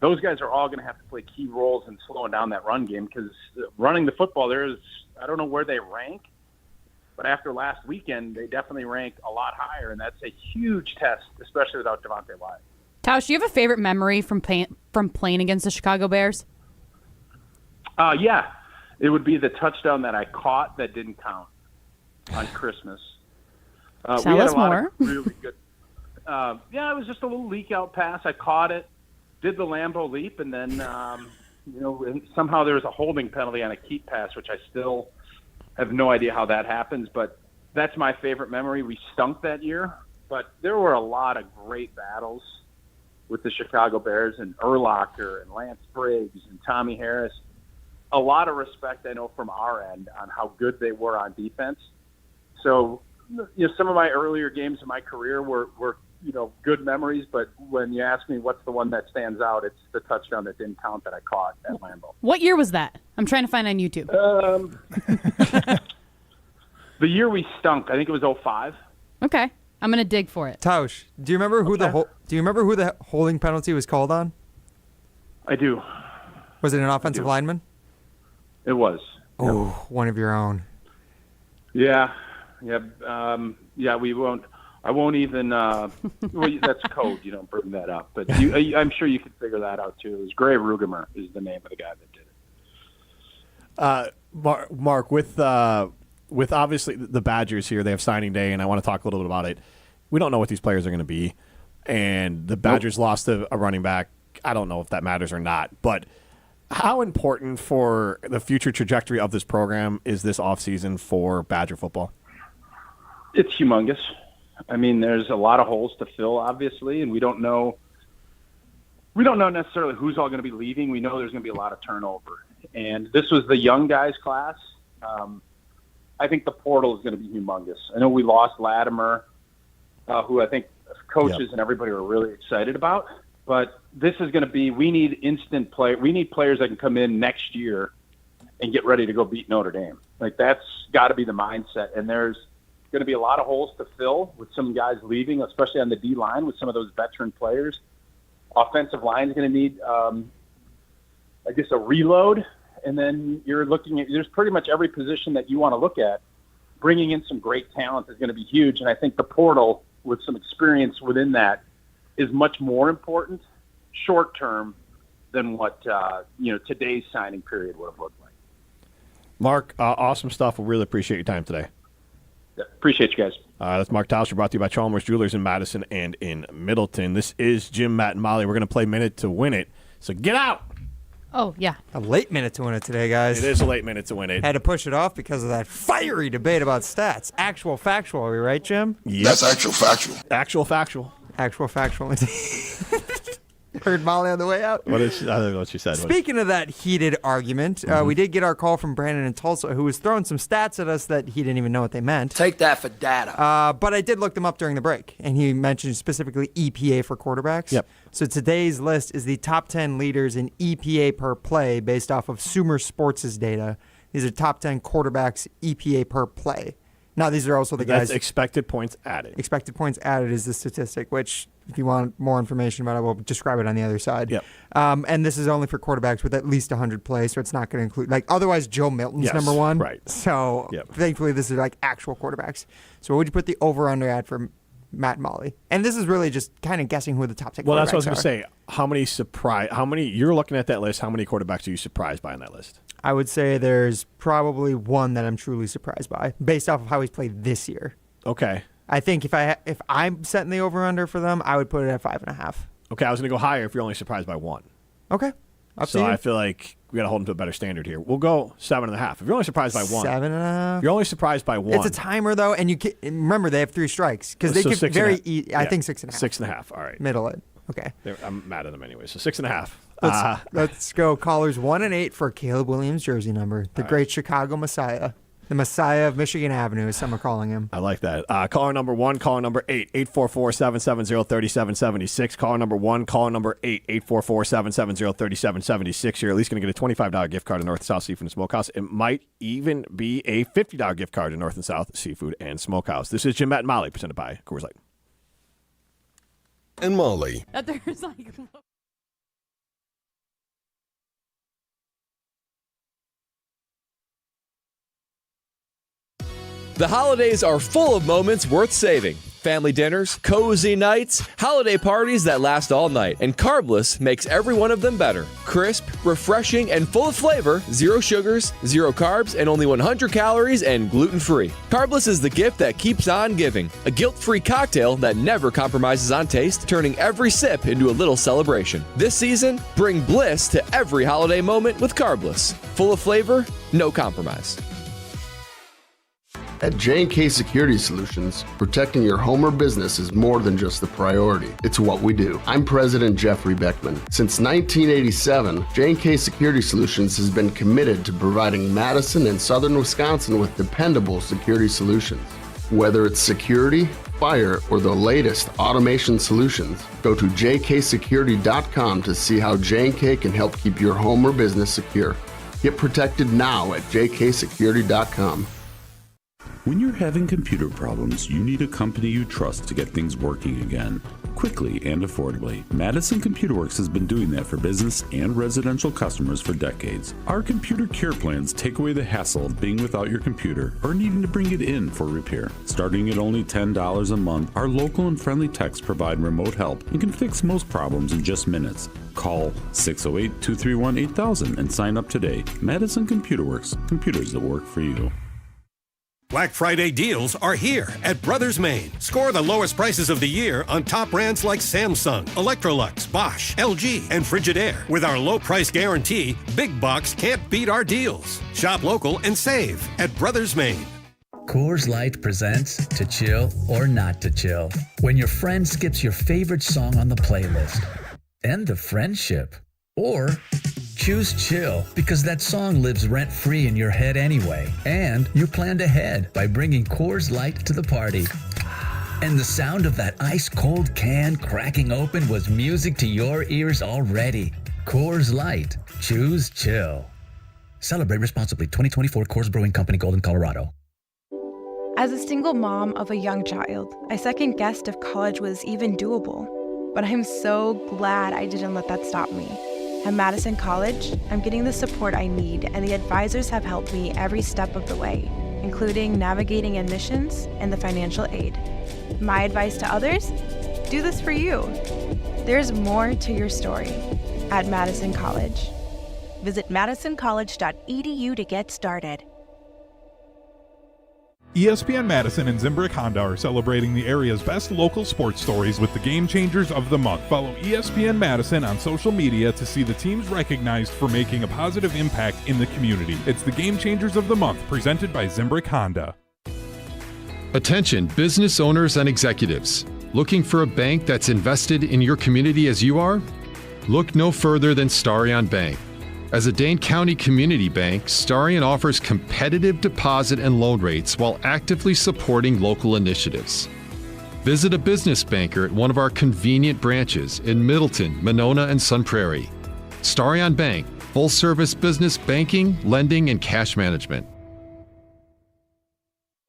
Those guys are all going to have to play key roles in slowing down that run game because running the football, I don't know where they rank, but after last weekend, they definitely rank a lot higher, and that's a huge test, especially without Devontae Wyatt. Tausch, do you have a favorite memory from playing against the Chicago Bears? Yeah. It would be the touchdown that I caught that didn't count on Christmas. Tell us more. Really good. It was just a little leak-out pass. I caught it, did the Lambeau leap, and then, somehow there was a holding penalty on a keep pass, which I still have no idea how that happens. But that's my favorite memory. We stunk that year, but there were a lot of great battles with the Chicago Bears and Urlacher and Lance Briggs and Tommy Harris. A lot of respect, I know, from our end on how good they were on defense. So, some of my earlier games in my career were good memories, but when you ask me what's the one that stands out, it's the touchdown that didn't count that I caught at Lambeau. What year was that? I'm trying to find on YouTube. The year we stunk, I think it was 2005. Okay, I'm gonna dig for it. Tausch, do you remember who the holding penalty was called on? I do. Was it an offensive lineman? It was. Oh, one of your own. Yeah. We won't. I won't even. That's code. You don't bring that up. But I'm sure you could figure that out too. It was Gray Rugemer is the name of the guy that did it. Mark, with obviously the Badgers here, they have signing day, and I want to talk a little bit about it. We don't know what these players are going to be, and the Badgers lost a running back. I don't know if that matters or not, but how important for the future trajectory of this program is this offseason for Badger football? It's humongous. I mean, there's a lot of holes to fill, obviously, and we don't know necessarily who's all going to be leaving. We know there's going to be a lot of turnover. And this was the young guys class. I think the portal is going to be humongous. I know we lost Latimer, who I think coaches and everybody are really excited about. But this is going to be, we need instant play. We need players that can come in next year and get ready to go beat Notre Dame. Like, that's got to be the mindset. And there's going to be a lot of holes to fill with some guys leaving, especially on the D line with some of those veteran players. Offensive line is going to need, a reload. And then you're looking at, there's pretty much every position that you want to look at. Bringing in some great talent is going to be huge. And I think the portal with some experience within that is much more important short term than what, today's signing period would have looked like. Mark, awesome stuff. We really appreciate your time today. Appreciate you guys. That's Mark Tauscher, brought to you by Chalmers Jewelers in Madison and in Middleton. This is Jim, Matt, and Molly. We're going to play Minute to Win It. So get out. Oh, yeah. A late minute to win it today, guys. It is a late minute to win it. Had to push it off because of that fiery debate about stats. Actual factual, are we right, Jim? Yep. That's actual factual. Actual factual. Actual factual. Heard Molly on the way out. I don't know what she said. Speaking of that heated argument, we did get our call from Brandon in Tulsa, who was throwing some stats at us that he didn't even know what they meant. Take that for data. But I did look them up during the break, and he mentioned specifically EPA for quarterbacks. Yep. So today's list is the top 10 leaders in EPA per play based off of Sumer Sports' data. These are top 10 quarterbacks EPA per play. Now, these are also the guys. That's expected points added. Expected points added is the statistic, which, if you want more information about it, we'll describe it on the other side. Yep. And this is only for quarterbacks with at least 100 plays, so it's not going to include, like, otherwise Joe Milton's number one. Right. So, thankfully, this is like actual quarterbacks. So, what would you put the over-under at for Matt and Molly? And this is really just kind of guessing who the top 10 quarterbacks are. Well, that's what I was going to say. How many, you're looking at that list, how many quarterbacks are you surprised by on that list? I would say there's probably one that I'm truly surprised by, based off of how he's played this year. Okay. I think if I'm setting the over-under for them, I would put it at 5.5. Okay, I was going to go higher if you're only surprised by one. Okay. So I feel like we got to hold him to a better standard here. We'll go 7.5. If you're only surprised by one. 7.5. If you're only surprised by one. It's a timer, though, and remember, they have 3 strikes. Because they so could I think 6.5. 6.5, all right. Middle it. Okay. I'm mad at them anyway, so 6.5. Let's go callers 1 and 8 for Caleb Williams' jersey number. The great Chicago Messiah. The Messiah of Michigan Avenue, as some are calling him. I like that. Caller number 1, caller number 8, 844-770-3776. Caller number 1, caller number 8, 844-770-3776. You're at least going to get a $25 gift card to North and South Seafood and Smokehouse. It might even be a $50 gift card to North and South Seafood and Smokehouse. This is Jim, Matt, and Molly, presented by Coors Light. And Molly. That there's like... The holidays are full of moments worth saving. Family dinners, cozy nights, holiday parties that last all night. And Carbless makes every one of them better. Crisp, refreshing, and full of flavor, 0 sugars, 0 carbs, and only 100 calories and gluten-free. Carbless is the gift that keeps on giving. A guilt-free cocktail that never compromises on taste, turning every sip into a little celebration. This season, bring bliss to every holiday moment with Carbless. Full of flavor, no compromise. At J&K Security Solutions, protecting your home or business is more than just a priority. It's what we do. I'm President Jeffrey Beckman. Since 1987, J&K Security Solutions has been committed to providing Madison and Southern Wisconsin with dependable security solutions. Whether it's security, fire, or the latest automation solutions, go to jksecurity.com to see how J&K can help keep your home or business secure. Get protected now at jksecurity.com. When you're having computer problems, you need a company you trust to get things working again, quickly and affordably. Madison Computer Works has been doing that for business and residential customers for decades. Our computer care plans take away the hassle of being without your computer or needing to bring it in for repair. Starting at only $10 a month, our local and friendly techs provide remote help and can fix most problems in just minutes. Call 608-231-8000 and sign up today. Madison Computer Works, computers that work for you. Black Friday deals are here at Brothers Maine. Score the lowest prices of the year on top brands like Samsung, Electrolux, Bosch, LG, and Frigidaire. With our low price guarantee, big bucks can't beat our deals. Shop local and save at Brothers Maine. Coors Light presents To Chill or Not to Chill. When your friend skips your favorite song on the playlist. End the friendship. Or choose chill because that song lives rent-free in your head anyway. And you planned ahead by bringing Coors Light to the party. And the sound of that ice-cold can cracking open was music to your ears already. Coors Light. Choose chill. Celebrate responsibly. 2024 Coors Brewing Company, Golden, Colorado. As a single mom of a young child, I second-guessed if college was even doable. But I'm so glad I didn't let that stop me. At Madison College, I'm getting the support I need, and the advisors have helped me every step of the way, including navigating admissions and the financial aid. My advice to others? Do this for you. There's more to your story at Madison College. Visit madisoncollege.edu to get started. ESPN Madison and Zimbrick Honda are celebrating the area's best local sports stories with the Game Changers of the Month. Follow ESPN Madison on social media to see the teams recognized for making a positive impact in the community. It's the Game Changers of the Month, presented by Zimbrick Honda. Attention business owners and executives. Looking for a bank that's invested in your community as you are? Look no further than Starion Bank. As a Dane County community bank, Starion offers competitive deposit and loan rates while actively supporting local initiatives. Visit a business banker at one of our convenient branches in Middleton, Monona, and Sun Prairie. Starion Bank, full-service business banking, lending, and cash management.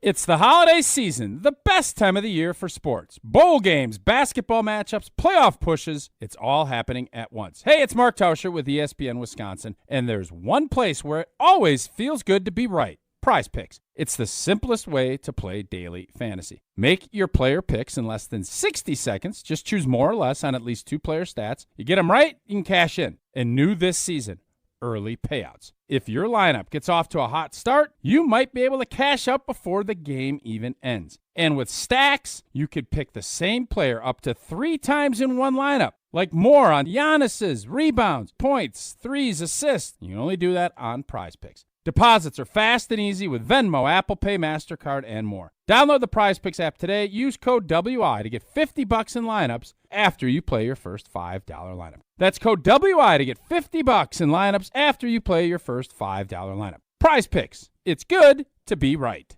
It's the holiday season, the best time of the year for sports. Bowl games, basketball matchups, playoff pushes, it's all happening at once. Hey, it's Mark Tauscher with ESPN Wisconsin, and there's one place where it always feels good to be right. Prize Picks. It's the simplest way to play daily fantasy. Make your player picks in less than 60 seconds. Just choose more or less on at least 2 player stats. You get them right, you can cash in. And new this season, early payouts. If your lineup gets off to a hot start, you might be able to cash out before the game even ends. And with stacks, you could pick the same player up to 3 times in one lineup. Like more on Giannis's rebounds, points, threes, assists. You can only do that on Prize Picks. Deposits are fast and easy with Venmo, Apple Pay, MasterCard, and more. Download the Prize Picks app today. Use code WI to get $50 in lineups after you play your first $5 lineup. That's code WI to get $50 in lineups after you play your first $5 lineup. Prize Picks. It's good to be right.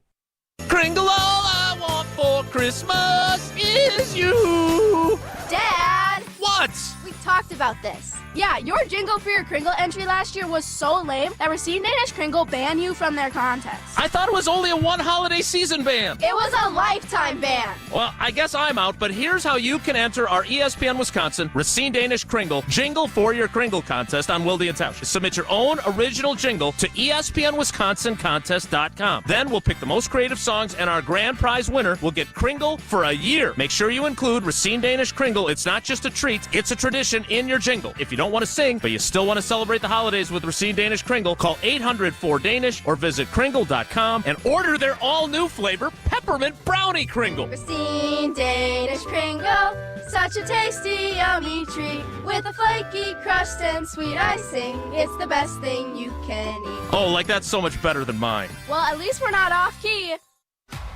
Kringle, all I want for Christmas is you. Dad! What? We talked about this. Yeah, your jingle for your Kringle entry last year was so lame that Racine Danish Kringle banned you from their contest. I thought it was only a one holiday season ban. It was a lifetime ban. Well, I guess I'm out, but here's how you can enter our ESPN Wisconsin Racine Danish Kringle Jingle for Your Kringle contest on Wilde and Tauscher. Submit your own original jingle to ESPNWisconsinContest.com. Then we'll pick the most creative songs, and our grand prize winner will get Kringle for a year. Make sure you include Racine Danish Kringle. It's not just a treat, it's a tradition in your jingle. If you don't want to sing, but you still want to celebrate the holidays with Racine Danish Kringle, call 800-4DANISH or visit Kringle.com and order their all-new flavor, Peppermint Brownie Kringle. Racine Danish Kringle, such a tasty, yummy treat with a flaky crust and sweet icing. It's the best thing you can eat. Oh, like that's so much better than mine. Well, at least we're not off key.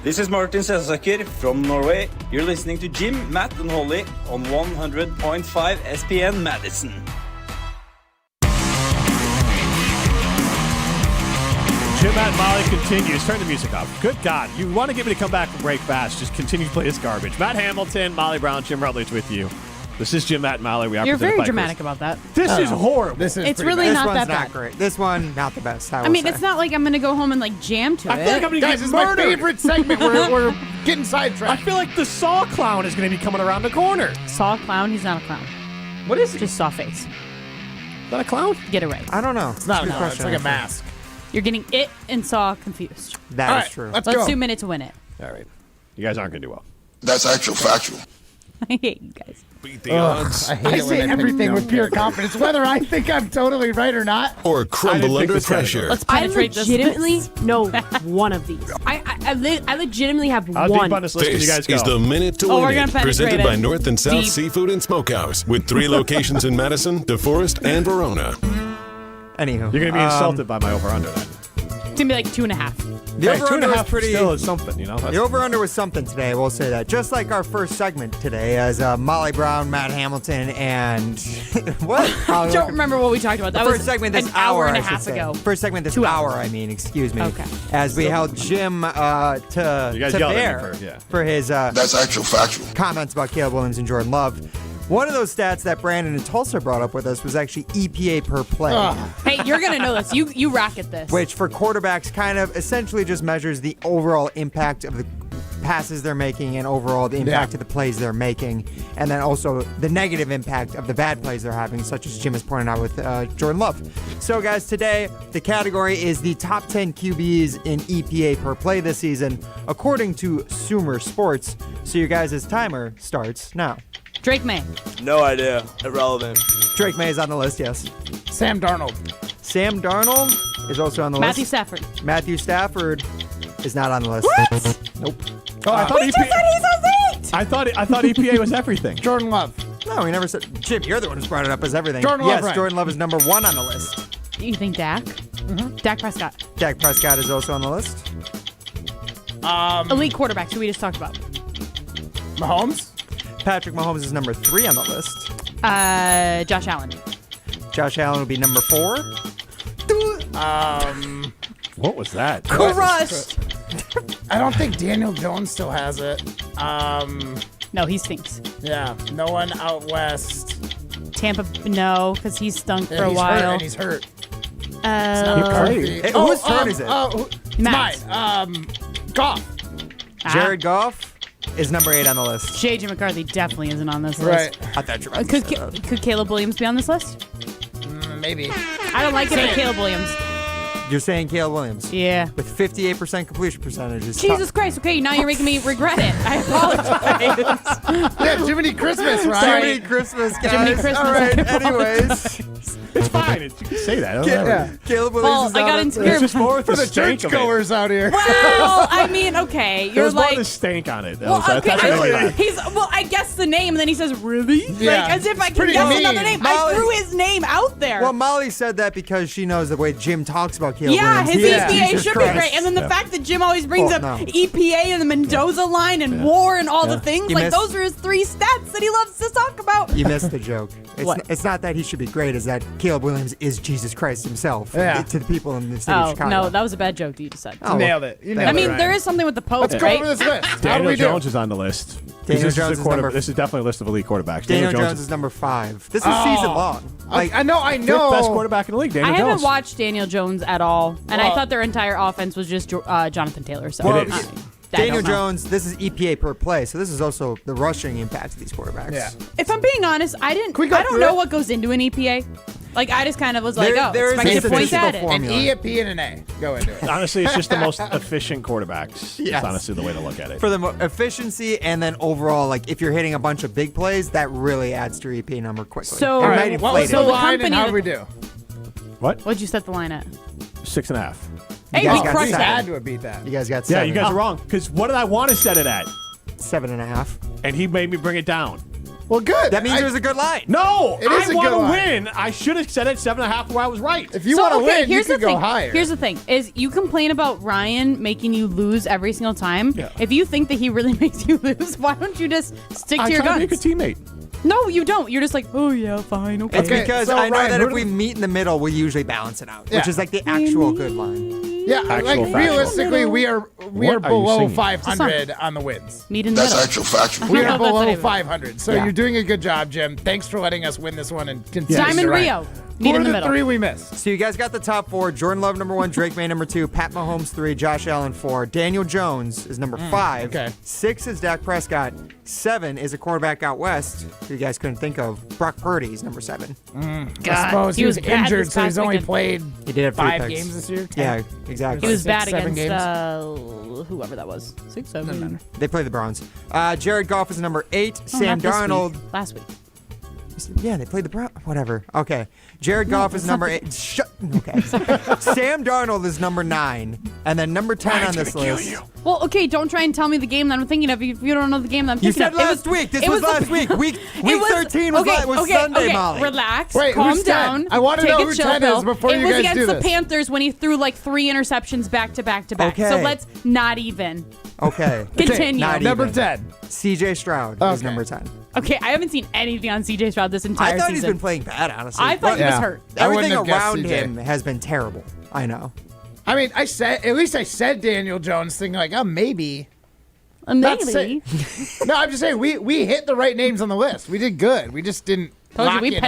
This is Martin Sesaker from Norway. You're listening to Jim, Matt, and Holly on 100.5 ESPN Madison. Jim, Matt, and Molly continues. Turn the music up. Good God. You want to get me to come back from break fast. Just continue to play this garbage. Matt Hamilton, Molly Brown, Jim Rutledge with you. This is Jim, Matt, and Molly. You're very dramatic about that. This is horrible. It's really not that bad. Not great. This one, not the best. I mean, it's not like I'm going to go home and like jam to it. I feel like I'm going to Guys, get this murdered. is my favorite segment. We're getting sidetracked. I feel like the Saw Clown is going to be coming around the corner. Saw Clown? He's not a clown. What is he? Just Saw Face. Is that a clown? Get it right. I don't know. It's not a clown. It's like a mask. You're getting it and Saw confused. That is true. Let's 2 minutes to win it. All right. You guys aren't going to do well. That's actual factual. I hate you guys. Beat the odds. I say everything with pure confidence, whether I think I'm totally right or not. Or crumble under pressure. Let's I penetrate this. legitimately know one of these. I legitimately have How one. deep on this list can you guys This go? is the Minute to Oh, we're Win gonna It, presented penetrate by it. North and South Deep. Seafood and Smokehouse, with 3 locations in Madison, DeForest, and Verona. Anywho. You're going to be insulted by my over-under then. It's going to be like 2.5. The Hey, over-under 2.5 was pretty. still is something, you know? The over-under was something today, we'll say that. Just like our first segment today, as Molly Brown, Matt Hamilton, and what? I don't remember what we talked about. The That first was segment this an hour and a I should half say. ago. First segment this 2 hour, hours. I mean, excuse me. Okay. As we held Jim You guys to yelled at me bear for his That's actual factual. comments about Caleb Williams and Jordan Love. One of those stats that Brandon and Tulsa brought up with us was actually EPA per play. Hey, you're going to know this. You rock at this. Which for quarterbacks kind of essentially just measures the overall impact of the passes they're making and overall the impact of the plays they're making, and then also the negative impact of the bad plays they're having, such as Jim has pointed out with Jordan Love. So guys, today the category is the top 10 QBs in EPA per play this season, according to Sumer Sports. So your guys' timer starts now. Drake May. No idea. Irrelevant. Drake May is on the list, yes. Sam Darnold. Sam Darnold is also on the Matthew list. Stafford. Matthew Stafford is not on the list. What? Nope. Oh, I thought We just said he's on eight. I thought EPA was everything. Jordan Love. No, we never said. Jim, you're the one who's brought it up as everything. Jordan Love, yes, right. Jordan Love is number 1 on the list. You think Dak? Mm-hmm. Dak Prescott. Dak Prescott is also on the list. Elite quarterbacks who we just talked about. Mahomes. Patrick Mahomes is number 3 on the list. Josh Allen. Josh Allen would be number 4. What was that? Crushed. I don't think Daniel Jones still has it. No, he stinks. Yeah, no one out west. Tampa, no, because he's stunk Yeah, for a he's while. hurt, and he's hurt. Whose turn is it? It's Matt. mine. Goff. Jared Goff is number 8 on the list. J.J. McCarthy definitely isn't on this Right. list. I thought you were about to say that. Could Caleb Williams be on this list? Maybe. I don't like it, but Caleb Williams. You're saying Caleb Williams? Yeah. With 58% completion percentages. Jesus Christ. Okay, now you're making me regret it. I apologize. Yeah, Jiminy Christmas, right? Jiminy Christmas, guys. Jiminy Christmas. All right, anyways. It's fine. You can say that. Yeah. Caleb Williams Well, is I on got it. insecure. It's just more with For the stank of it. churchgoers out here. Well, I mean, okay. There You're was more like. of the stank on it. Well, okay, That's what I mean. I guess the name, and then he says, really? Yeah. Like, as if I can Pretty guess mean. another name. Molly- I threw his name out there. Well, Molly said that because she knows the way Jim talks about Caleb yeah, Williams. his He is EPA Jesus should Christ. be great. And then the fact that Jim always brings Well, up no. EPA and the Mendoza line and war and all the things, You like missed- those are his 3 stats that he loves to talk about. You missed the joke. What? It's not that he should be great, it's that Caleb Williams is Jesus Christ himself to the people in the city of Oh, Chicago. no, that was a bad joke that you just said. Oh, well, Nailed it. You nailed I mean, it, there Ryan. is something with the Pope, Let's go right? over this list. How do Daniel we do? Jones is on the list. Daniel This is Jones a is quarter- number- This is definitely a list of elite quarterbacks. Daniel Jones is number 5. This is season long. Like, I know. fifth best quarterback in the league. Daniel I Jones. haven't watched Daniel Jones at all, and I Well- thought their entire offense was just Jonathan Taylor. So Well, It is. I Daniel don't know. Jones, this is EPA per play, so this is also the rushing impact of these quarterbacks. Yeah. If I'm being honest, I we go don't through know it? what goes into an EPA. Like, I just kind of was like, There is expected a to point statistical at it. formula. An E, a P, and an A. Go into it. Honestly, it's just the most efficient quarterbacks. Yes. That's honestly the way to look at it. For the efficiency and then overall, like if you're hitting a bunch of big plays, that really adds to your EPA number quickly. So- It All might right, inflate What was it. the the line and company how that- did we do? What? What'd you set the line at? 6.5. Hey, guys we got crushed seven. Had that. to have beat that. You guys got Yeah, 7. you guys are wrong. Because what did I want to set it at? 7.5. And he made me bring it down. Well, good. That means there's a good line. No, It is I a want good to line. win. I should have set it 7.5 where I was right. If you So, want to okay, win, you here's could the go thing. higher. Here's the thing: is you complain about Ryan making you lose every single time. Yeah. If you think that he really makes you lose, why don't you just stick to I your try to guns? be a good teammate. No, you don't. You're just like, oh yeah, fine, okay. It's because so I know Ryan, that who if do- we meet in the middle, we usually balance it out, Yeah. which is like the actual good line. Yeah, Actual like factual. realistically, we are What are you below singing? 500 on the wins. Meet in the That's middle. actual factual. We No, are that's not below even- 500, so Yeah. you're doing a good job, Jim. Thanks for letting us win this one and conceding Diamond to Ryan. Rio. Who Meet are in the the middle. 3 we missed? So you guys got the top 4. Jordan Love number 1, Drake May number 2, Pat Mahomes 3, Josh Allen 4. Daniel Jones is number 5. okay. 6 is Dak Prescott. 7 is a quarterback out west who you guys couldn't think of. Brock Purdy is number 7. I suppose he was bad injured, this so he's past only weekend. played He did have 3 5 picks. games this year. Yeah, exactly. He was 6, bad 7 against games. whoever that was. 6, 7. Doesn't matter. They play the Browns. Jared Goff is number 8. No, Sam not this Darnold. week. Last week. Yeah, they played the Browns. Whatever. Okay. Jared Goff is number 8. Shut. Okay. Sam Darnold is number 9. And then number 10 on this list. Well, okay, don't try and tell me the game that I'm thinking of if you don't know the game that I'm You thinking said of. It last week. This it was the- last week. Week It 13 was Sunday, Molly. Relax. Wait, calm who's 10? down. I wanna take know a who chill 10 pill. is before it you was guys against do the this. Panthers when he threw like 3 interceptions back to back to back. So Okay. let's not even. Okay. Continue. Not Number even. 10. CJ Stroud is Okay. number 10. Okay, I haven't seen anything on CJ Stroud this entire I thought season. he's been playing bad, honestly. I thought he was Yeah. hurt. I wouldn't Everything have guessed around CJ. him has been terrible. I know. I mean, at least I said Daniel Jones, thinking like, oh, maybe. Not Maybe. say- No, I'm just saying we hit the right names on the list. We did good. We just didn't Told you lock we in picked